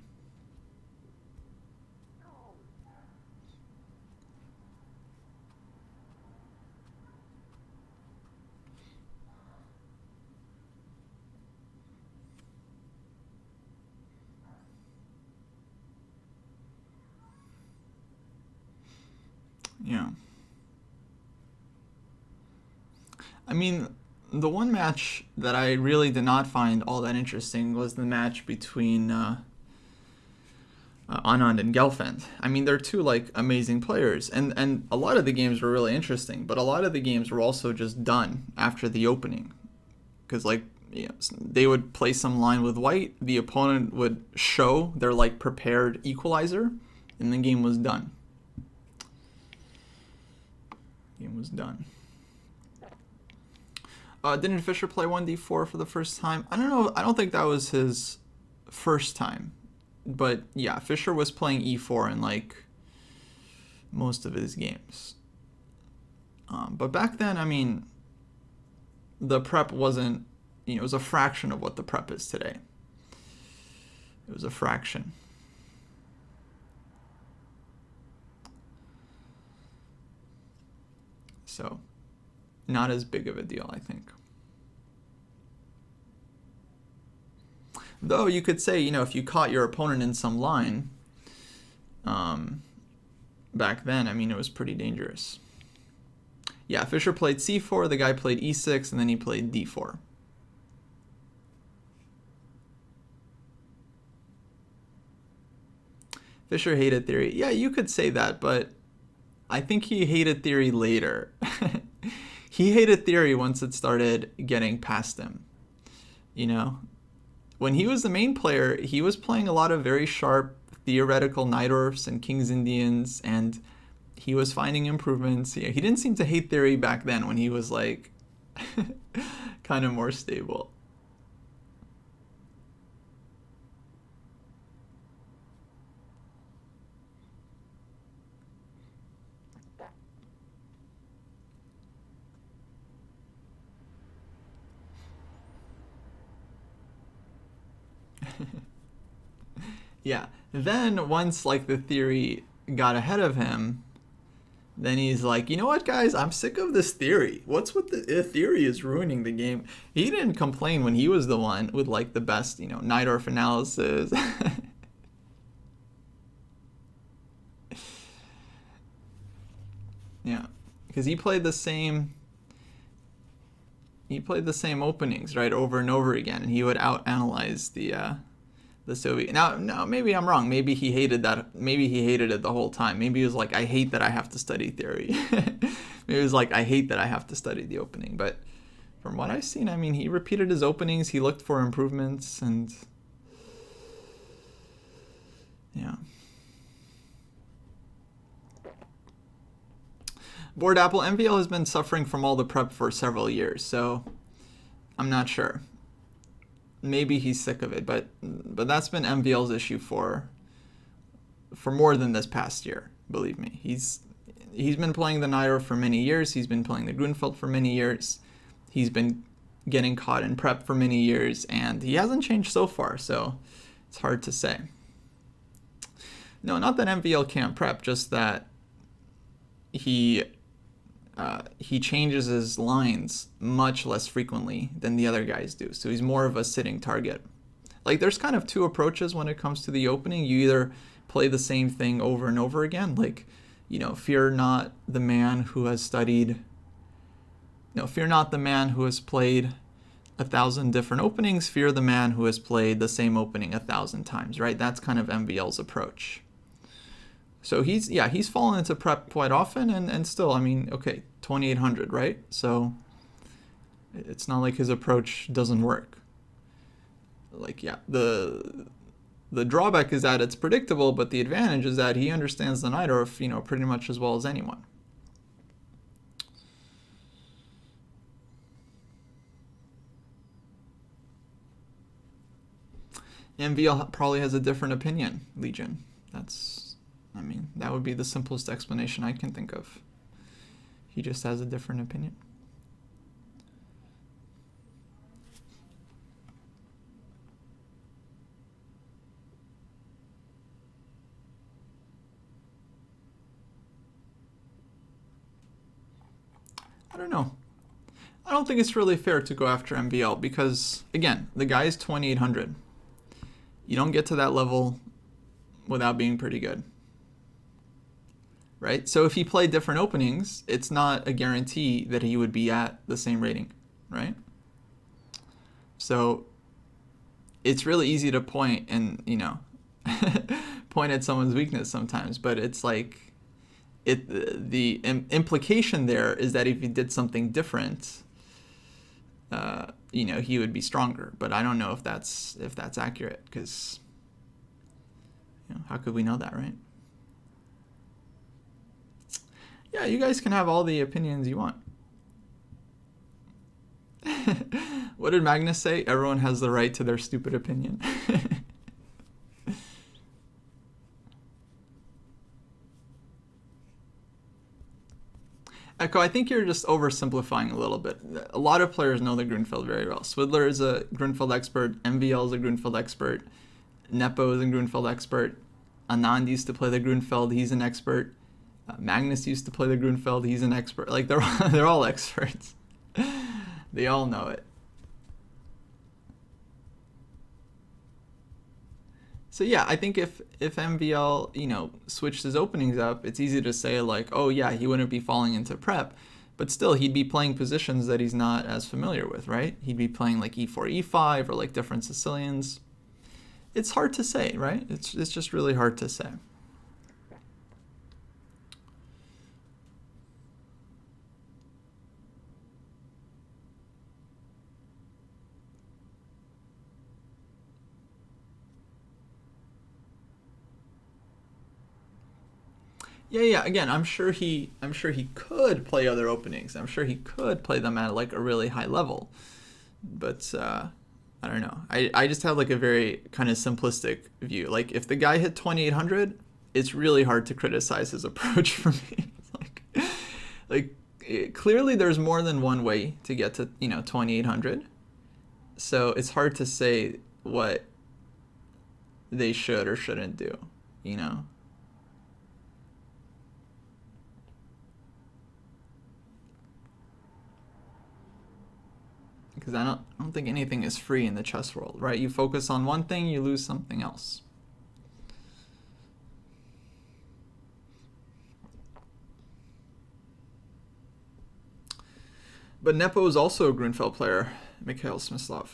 Yeah. I mean, the one match that I really did not find all that interesting was the match between Anand and Gelfand. I mean, they're two like amazing players, and a lot of the games were really interesting, but a lot of the games were also just done after the opening, because like they would play some line with white, the opponent would show their like prepared equalizer, and the game was done. Game was done. Didn't Fischer play 1d4 for the first time? I don't know. I don't think that was his first time. But yeah, Fischer was playing e4 in like most of his games. But back then, I mean, the prep wasn't, it was a fraction of what the prep is today. It was a fraction. So, not as big of a deal, I think. Though you could say, if you caught your opponent in some line, back then, I mean, it was pretty dangerous. Yeah, Fischer played c4, the guy played e6, and then he played d4. Fischer hated theory. Yeah, you could say that, but I think he hated theory later. He hated theory once it started getting past him. You know, when he was the main player, he was playing a lot of very sharp theoretical Najdorfs and King's Indians, and he was finding improvements. Yeah, he didn't seem to hate theory back then when he was like kind of more stable. Yeah. Then once like the theory got ahead of him, then he's like, you know what, guys? I'm sick of this theory. What's with the theory is ruining the game. He didn't complain when he was the one with like the best, Najdorf analysis. Yeah, because he played the same openings right over and over again, and he would out analyze the Soviet. Now, maybe I'm wrong. Maybe he hated that. Maybe he hated it the whole time. Maybe he was like, I hate that I have to study theory. Maybe it was like, I hate that I have to study the opening. But from what I've seen, I mean, he repeated his openings. He looked for improvements, and yeah. Bored Apple, MVL has been suffering from all the prep for several years, so I'm not sure. Maybe he's sick of it, but that's been MVL's issue for more than this past year. Believe me, he's been playing the Najdorf for many years. He's been playing the Grunfeld for many years. He's been getting caught in prep for many years, and he hasn't changed so far. So it's hard to say. No, not that MVL can't prep, just that he changes his lines much less frequently than the other guys do. So he's more of a sitting target. Like, there's kind of two approaches when it comes to the opening. You either play the same thing over and over again, like, fear not the man who has studied, fear not the man who has played 1,000 different openings, fear the man who has played the same opening 1,000 times, right? That's kind of MVL's approach. So he's fallen into prep quite often, and still, I mean, okay, 2,800, right? So it's not like his approach doesn't work. Like, yeah, the drawback is that it's predictable, but the advantage is that he understands the Najdorf, pretty much as well as anyone. MVL probably has a different opinion, Legion. That would be the simplest explanation I can think of. He just has a different opinion. I don't know. I don't think it's really fair to go after MVL because, again, the guy is 2,800. You don't get to that level without being pretty good. Right? So if he played different openings, it's not a guarantee that he would be at the same rating, right? So it's really easy to point and, point at someone's weakness sometimes, but it's like the implication there is that if he did something different, he would be stronger. But I don't know if that's accurate because, how could we know that, right? Yeah, you guys can have all the opinions you want. What did Magnus say? Everyone has the right to their stupid opinion. Echo, I think you're just oversimplifying a little bit. A lot of players know the Grunfeld very well. Swidler is a Grunfeld expert. MVL is a Grunfeld expert. Nepo is a Grunfeld expert. Anand used to play the Grunfeld. He's an expert. Magnus used to play the Grunfeld. He's an expert. Like, they're all experts. They all know it. So yeah, I think if MVL, switched his openings up, it's easy to say like, oh yeah, he wouldn't be falling into prep. But still, he'd be playing positions that he's not as familiar with, right? He'd be playing like e4, e5, or like different Sicilians. It's hard to say, right? It's just really hard to say. Yeah. Again, I'm sure he could play other openings. I'm sure he could play them at like a really high level. But I don't know. I just have like a very kind of simplistic view. Like if the guy hit 2800, it's really hard to criticize his approach for me. Clearly there's more than one way to get to 2800. So it's hard to say what they should or shouldn't do. Because I don't think anything is free in the chess world, right? You focus on one thing, you lose something else. But Nepo is also a Grunfeld player, Mikhail Smyslov.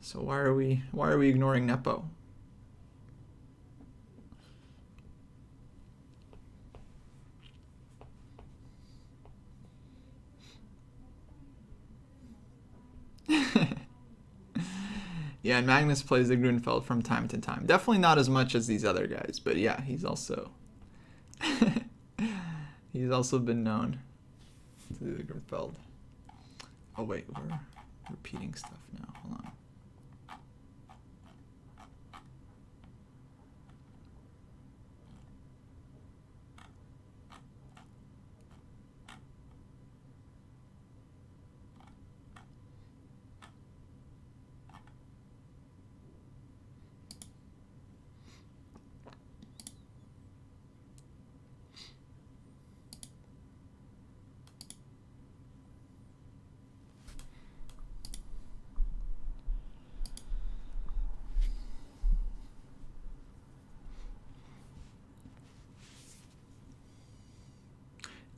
So why are we ignoring Nepo? Yeah, and Magnus plays the Grunfeld from time to time. Definitely not as much as these other guys, but yeah, he's also been known to do the Grunfeld. Oh wait, we're repeating stuff now. Hold on.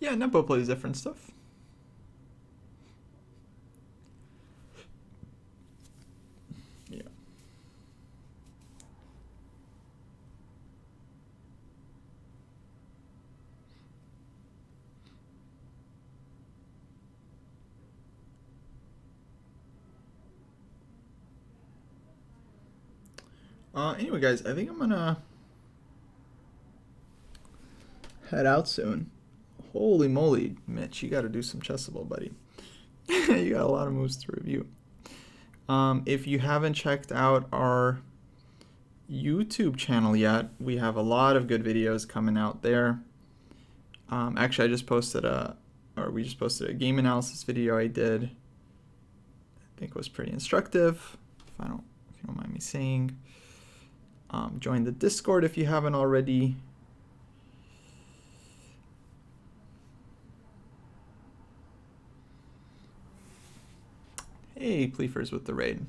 Yeah, Nepo plays different stuff. Yeah. Anyway, guys, I think I'm gonna head out soon. Holy moly, Mitch, you got to do some Chessable, buddy. You got a lot of moves to review. If you haven't checked out our YouTube channel yet, we have a lot of good videos coming out there. Actually, we just posted a game analysis video I did. I think it was pretty instructive, if you don't mind me saying. Join the Discord if you haven't already. Hey, Pleafers with the raid.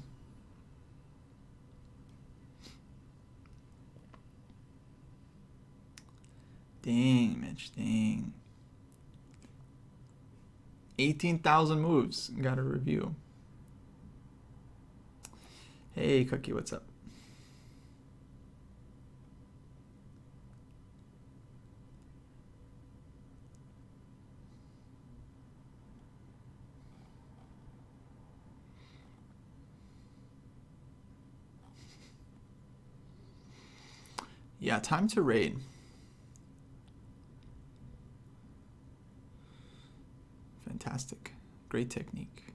Dang, Mitch, dang. 18,000 moves. Got a review. Hey, Cookie, what's up? Yeah, time to raid. Fantastic. Great technique.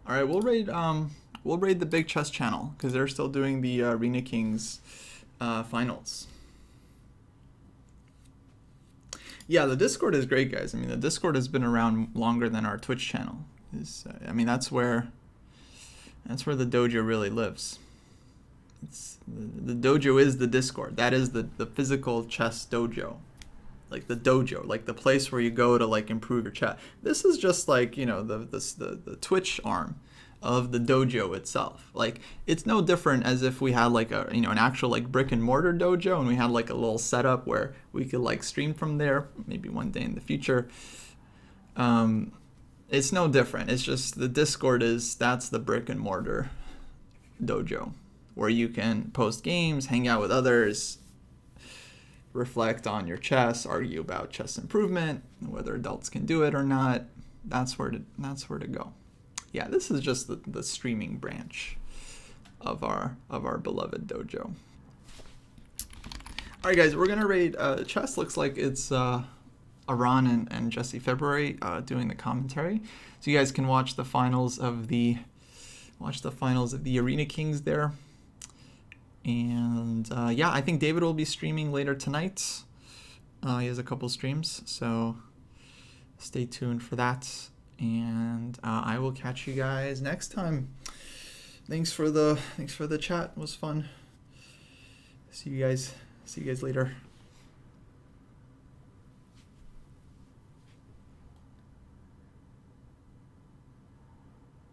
All right, we'll raid the Big Chess channel because they're still doing the Arena Kings finals. Yeah, the Discord is great, guys. I mean, the Discord has been around longer than our Twitch channel. That's where the dojo really lives. The dojo is the Discord. That is the physical chess dojo. like the dojo, like the place where you go to like improve your chat. This is just like, you know, the Twitch arm of the dojo itself. Like, it's no different as if we had like a, you know, an actual like brick and mortar dojo, and we had like a little setup where we could like stream from there maybe one day in the future. It's no different. It's just the Discord that's the brick and mortar dojo where you can post games, hang out with others, reflect on your chess, argue about chess improvement, whether adults can do it or not. That's where to go. Yeah, this is just the streaming branch of our beloved dojo. All right, guys, we're gonna raid chess. Looks like it's Aran and Jesse February doing the commentary, so you guys can watch the finals of the Arena Kings there. And yeah, I think David will be streaming later tonight. He has a couple streams, so stay tuned for that. And I will catch you guys next time. Thanks for the chat. It was fun. See you guys later.